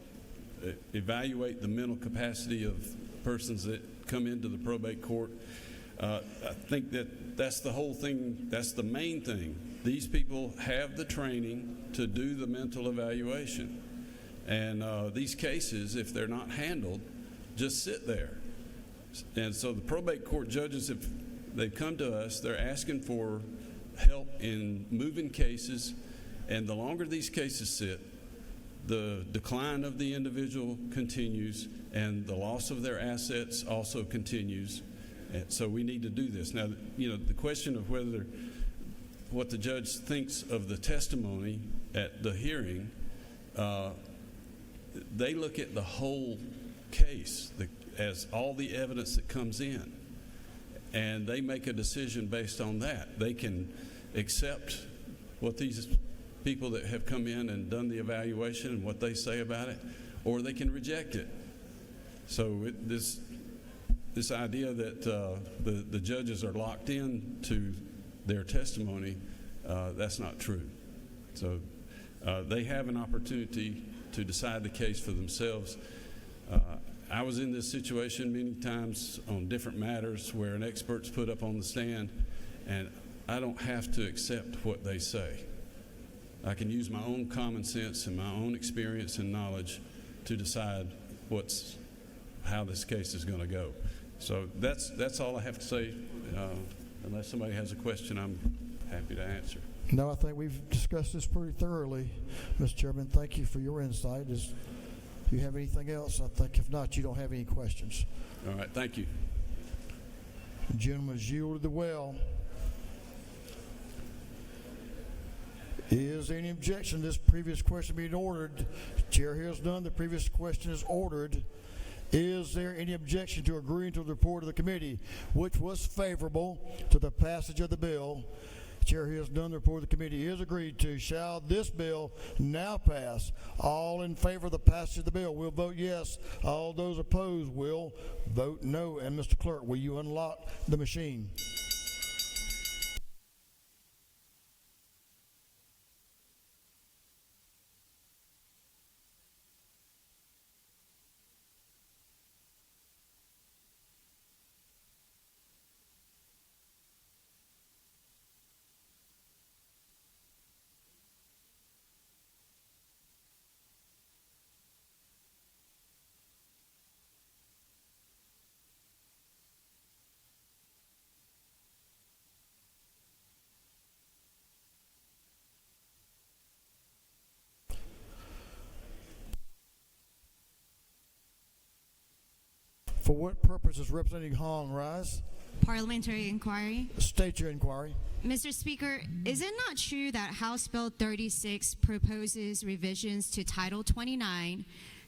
evaluate the mental capacity of persons that come into the probate court, I think that's the whole thing, that's the main thing. These people have the training to do the mental evaluation. And these cases, if they're not handled, just sit there. And so the probate court judges, if they've come to us, they're asking for help in moving cases, and the longer these cases sit, the decline of the individual continues, and the loss of their assets also continues. And so we need to do this. Now, the question of what the judge thinks of the testimony at the hearing, they look at the whole case as all the evidence that comes in, and they make a decision based on that. They can accept what these people that have come in and done the evaluation and what they say about it, or they can reject it. So this idea that the judges are locked in to their testimony, that's not true. So they have an opportunity to decide the case for themselves. I was in this situation many times on different matters where an expert's put up on the stand, and I don't have to accept what they say. I can use my own common sense and my own experience and knowledge to decide how this case is going to go. So that's all I have to say. Unless somebody has a question, I'm happy to answer. No, I think we've discussed this pretty thoroughly, Mr. Chairman. Thank you for your insight. Do you have anything else? I think if not, you don't have any questions. All right, thank you. The gentleman has yielded the well. Is there any objection to this previous question being ordered? Chair hears none. The previous question is ordered. Is there any objection to agreeing to the report of the committee, which was favorable to the passage of the bill? Chair hears none. The report of the committee is agreed to. Shall this bill now pass? All in favor of the passage of the bill will vote yes. All those opposed will vote no. And Mr. Clerk, will you unlock the machine? For what purpose is Representative Hong rise? Parliamentary inquiry. State your inquiry. Mr. Speaker, is it not true that House Bill 36 proposes revisions to Title 29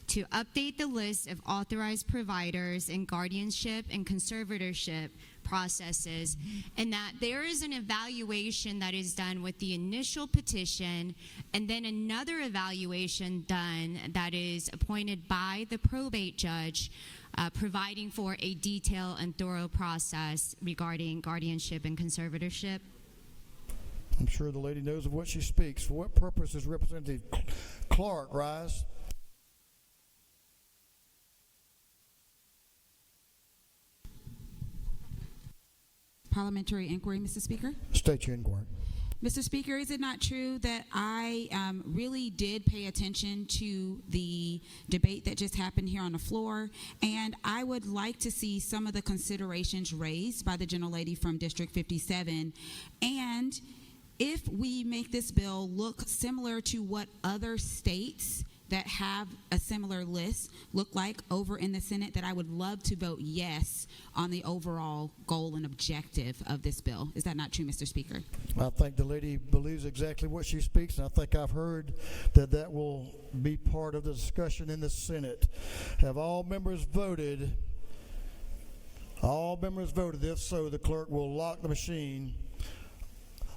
to update the list of authorized providers in guardianship and conservatorship processes, and that there is an evaluation that is done with the initial petition and then another evaluation done that is appointed by the probate judge, providing for a detailed and thorough process regarding guardianship and conservatorship? I'm sure the lady knows of what she speaks. For what purpose is Representative Clark rise? Parliamentary inquiry, Mr. Speaker. State your inquiry. Mr. Speaker, is it not true that I really did pay attention to the debate that just happened here on the floor, and I would like to see some of the considerations raised by the gentlelady from District 57, and if we make this bill look similar to what other states that have a similar list look like over in the Senate, that I would love to vote yes on the overall goal and objective of this bill. Is that not true, Mr. Speaker? I think the lady believes exactly what she speaks, and I think I've heard that will be part of the discussion in the Senate. Have all members voted? All members voted. If so, the clerk will lock the machine.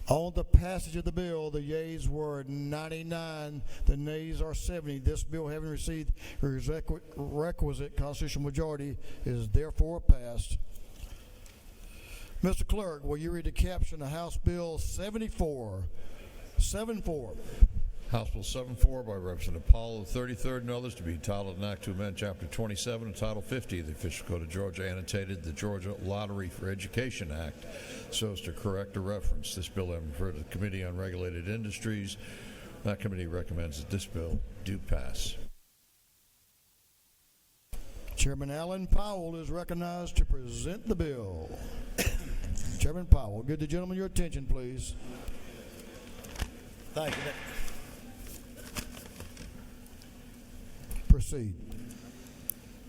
On the passage of the bill, the yeas were 99, the nays are 70. This bill, having received a requisite constitutional majority, is therefore passed. Mr. Clerk, will you read the caption of House Bill 74? 74. House Bill 74 by Representative Powell of the 33rd and others to be titled an act to amend Chapter 27 and Title 50 of the Official Code of Georgia, annotated the Georgia Lottery for Education Act, so as to correct a reference. This bill has been referred to the Committee on Regulated Industries. That committee recommends that this bill do pass. Chairman Alan Powell is recognized to present the bill. Chairman Powell, give the gentleman your attention, please. Thank you. Proceed.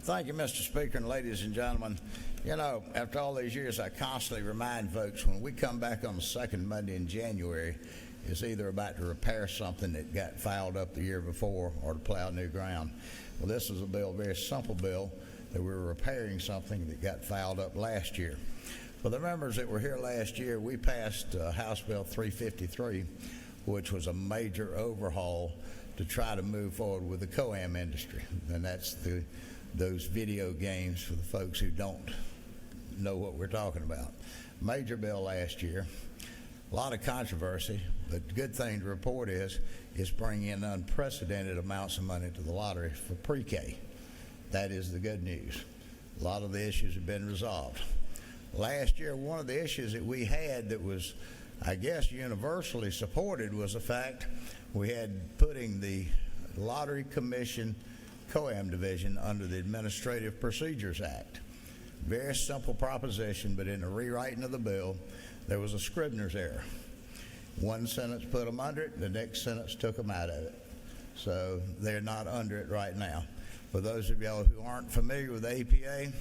Thank you, Mr. Speaker, and ladies and gentlemen. You know, after all these years, I constantly remind folks when we come back on the second Monday in January, it's either about to repair something that got fouled up the year before or to plow new ground. Well, this is a bill, a very simple bill, that we're repairing something that got fouled up last year. For the members that were here last year, we passed House Bill 353, which was a major overhaul to try to move forward with the COAM industry. And that's those video games for the folks who don't know what we're talking about. Major bill last year. A lot of controversy, but the good thing to report is it's bringing in unprecedented amounts of money to the lottery for pre-K. That is the good news. A lot of the issues have been resolved. Last year, one of the issues that we had that was, I guess, universally supported was the fact we had putting the Lottery Commission COAM division under the Administrative Procedures Act. Very simple proposition, but in the rewriting of the bill, there was a Scribner's error. One sentence put them under it, the next sentence took them out of it. So they're not under it right now. For those of y'all who aren't familiar with the APA,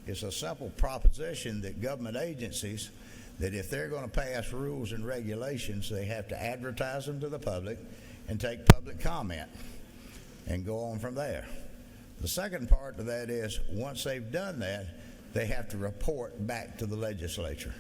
it's a simple proposition that government agencies, that if they're going to pass rules and regulations, they have to advertise them to the public and take public comment and go on from there. The second part of that is once they've done that, they have to report back to the legislature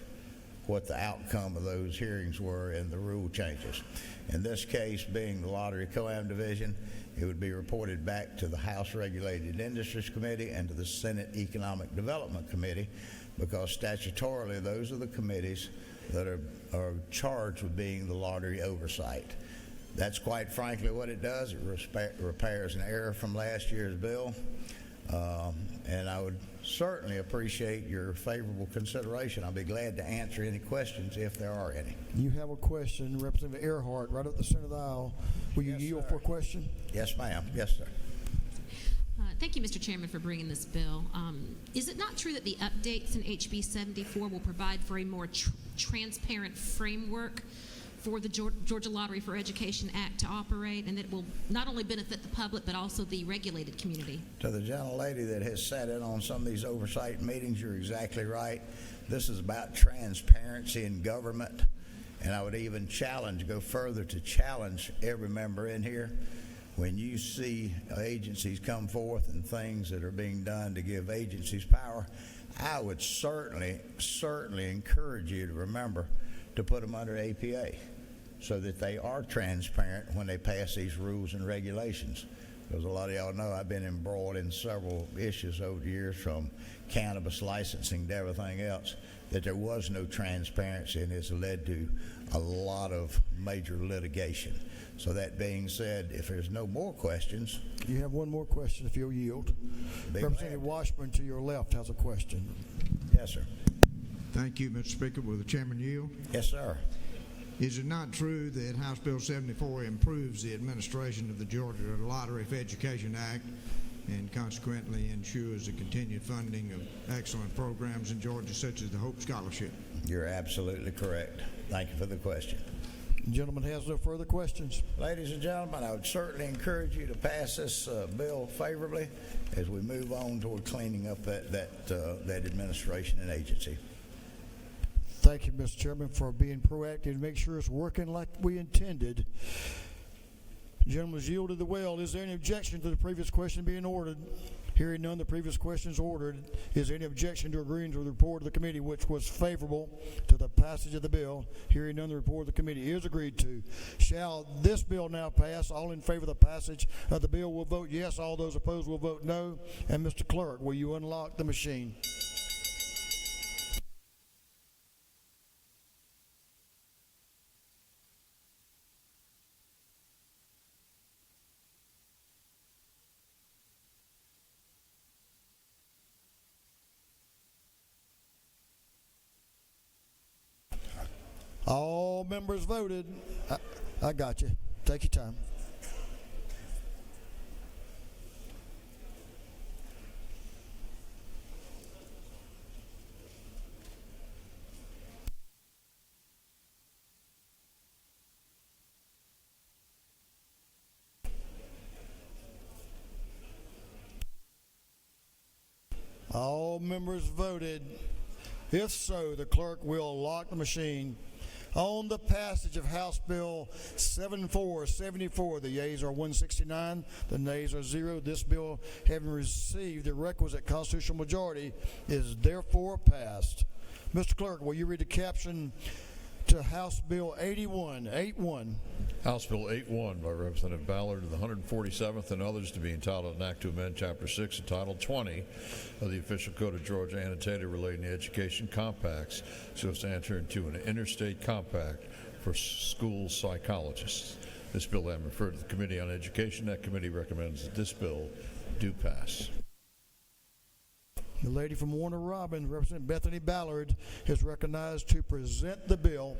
what the outcome of those hearings were and the rule changes. In this case, being the Lottery COAM Division, it would be reported back to the House Regulated Industries Committee and to the Senate Economic Development Committee, because statutorily those are the committees that are charged with being the lottery oversight. That's quite frankly what it does. It repairs an error from last year's bill, and I would certainly appreciate your favorable consideration. I'll be glad to answer any questions if there are any. You have a question, Representative Earhart, right up the center of the aisle. Will you yield for a question? Yes, ma'am. Yes, sir. Thank you, Mr. Chairman, for bringing this bill. Is it not true that the updates in HB 74 will provide for a more transparent framework for the Georgia Lottery for Education Act to operate, and that it will not only benefit the public but also the regulated community? To the gentlelady that has sat in on some of these oversight meetings, you're exactly right. This is about transparency in government, and I would even go further to challenge every member in here. When you see agencies come forth and things that are being done to give agencies power, I would certainly encourage you to remember to put them under APA so that they are transparent when they pass these rules and regulations. Because a lot of y'all know I've been embroiled in several issues over the years, from cannabis licensing to everything else, that there was no transparency, and it's led to a lot of major litigation. So that being said, if there's no more questions. You have one more question if you'll yield. Representative Washburn to your left has a question. Yes, sir. Thank you, Mr. Speaker. Will the chairman yield? Yes, sir. Is it not true that House Bill 74 improves the administration of the Georgia Lottery for Education Act and consequently ensures the continued funding of excellent programs in Georgia, such as the Hope Scholarship? You're absolutely correct. Thank you for the question. The gentleman has no further questions. Ladies and gentlemen, I would certainly encourage you to pass this bill favorably as we move on toward cleaning up that administration and agency. Thank you, Mr. Chairman, for being proactive to make sure it's working like we intended. The gentleman has yielded the well. Is there any objection to the previous question being ordered? Hearing none, the previous question is ordered. Is there any objection to agreeing to the report of the committee which was favorable to the passage of the bill? Hearing none, the report of the committee is agreed to. Shall this bill now pass? All in favor of the passage of the bill will vote yes. All those opposed will vote no. And Mr. Clerk, will you unlock the machine? All members voted. I got you. Take your time. All members voted. If so, the clerk will lock the machine. On the passage of House Bill 7474, the yeas are 169, the nays are 0. This bill, having received the requisite constitutional majority, is therefore passed. Mr. Clerk, will you read the caption to House Bill 81? House Bill 81 by Representative Ballard of the 147th and others, to be entitled an act to amend Chapter 6 and Title 20 of the Official Code of Georgia annotated relating to education compacts so as to enter into an interstate compact for school psychologists. This bill having referred to the Committee on Education, that committee recommends that this bill do pass. The lady from Warner Robins, Representative Bethany Ballard, is recognized to present the bill.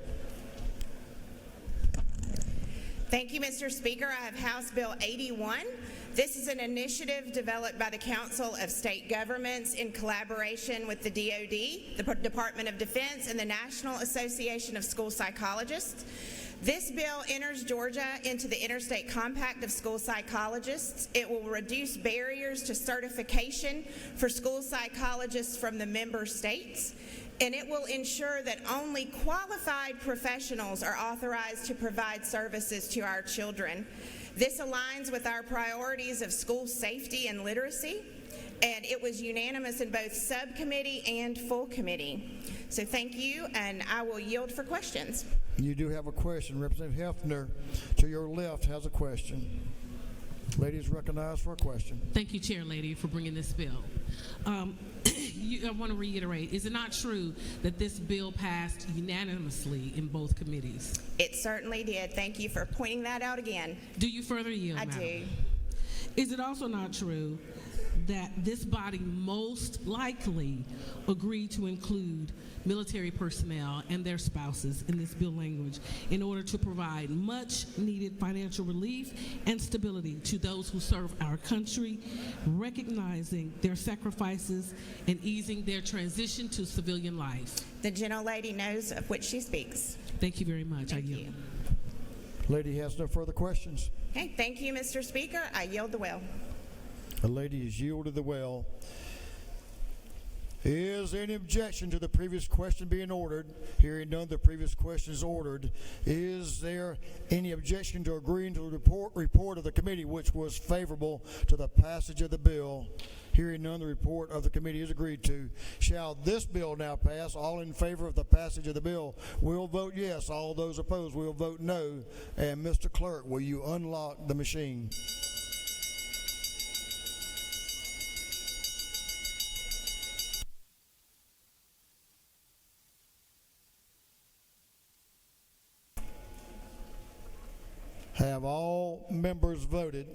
Thank you, Mr. Speaker. I have House Bill 81. This is an initiative developed by the Council of State Governments in collaboration with the DoD, the Department of Defense, and the National Association of School Psychologists. This bill enters Georgia into the Interstate Compact of School Psychologists. It will reduce barriers to certification for school psychologists from the member states, and it will ensure that only qualified professionals are authorized to provide services to our children. This aligns with our priorities of school safety and literacy, and it was unanimous in both subcommittee and full committee. So thank you, and I will yield for questions. You do have a question. Representative Hefner, to your left, has a question. Lady is recognized for a question. Thank you, Chair Lady, for bringing this bill. I want to reiterate, is it not true that this bill passed unanimously in both committees? It certainly did. Thank you for pointing that out again. Do you further yield, I Madam? do. Is it also not true that this body most likely agreed to include military personnel and their spouses in this bill language in order to provide much needed financial relief and stability to those who serve our country, recognizing their sacrifices and easing their transition to civilian life? The gentlelady knows of which she speaks. Thank you very much. I yield. Lady has no further questions. Okay, thank you, Mr. Speaker. I yield the will. The lady is yielded the well. Is there any objection to the previous question being ordered? Hearing none, the previous question is ordered. Is there any objection to agreeing to the report of the committee which was favorable to the passage of the bill? Hearing none, the report of the committee is agreed to. Shall this bill now pass? All in favor of the passage of the bill will vote yes. All those opposed will vote no. And Mr. Clerk, will you unlock the machine? Have all members voted?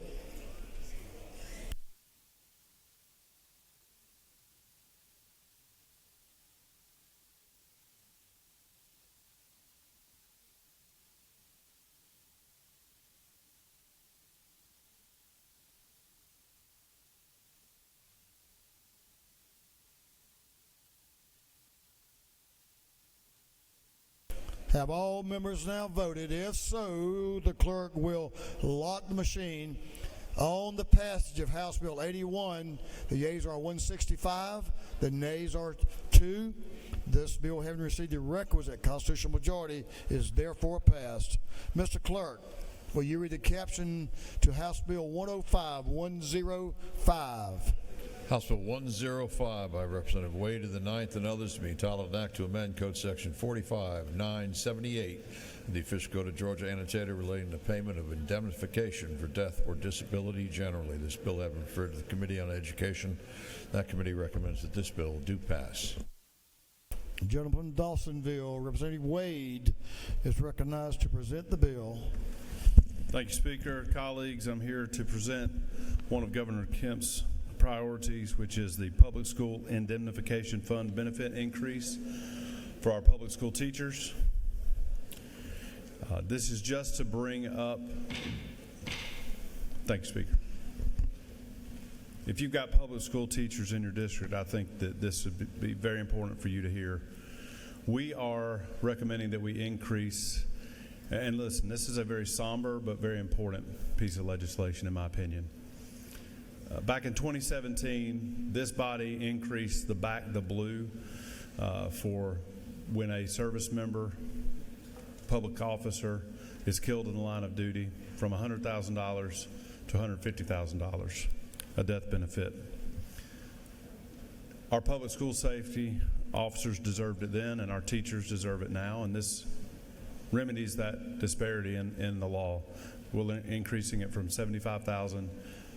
Have all members now voted? If so, the clerk will lock the machine. On the passage of House Bill 81, the yeas are 165, the nays are 2. This bill, having received the requisite constitutional majority, is therefore passed. Mr. Clerk, will you read the caption to House Bill 105? House Bill 105 by Representative Wade of the 9th and others to be entitled an act to amend Code Section 45978 of the Official Code of Georgia Annotated relating to payment of indemnification for death or disability generally. This bill having referred to the Committee on Education. That committee recommends that this bill do pass. Gentleman Dawsonville, Representative Wade is recognized to present the bill. Thank you, Speaker. Colleagues, I'm here to present one of Governor Kemp's priorities, which is the Public School Indemnification Fund benefit increase for our public school teachers. This is just to bring up, thank you, Speaker. If you've got public school teachers in your district, I think that this would be very important for you to hear. We are recommending that we increase, and listen, this is a very somber but very important piece of legislation in my opinion. Back in 2017, this body increased the blue for when a service member, public officer, is killed in the line of duty from $100,000 to $150,000, a death benefit. Our public school safety officers deserved it then, and our teachers deserve it now, and this remedies that disparity in the law. We're increasing it from $75,000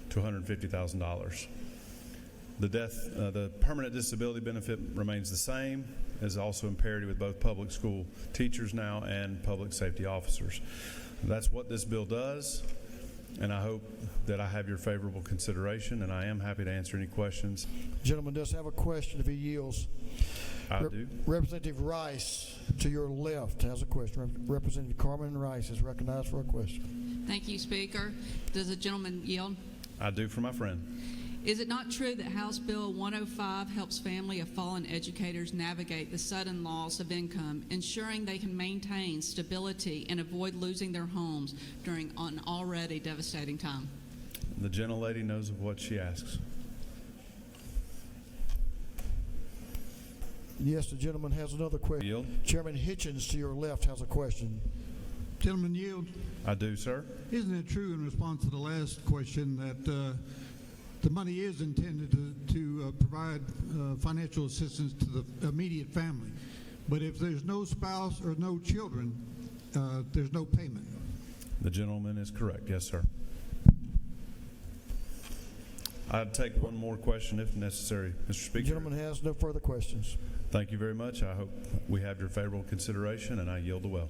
to $150,000. The permanent disability benefit remains the same, is also in parity with both public school teachers now and public safety officers. That's what this bill does, and I hope that I have your favorable consideration, and I am happy to answer any questions. The gentleman does have a question if he yields. I do. Representative Rice, to your left, has a question. Representative Carmen Rice is recognized for a question. Thank you, Speaker. Does the gentleman yield? I do for my friend. Is it not true that House Bill 105 helps family of fallen educators navigate the sudden loss of income, ensuring they can maintain stability and avoid losing their homes during an already devastating time? The gentlelady knows of what she asks. Yes, the gentleman has another question. Yield. Chairman Hitchens, to your left, has a question. Gentleman, yield. I do, sir. Isn't it true in response to the last question that the money is intended to provide financial assistance to the immediate family, but if there's no spouse or no children, there's no payment? The gentleman is correct. Yes, sir. I'd take one more question if necessary, Mr. Speaker. The gentleman has no further questions. Thank you very much. I hope we have your favorable consideration, and I yield the well.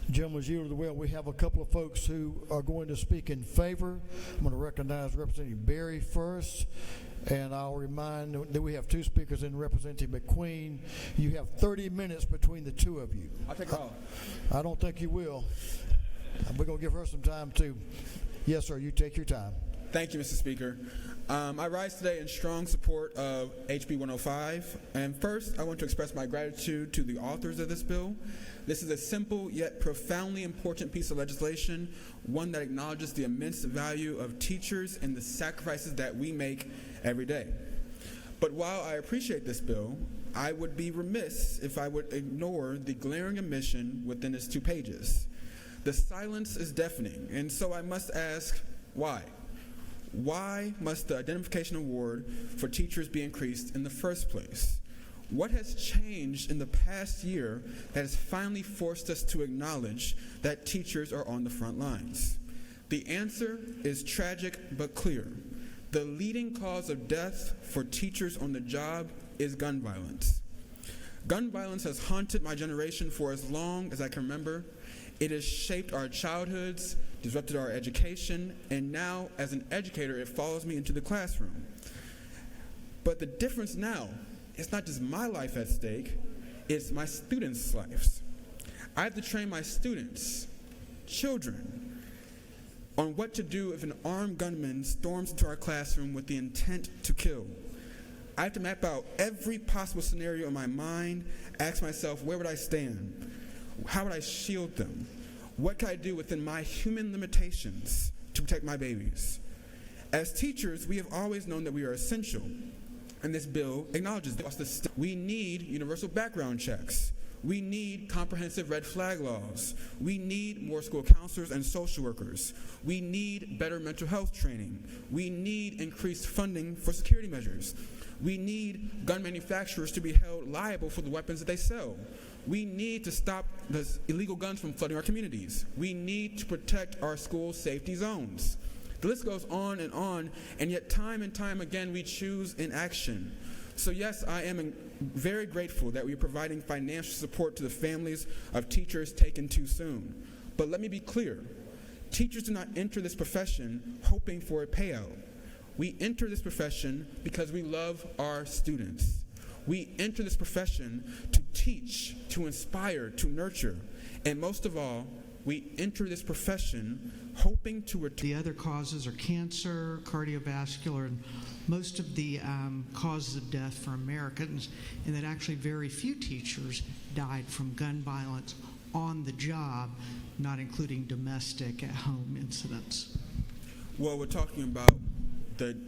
Gentlemen's yielded the well. We have a couple of folks who are going to speak in favor. I'm going to recognize Representative Berry first, and I'll remind that we have two speakers in Representative McQueen. You have 30 minutes between the two of you. I'll take all. I don't think you will. We're going to give her some time too. Yes, sir. You take your time. Thank you, Mr. Speaker. I rise today in strong support of HB 105. And first, I want to express my gratitude to the authors of this bill. This is a simple yet profoundly important piece of legislation, one that acknowledges the immense value of teachers and the sacrifices that we make every day. But while I appreciate this bill, I would be remiss if I would ignore the glaring omission within its 2 pages. The silence is deafening, and so I must ask, why? Why must the identification award for teachers be increased in the first place? What has changed in the past year that has finally forced us to acknowledge that teachers are on the front lines? The answer is tragic but clear. The leading cause of death for teachers on the job is gun violence. Gun violence has haunted my generation for as long as I can remember. It has shaped our childhoods, disrupted our education, and now, as an educator, it follows me into the classroom. But the difference now, it's not just my life at stake, it's my students' lives. I have to train my students, children, on what to do if an armed gunman storms into our classroom with the intent to kill. I have to map out every possible scenario in my mind, ask myself, where would I stand? How would I shield them? What can I do within my human limitations to protect my babies? As teachers, we have always known that we are essential, and this bill acknowledges this. We need universal background checks. We need comprehensive red flag laws. We need more school counselors and social workers. We need better mental health training. We need increased funding for security measures. We need gun manufacturers to be held liable for the weapons that they sell. We need to stop the illegal guns from flooding our communities. We need to protect our school safety zones. The list goes on, and yet time and time again we choose inaction. So yes, I am very grateful that we are providing financial support to the families of teachers taken too soon. But let me be clear, teachers do not enter this profession hoping for a payout. We enter this profession because we love our students. We enter this profession to teach, to inspire, to nurture, and most of all, we enter this profession hoping to The other causes are cancer, cardiovascular, and most of the causes of death for Americans, and that actually very few teachers died from gun violence on the job, not including domestic at-home incidents. Well, we're talking about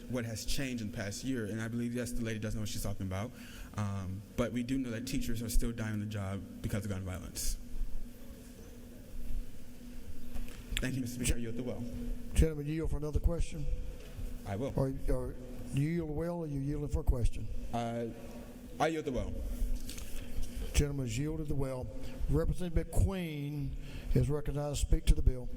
what has changed in the past year, and I believe, yes, the lady does know what she's talking about, but we do know that teachers are still dying on the job because of gun violence. Thank you, Mr. Speaker. I yield the well. Gentlemen, you yield for another question? I will. Or do you yield well, or you yielding for a question? I yield the well. Gentleman has yielded the well. Representative McQueen is recognized to speak to the bill.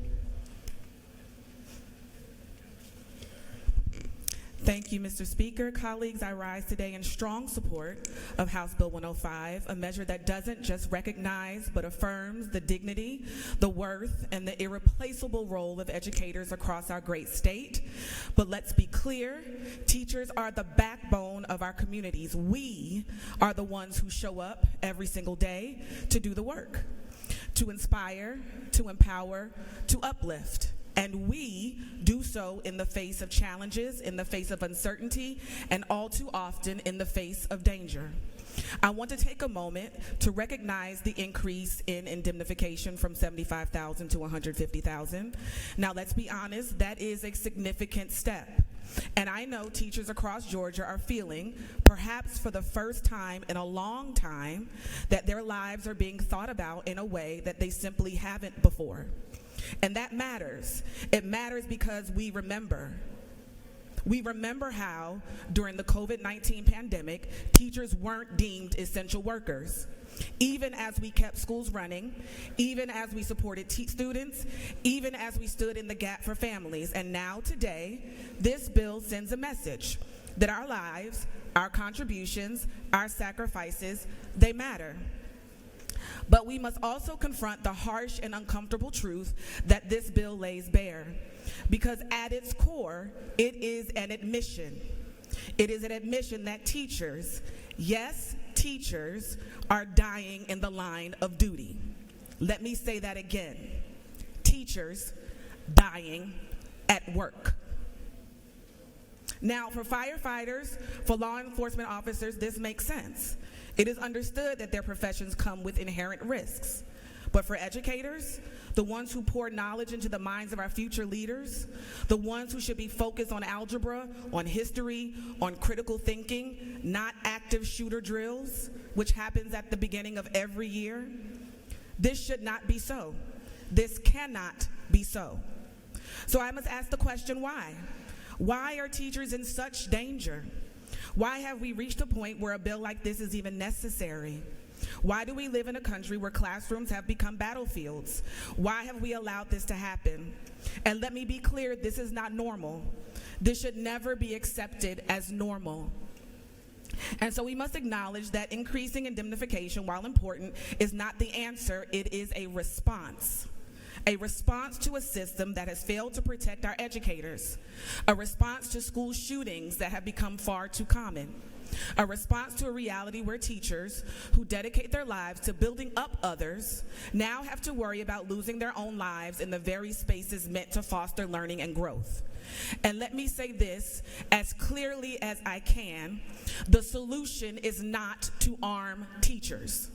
Thank you, Mr. Speaker. Colleagues, I rise today in strong support of House Bill 105, a measure that doesn't just recognize but affirms the dignity, the worth, and the irreplaceable role of educators across our great state. But let's be clear, teachers are the backbone of our communities. We are the ones who show up every single day to do the work, to inspire, to empower, to uplift. And we do so in the face of challenges, in the face of uncertainty, and all too often in the face of danger. I want to take a moment to recognize the increase in indemnification from $75,000 to $150,000. Now, let's be honest, that is a significant step. And I know teachers across Georgia are feeling, perhaps for the first time in a long time, that their lives are being thought about in a way that they simply haven't before. And that matters. It matters because we remember. We remember how, during the COVID-19 pandemic, teachers weren't deemed essential workers. Even as we kept schools running, even as we supported students, even as we stood in the gap for families. And now today, this bill sends a message that our lives, our contributions, our sacrifices, they matter. But we must also confront the harsh and uncomfortable truth that this bill lays bare. Because at its core, it is an admission. It is an admission that teachers, yes, teachers, are dying in the line of duty. Let me say that again. Teachers dying at work. Now, for firefighters, for law enforcement officers, this makes sense. It is understood that their professions come with inherent risks. But for educators, the ones who pour knowledge into the minds of our future leaders, the ones who should be focused on algebra, on history, on critical thinking, not active shooter drills, which happens at the beginning of every year, this should not be so. This cannot be so. So I must ask the question, why? Why are teachers in such danger? Why have we reached a point where a bill like this is even necessary? Why do we live in a country where classrooms have become battlefields? Why have we allowed this to happen? And let me be clear, this is not normal. This should never be accepted as normal. And so we must acknowledge that increasing indemnification, while important, is not the answer. It is a response. A response to a system that has failed to protect our educators, a response to school shootings that have become far too common, a response to a reality where teachers who dedicate their lives to building up others now have to worry about losing their own lives in the very spaces meant to foster learning and growth. And let me say this as clearly as I can, the solution is not to arm teachers.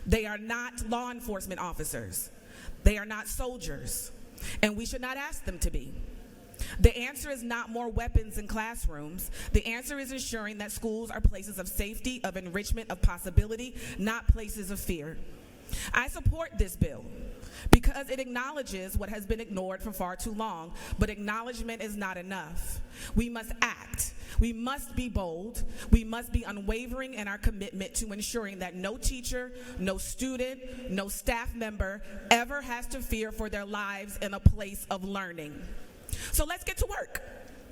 They are not law enforcement officers. They are not soldiers, and we should not ask them to be. The answer is not more weapons in classrooms. The answer is ensuring that schools are places of safety, of enrichment, of possibility, not places of fear. I support this bill because it acknowledges what has been ignored for far too long, but acknowledgement is not enough. We must act. We must be bold. We must be unwavering in our commitment to ensuring that no teacher, no student, no staff member ever has to fear for their lives in a place of learning. So let's get to work,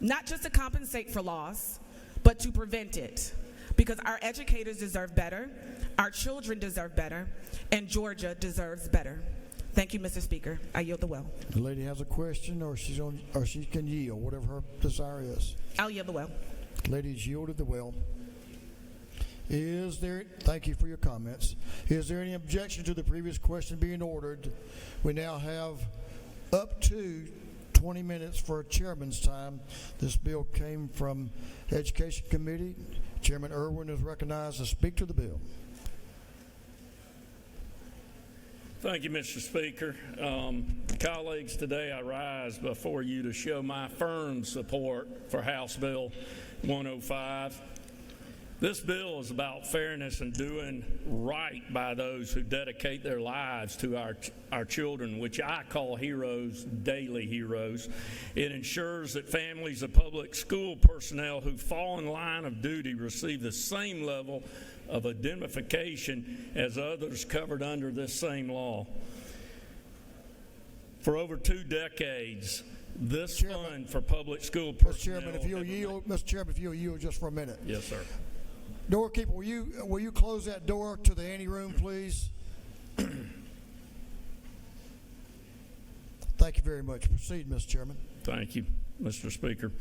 not just to compensate for loss, but to prevent it. Because our educators deserve better, our children deserve better, and Georgia deserves better. Thank you, Mr. Speaker. I yield the well. The lady has a question, or she can yield, whatever her desire is. I'll yield the well. Lady's yielded the well. Thank you for your comments. Is there any objection to the previous question being ordered? We now have up to 20 minutes for chairman's time. This bill came from Education Committee. Chairman Irwin is recognized to speak to the bill. Thank you, Mr. Speaker. Colleagues, today I rise before you to show my firm support for House Bill 105. This bill is about fairness and doing right by those who dedicate their lives to our children, which I call heroes, daily heroes. It ensures that families of public school personnel who fall in line of duty receive the same level of indemnification as others covered under this same law. For over 2 decades, this fund for public school personnel... Mr. Chairman, if you'll yield just for a minute. Yes, sir. Doorkeeper, will you close that door to the anteroom, please? Thank you very much. Proceed, Mr. Chairman. Thank you, Mr. Speaker.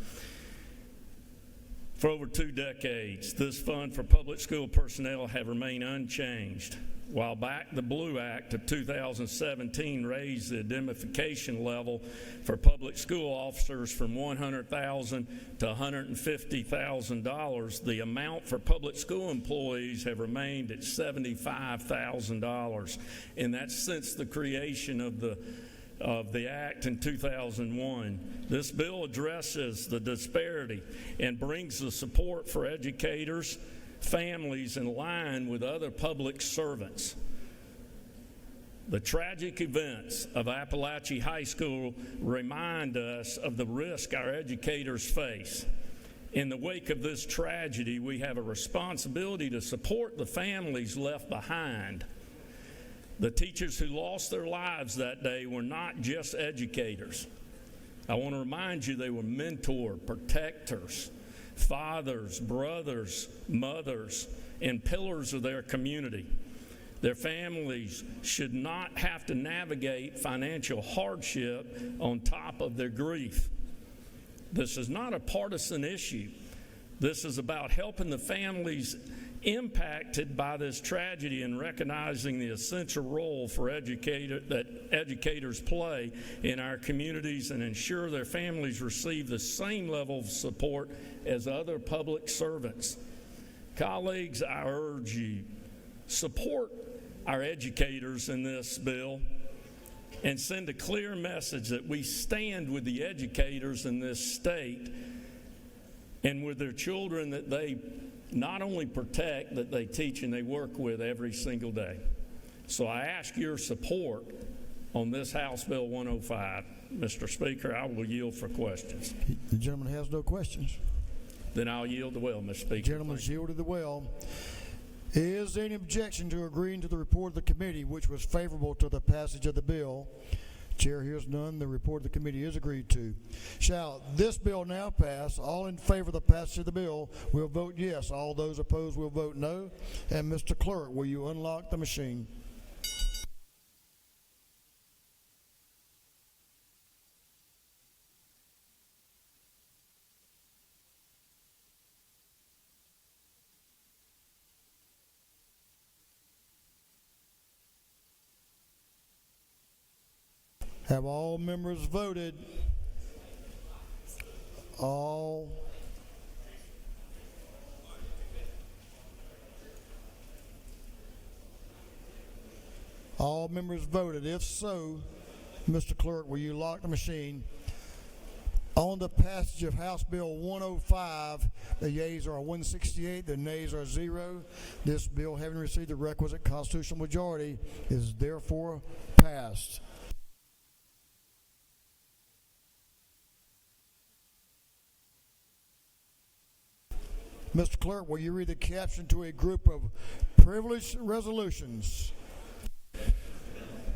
For over 2 decades, this fund for public school personnel have remained unchanged. While back the Blue Act of 2017 raised the indemnification level for public school officers from $100,000 to $150,000, the amount for public school employees have remained at $75,000, and that's since the creation of the Act in 2001. This bill addresses the disparity and brings the support for educators, families in line with other public servants. The tragic events of Appalachia High School remind us of the risk our educators face. In the wake of this tragedy, we have a responsibility to support the families left behind. The teachers who lost their lives that day were not just educators. I want to remind you they were mentors, protectors, fathers, brothers, mothers, and pillars of their community. Their families should not have to navigate financial hardship on top of their grief. This is not a partisan issue. This is about helping the families impacted by this tragedy and recognizing the essential role for that educators play in our communities and ensure their families receive the same level of support as other public servants. Colleagues, I urge you, support our educators in this bill and send a clear message that we stand with the educators in this state and with their children that they not only protect, that they teach and they work with every single day. So I ask your support on this House Bill 105. Mr. Speaker, I will yield for questions. The gentleman has no questions. Then I'll yield the well, Mr. Speaker. The gentleman's yielded the well. Is there any objection to agreeing to the report of the committee, which was favorable to the passage of the bill? Chair hears none. The report of the committee is agreed to. Shall this bill now pass? All in favor of the passage of the bill will vote yes. All those opposed will vote no. And Mr. Clerk, will you unlock the machine? Have all members voted? All members voted. If so, Mr. Clerk, will you lock the machine? On the passage of House Bill 105, the yeas are 168, the nays are 0. This bill, having received the requisite constitutional majority, is therefore passed. Mr. Clerk, will you read the caption to a group of privileged resolutions?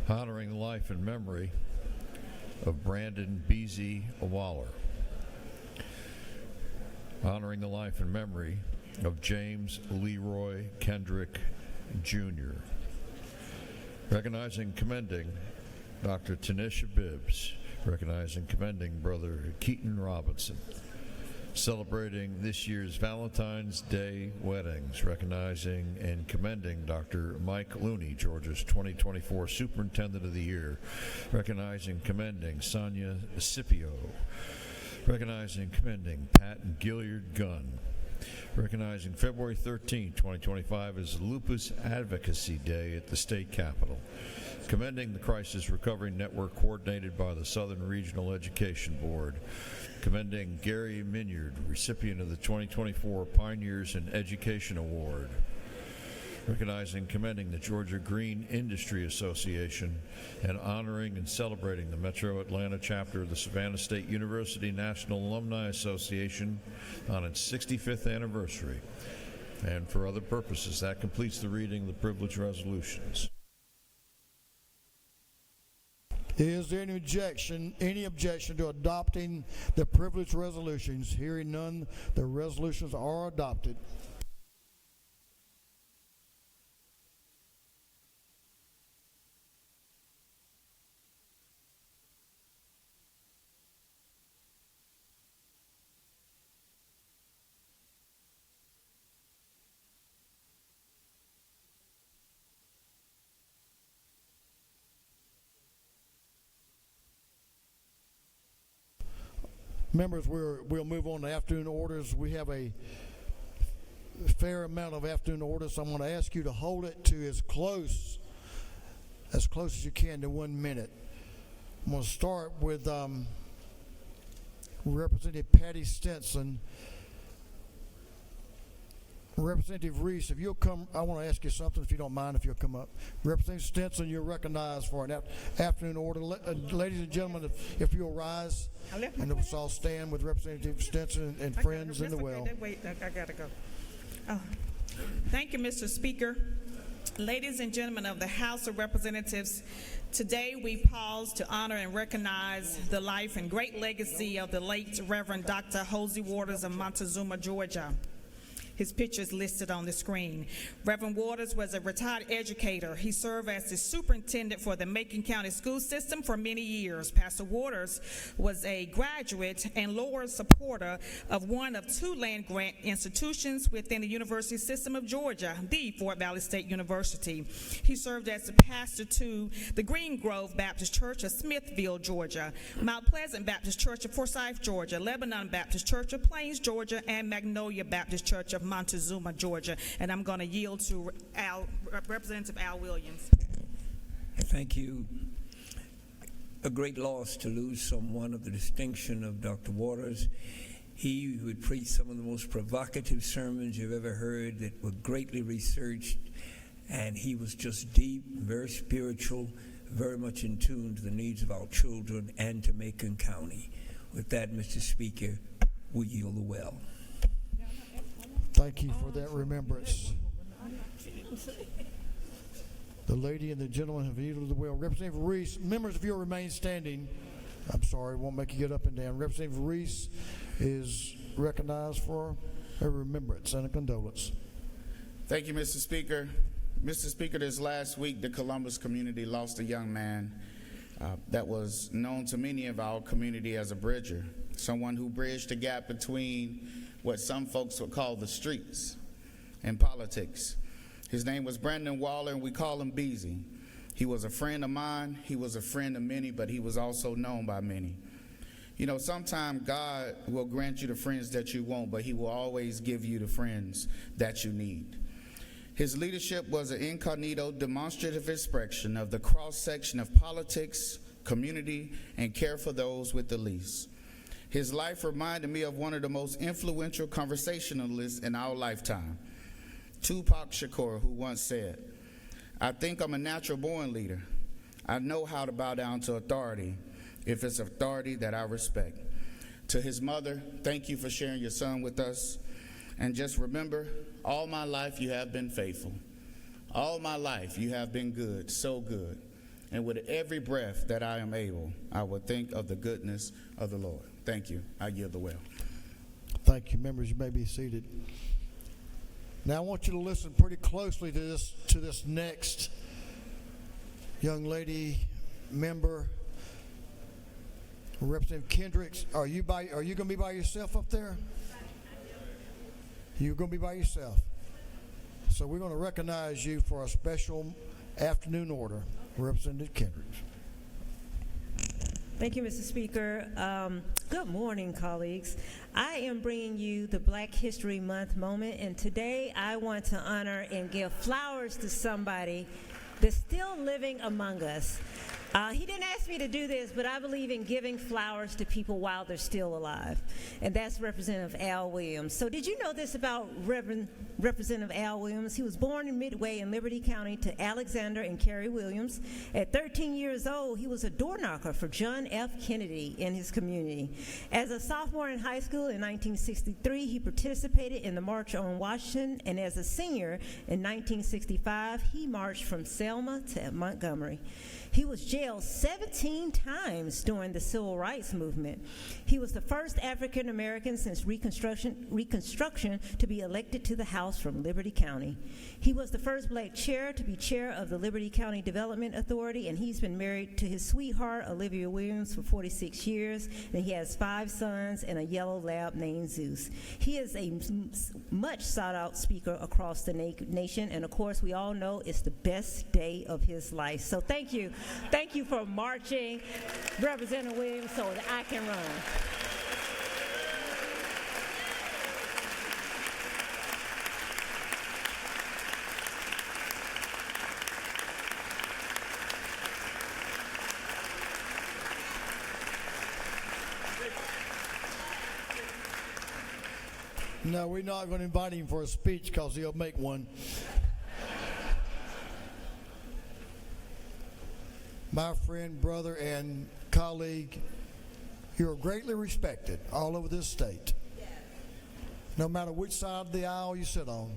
Honoring the life and memory of Brandon Beasy Waller. Honoring the life and memory of James Leroy Kendrick, Jr. Recognizing and commending Dr. Tanisha Bibbs. Recognizing and commending Brother Keaton Robinson. Celebrating this year's Valentine's Day weddings, recognizing and commending Dr. Mike Looney, Georgia's 2024 Superintendent of the Year, recognizing and commending Sonia Scipio, recognizing and commending Pat Gilliard Gunn, recognizing February 13, 2025 as Lupus Advocacy Day at the State Capitol, commending the Crisis Recovery Network coordinated by the Southern Regional Education Board, commending Gary Minyard, recipient of the 2024 Pioneers in Education Award, recognizing and commending the Georgia Green Industry Association, and honoring and celebrating the Metro Atlanta chapter of the Savannah State University National Alumni Association on its 65th anniversary. And for other purposes, that completes the reading of the privilege resolutions. Is there any objection to adopting the privilege resolutions? Hearing none, the resolutions are adopted. Members, we'll move on to afternoon orders. We have a fair amount of afternoon orders, so I'm going to ask you to hold it to as close as you can to 1 minute. I'm going to start with Representative Patty Stinson. Representative Reese, if you'll come, I want to ask you something, if you don't mind, if you'll come up. Representative Stinson, you're recognized for an afternoon order. Ladies and gentlemen, if you'll rise, and let's all stand with Representative Stinson and friends in the well. Wait, I gotta go. Oh. Thank you, Mr. Speaker. Ladies and gentlemen of the House of Representatives, today we pause to honor and recognize the life and great legacy of the late Reverend Dr. Hosey Waters of Montezuma, Georgia. His picture is listed on the screen. Reverend Waters was a retired educator. He served as the superintendent for the Macon County school system for many years. Pastor Waters was a graduate and loyal supporter of one of 2 land-grant institutions within the University System of Georgia, the Fort Valley State University. He served as the pastor to the Green Grove Baptist Church of Smithville, Georgia, Mount Pleasant Baptist Church of Forsyth, Georgia, Lebanon Baptist Church of Plains, Georgia, and Magnolia Baptist Church of Montezuma, Georgia. And I'm going to yield to Representative Al Williams. Thank you. A great loss to lose someone of the distinction of Dr. Waters. He would preach some of the most provocative sermons you've ever heard that were greatly researched, and he was just deep, very spiritual, very much in tune to the needs of our children and to Macon County. With that, Mr. Speaker, we yield the well. Thank you for that remembrance. The lady and the gentleman have yielded the well. Representative Reese, members, if you'll remain standing, I'm sorry, won't make you get up and down. Representative Reese is recognized for a remembrance and a condolence. Thank you, Mr. Speaker. Mr. Speaker, this last week, the Columbus community lost a young man that was known to many of our community as a bridger, someone who bridged the gap between what some folks would call the streets and politics. His name was Brandon Waller, and we call him Beasy. He was a friend of mine, he was a friend of many, but he was also known by many. You know, sometimes God will grant you the friends that you want, but he will always give you the friends that you need. His leadership was an incognito, demonstrative expression of the cross-section of politics, community, and care for those with the least. His life reminded me of one of the most influential conversationalists in our lifetime, Tupac Shakur, who once said, "I think I'm a natural born leader. I know how to bow down to authority if it's authority that I respect." To his mother, thank you for sharing your son with us. And just remember, all my life you have been faithful. All my life you have been good, so good. And with every breath that I am able, I will think of the goodness of the Lord. Thank you. I yield the well. Thank you. Members, you may be seated. Now I want you to listen pretty closely to this next young lady member, Representative Kendricks. Are you going to be by yourself up there? You're going to be by yourself. So we're going to recognize you for a special afternoon order. Representative Kendricks. Thank you, Mr. Speaker. Good morning, colleagues. I am bringing you the Black History Month moment, and today I want to honor and give flowers to somebody that's still living among us. He didn't ask me to do this, but I believe in giving flowers to people while they're still alive, and that's Representative Al Williams. So did you know this about Representative Al Williams? He was born in Midway in Liberty County to Alexander and Carrie Williams. At 13 years old, he was a door knocker for John F. Kennedy in his community. As a sophomore in high school in 1963, he participated in the March on Washington, and as a senior in 1965, he marched from Selma to Montgomery. He was jailed 17 times during the Civil Rights Movement. He was the first African American since Reconstruction to be elected to the House from Liberty County. He was the first black chair to be chair of the Liberty County Development Authority, and he's been married to his sweetheart, Olivia Williams, for 46 years, and he has 5 sons and a yellow lab named Zeus. He is a much sought-out speaker across the nation, and of course, we all know it's the best day of his life. So thank you. Thank you for marching, Representative Williams, so that I can run. No, we're not going to invite him for a speech because he'll make one. My friend, brother, and colleague, you're greatly respected all over this state. No matter which side of the aisle you sit on,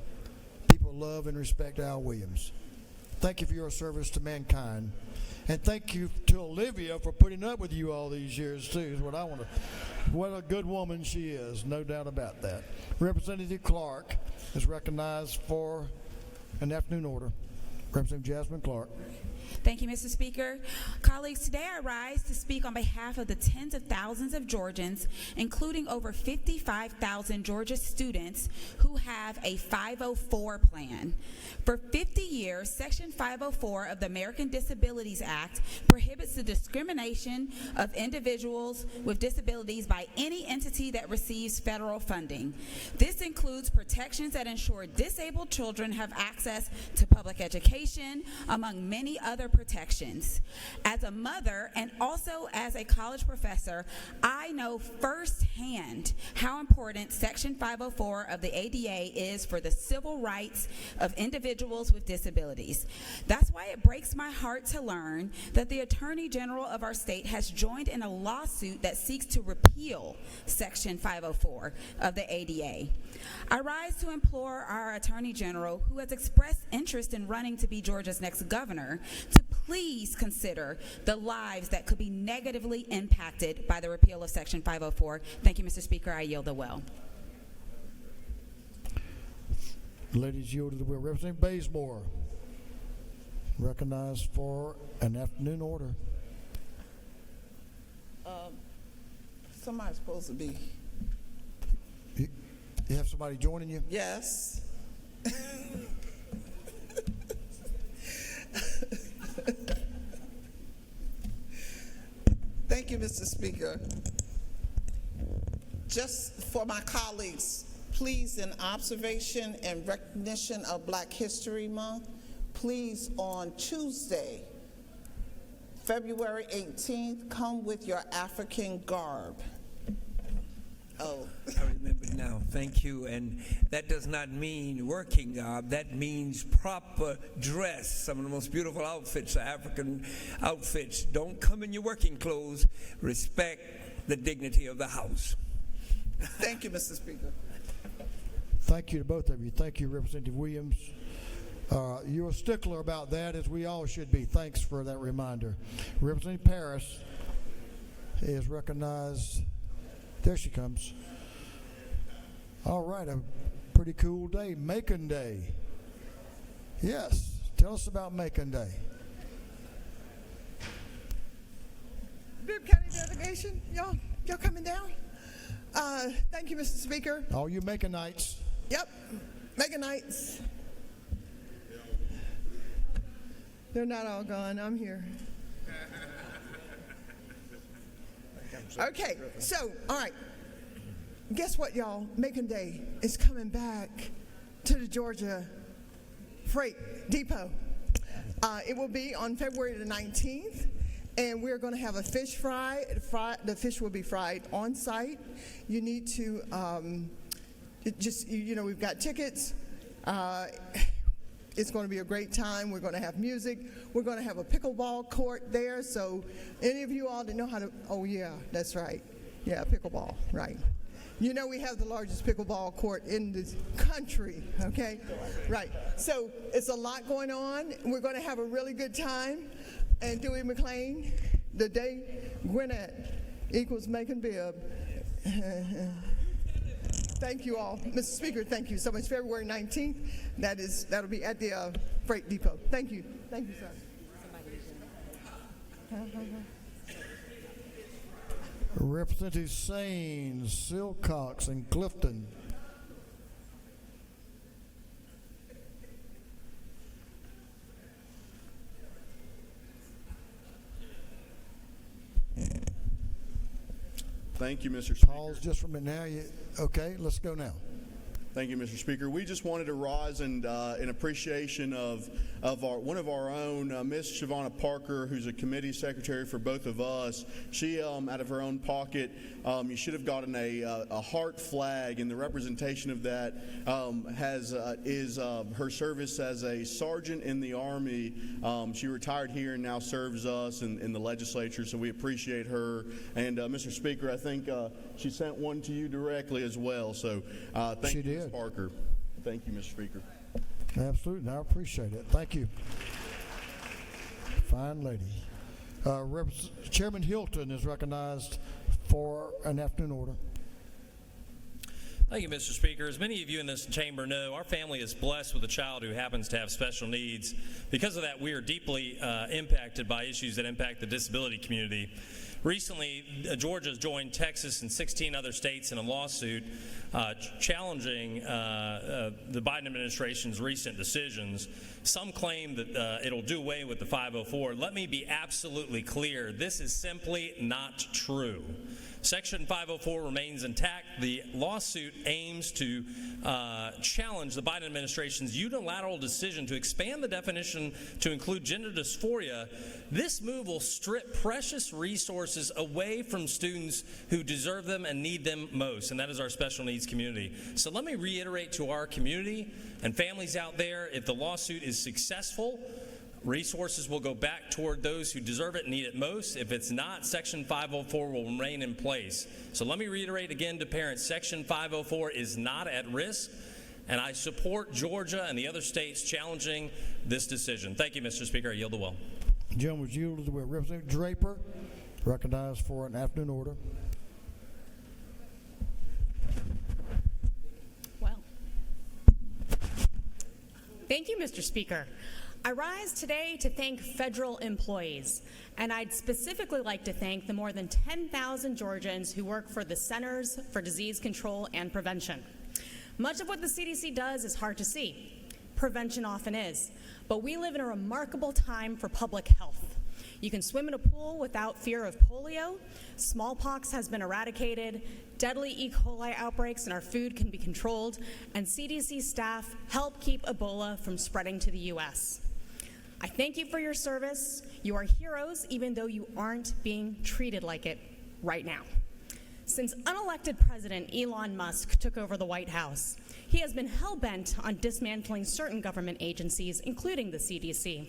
people love and respect Al Williams. Thank you for your service to mankind. And thank you to Olivia for putting up with you all these years, too, is what I want to. What a good woman she is, no doubt about that. Representative Clark is recognized for an afternoon order. Representative Jasmine Clark. Thank you, Mr. Speaker. Colleagues, today I rise to speak on behalf of the tens of thousands of Georgians, including over 55,000 Georgia students who have a 504 plan. For 50 years, Section 504 of the American Disabilities Act prohibits the discrimination of individuals with disabilities by any entity that receives federal funding. This includes protections that ensure disabled children have access to public education, among many other protections. As a mother and also as a college professor, I know firsthand how important Section 504 of the ADA is for the civil rights of individuals with disabilities. That's why it breaks my heart to learn that the Attorney General of our state has joined in a lawsuit that seeks to repeal Section 504 of the ADA. I rise to implore our Attorney General, who has expressed interest in running to be Georgia's next governor, to please consider the lives that could be negatively impacted by the repeal of Section 504. Thank you, Mr. Speaker. I yield the will. Ladies, yield to the will. Representative Bazemore, recognized for an afternoon order. Somebody's supposed to be. You have somebody joining you? Yes. Thank you, Mr. Speaker. Just for my colleagues, please, in observation and recognition of Black History Month, please on Tuesday, February 18th, come with your African garb. thank you. And that does not mean working garb. That means proper dress. Some of the most beautiful outfits are African outfits. Don't come in your working clothes. Respect the dignity of the house. Thank you, Mr. Speaker. Thank you to both of you. Thank you, Representative Williams. You're a stickler about that, as we all should be. Thanks for that reminder. Representative Paris is recognized. There she comes. All right, a pretty cool day, Macon Day. Yes, tell us about Macon Day. Bibb County delegation, y'all coming down? Thank you, Mr. Speaker. All you Maconites. Yep, Maconites. They're not all gone. I'm here. Okay, so, all right. Guess what, y'all? Macon Day is coming back to the Georgia Freight Depot. It will be on February the 19th, and we're going to have a fish fry. The fish will be fried on site. You need to we've got tickets. It's going to be a great time. We're going to have music. We're going to have a pickleball court there. So any of you all that know how to, oh yeah, that's right. Yeah, pickleball, right. You know we have the largest pickleball court in this country, okay? Right. So it's a lot going on. We're going to have a really good time. And Dewey McClain, the day Gwinnett equals Macon Bibb. Thank you all. Mr. Speaker, thank you so much. February 19th, that'll be at the Freight Depot. Thank you. Thank you, sir. Representative Saines, Silcox, and Clifton. Thank you, Mr. Speaker. Pause just for a minute now. Okay, let's go now. Thank you, Mr. Speaker. We just wanted to rise in appreciation of one of our own, Miss Shavonna Parker, who's a committee secretary for both of us. She, out of her own pocket, you should have gotten a heart flag, and the representation of that is her service as a sergeant in the Army. She retired here and now serves us in the legislature, so we appreciate her. And Mr. Speaker, I think she sent one to you directly as well. So thank you, Ms. Parker. Thank you, Mr. Speaker. Absolutely, I appreciate it. Thank you. Fine lady. Chairman Hilton is recognized for an afternoon order. Thank you, Mr. Speaker. As many of you in this chamber know, our family is blessed with a child who happens to have special needs. Because of that, we are deeply impacted by issues that impact the disability community. Recently, Georgia has joined Texas and 16 other states in a lawsuit challenging the Biden administration's recent decisions. Some claim that it'll do away with the 504. Let me be absolutely clear. This is simply not true. Section 504 remains intact. The lawsuit aims to challenge the Biden administration's unilateral decision to expand the definition to include gender dysphoria. This move will strip precious resources away from students who deserve them and need them most, and that is our special needs community. So let me reiterate to our community and families out there, if the lawsuit is successful, resources will go back toward those who deserve it and need it most. If it's not, Section 504 will remain in place. So let me reiterate again to parents, Section 504 is not at risk, and I support Georgia and the other states challenging this decision. Thank you, Mr. Speaker. I yield the will. The gentleman was yielded to Representative Draper, recognized for an afternoon order. Well, thank you, Mr. Speaker. I rise today to thank federal employees, and I'd specifically like to thank the more than 10,000 Georgians who work for the Centers for Disease Control and Prevention. Much of what the CDC does is hard to see. Prevention often is, but we live in a remarkable time for public health. You can swim in a pool without fear of polio, smallpox has been eradicated, deadly E. coli outbreaks in our food can be controlled, and CDC staff help keep Ebola from spreading to the U.S. I thank you for your service. You are heroes, even though you aren't being treated like it right now. Since unelected President Elon Musk took over the White House, he has been hell-bent on dismantling certain government agencies, including the CDC.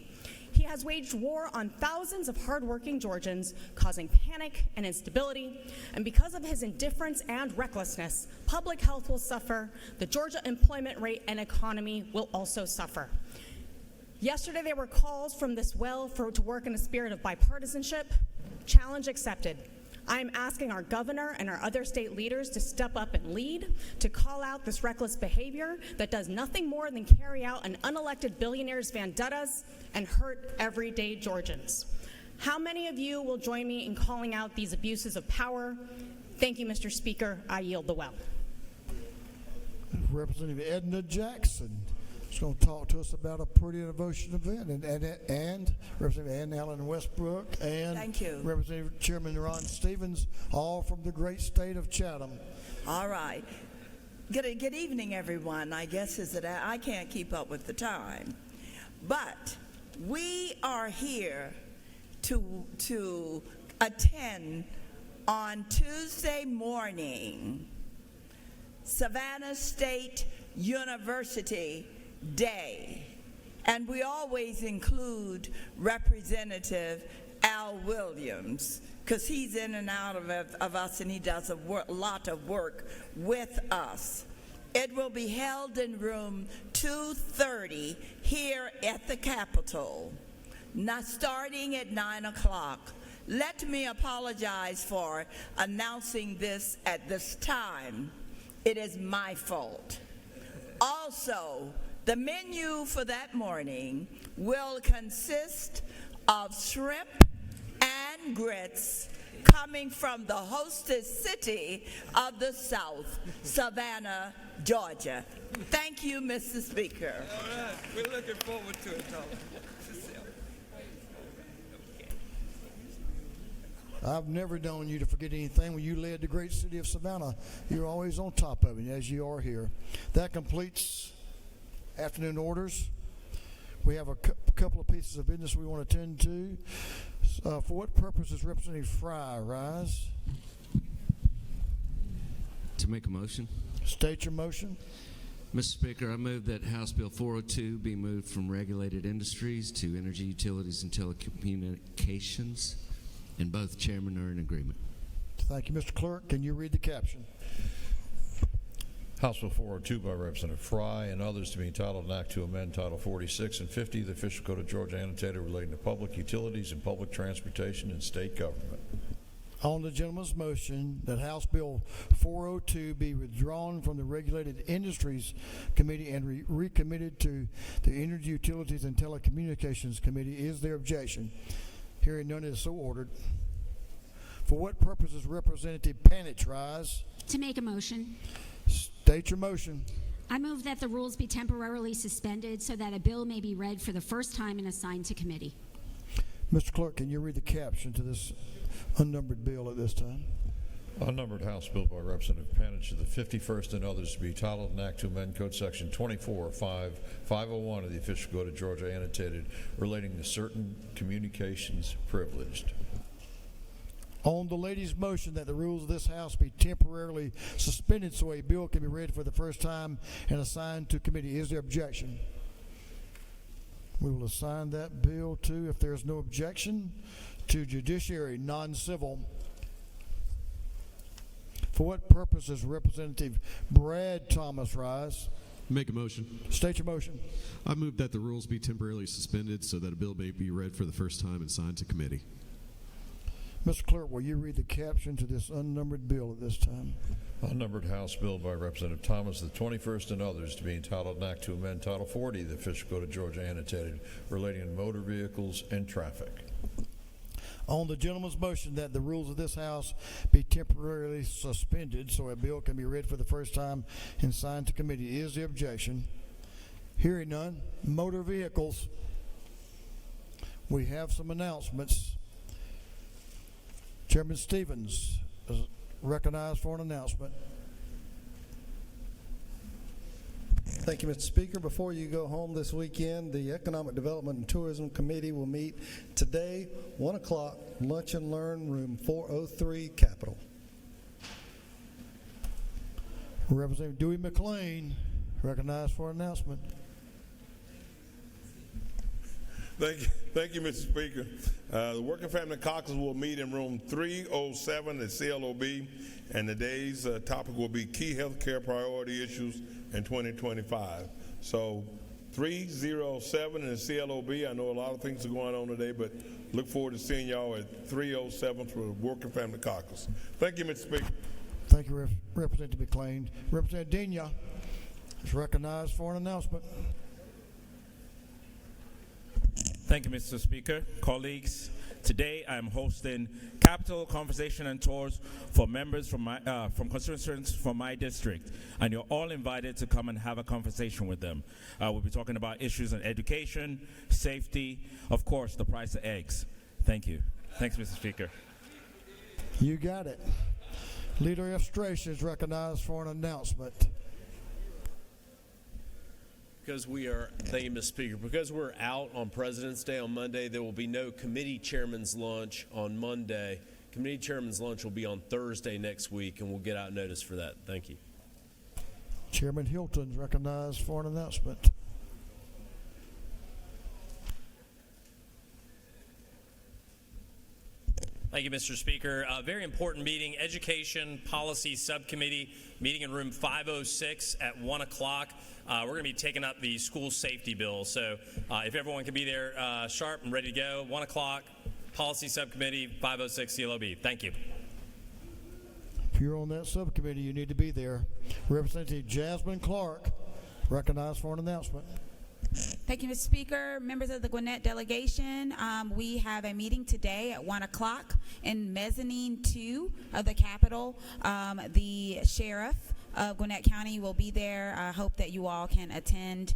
He has waged war on thousands of hardworking Georgians, causing panic and instability, and because of his indifference and recklessness, public health will suffer, the Georgia employment rate and economy will also suffer. Yesterday, there were calls from this well to work in a spirit of bipartisanship. Challenge accepted. I am asking our governor and our other state leaders to step up and lead, to call out this reckless behavior that does nothing more than carry out an unelected billionaire's vendettas and hurt everyday Georgians. How many of you will join me in calling out these abuses of power? Thank you, Mr. Speaker. I yield the well. Representative Edna Jackson is going to talk to us about a pretty devotion event, and Representative Ann Allen Westbrook and Thank you. Representative Chairman Ron Stevens, all from the great state of Chatham. All right. Good evening, everyone. I guess is that I can't keep up with the time, but we are here to attend on Tuesday morning Savannah State University Day, and we always include Representative Al Williams because he's in and out of us, and he does a lot of work with us. It will be held in room 230 here at the Capitol, now starting at 9 o'clock. Let me apologize for announcing this at this time. It is my fault. Also, the menu for that morning will consist of shrimp and grits coming from the hostess city of the South, Savannah, Georgia. Thank you, Mr. Speaker. All right. We're looking forward to it, Tom. I've never known you to forget anything. When you led the great city of Savannah, you're always on top of it, as you are here. That completes afternoon orders. We have a couple of pieces of business we want to attend to. For what purpose does Representative Fry rise? To make a motion. State your motion. Mr. Speaker, I move that House Bill 402 be moved from regulated industries to energy, utilities, and telecommunications, and both chairmen are in agreement. Thank you, Mr. Clerk. Can you read the caption? House Bill 402 by Representative Fry and others to be entitled an act to amend Title 46 and 50 of the Official Code of Georgia annotated relating to public utilities and public transportation and state government. On the gentleman's motion that House Bill 402 be withdrawn from the Regulated Industries Committee and recommitted to the Energy, Utilities, and Telecommunications Committee, is there objection? Hearing none, is so ordered. For what purpose does Representative Panich rise? To make a motion. State your motion. I move that the rules be temporarily suspended so that a bill may be read for the first time and assigned to committee. Mr. Clerk, can you read the caption to this unnumbered bill at this time? Unnumbered House Bill by Representative Panich of the 51st and others to be titled an act to amend Code Section 24.501 of the Official Code of Georgia annotated relating to certain communications privileged. On the lady's motion that the rules of this House be temporarily suspended so a bill can be read for the first time and assigned to committee, is there objection? We will assign that bill to, if there's no objection, to Judiciary, non-civil. For what purpose does Representative Brad Thomas rise? Make a motion. State your motion. I move that the rules be temporarily suspended so that a bill may be read for the first time and signed to committee. Mr. Clerk, will you read the caption to this unnumbered bill at this time? Unnumbered House Bill by Representative Thomas of the 21st and others to be entitled an act to amend Title 40 of the Official Code of Georgia annotated relating to motor vehicles and traffic. On the gentleman's motion that the rules of this House be temporarily suspended so a bill can be read for the first time and signed to committee, is there objection? Hearing none. Motor vehicles. We have some announcements. Chairman Stevens is recognized for an announcement. Thank you, Mr. Speaker. Before you go home this weekend, the Economic Development and Tourism Committee will meet today, 1 o'clock, Lunch and Learn, room 403, Capitol. Representative Dewey McLean, recognized for announcement. Thank you, Mr. Speaker. The Working Family Caucus will meet in room 307 at CLOB, and today's topic will be key health care priority issues in 2025. So 307 in the CLOB. I know a lot of things are going on today, but look forward to seeing y'all at 307 for the Working Family Caucus. Thank you, Mr. Speaker. Thank you, Representative McLean. Representative Denia is recognized for an announcement. Thank you, Mr. Speaker. Colleagues, today I am hosting Capital Conversation and Tours for members from constituents from my district, and you're all invited to come and have a conversation with them. We'll be talking about issues in education, safety, of course, the price of eggs. Thank you. Thanks, Mr. Speaker. You got it. Leader F. Strache is recognized for an announcement. Thank you, Mr. Speaker. Because we're out on President's Day on Monday, there will be no committee chairman's lunch on Monday. Committee chairman's lunch will be on Thursday next week, and we'll get out notice for that. Thank you. Chairman Hilton is recognized for an announcement. Thank you, Mr. Speaker. A very important meeting, Education Policy Subcommittee, meeting in room 506 at 1 o'clock. We're going to be taking up the school safety bill. So if everyone can be there sharp and ready to go, 1 o'clock, Policy Subcommittee, 506 CLOB. Thank you. If you're on that subcommittee, you need to be there. Representative Jasmine Clark, recognized for an announcement. Thank you, Mr. Speaker. Members of the Gwinnett delegation, we have a meeting today at 1 o'clock in Mezzanine 2 of the Capitol. The sheriff of Gwinnett County will be there. I hope that you all can attend.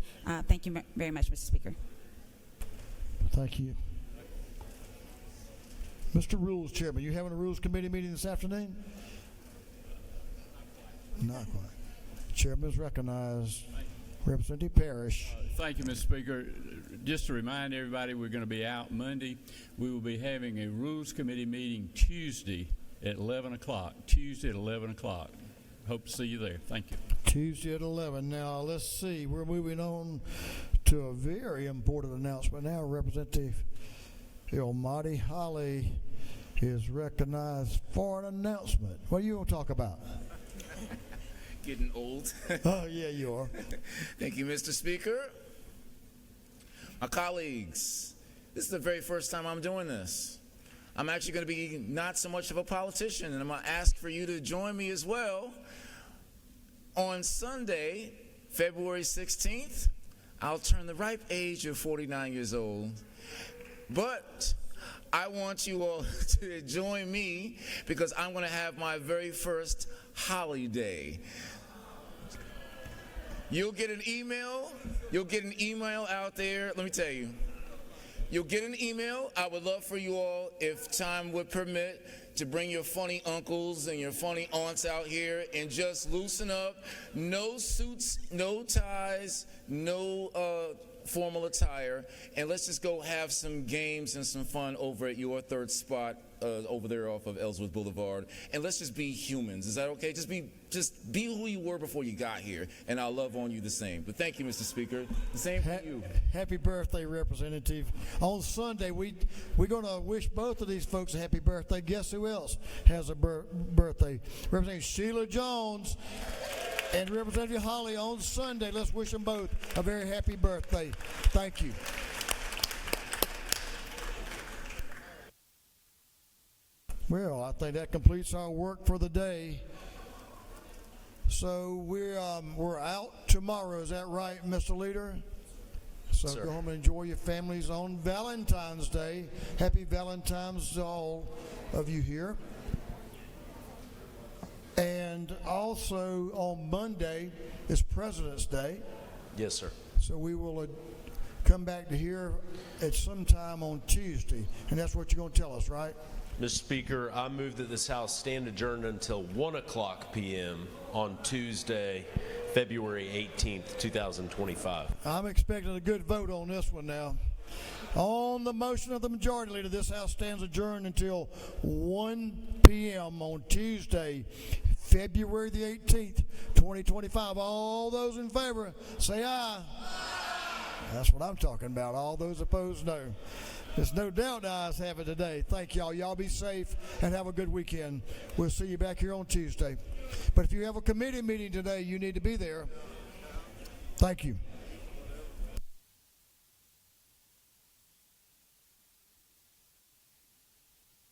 Thank you very much, Mr. Speaker. Thank you. Mr. Rules Chairman, you having a Rules Committee meeting this afternoon? Not quite. Chairman is recognized. Representative Parrish. Thank you, Mr. Speaker. Just to remind everybody, we're going to be out Monday. We will be having a Rules Committee meeting Tuesday at 11 o'clock. Tuesday at 11 o'clock. Hope to see you there. Thank you. Tuesday at 11. Now, let's see. We're moving on to a very important announcement now. Representative Ilmati Holly is recognized for an announcement. What are you going to talk about? Getting old. Oh, yeah, you are. Thank you, Mr. Speaker. My colleagues, this is the very first time I'm doing this. I'm actually going to be not so much of a politician, and I'm going to ask for you to join me as well. On Sunday, February 16th, I'll turn the ripe age of 49 years old. But I want you all to join me because I'm going to have my very first holiday. You'll get an email. You'll get an email out there. Let me tell you. You'll get an email. I would love for you all, if time would permit, to bring your funny uncles and your funny aunts out here and just loosen up. No suits, no ties, no formal attire, and let's just go have some games and some fun over at your third spot over there off of Ellsworth Boulevard, and let's just be humans. Is that okay? Just be who you were before you got here, and I'll love on you the same. But thank you, Mr. Speaker. The same for you. Happy birthday, Representative. On Sunday, we're going to wish both of these folks a happy birthday. Guess who else has a birthday? Representative Sheila Jones and Representative Holly on Sunday. Let's wish them both a very happy birthday. Thank you. Well, I think that completes our work for the day. So we're out tomorrow. Is that right, Mr. Leader? So Sir. Go home and enjoy your families on Valentine's Day. Happy Valentine's to all of you here. And also on Monday is President's Day. Yes, sir. So we will come back to here at some time on Tuesday. And that's what you're going to tell us, right? Mr. Speaker, I move that this House stand adjourned until 1 o'clock p.m. on Tuesday, February 18th, 2025. I'm expecting a good vote on this one now. On the motion of the Majority Leader, this House stands adjourned until 1 p.m. on Tuesday, February the 18th, 2025. All those in favor, say aye. That's what I'm talking about. All those opposed, no. There's no doubt the ayes have it today. Thank y'all. Y'all be safe and have a good weekend. We'll see you back here on Tuesday. But if you have a committee meeting today, you need to be there. Thank you.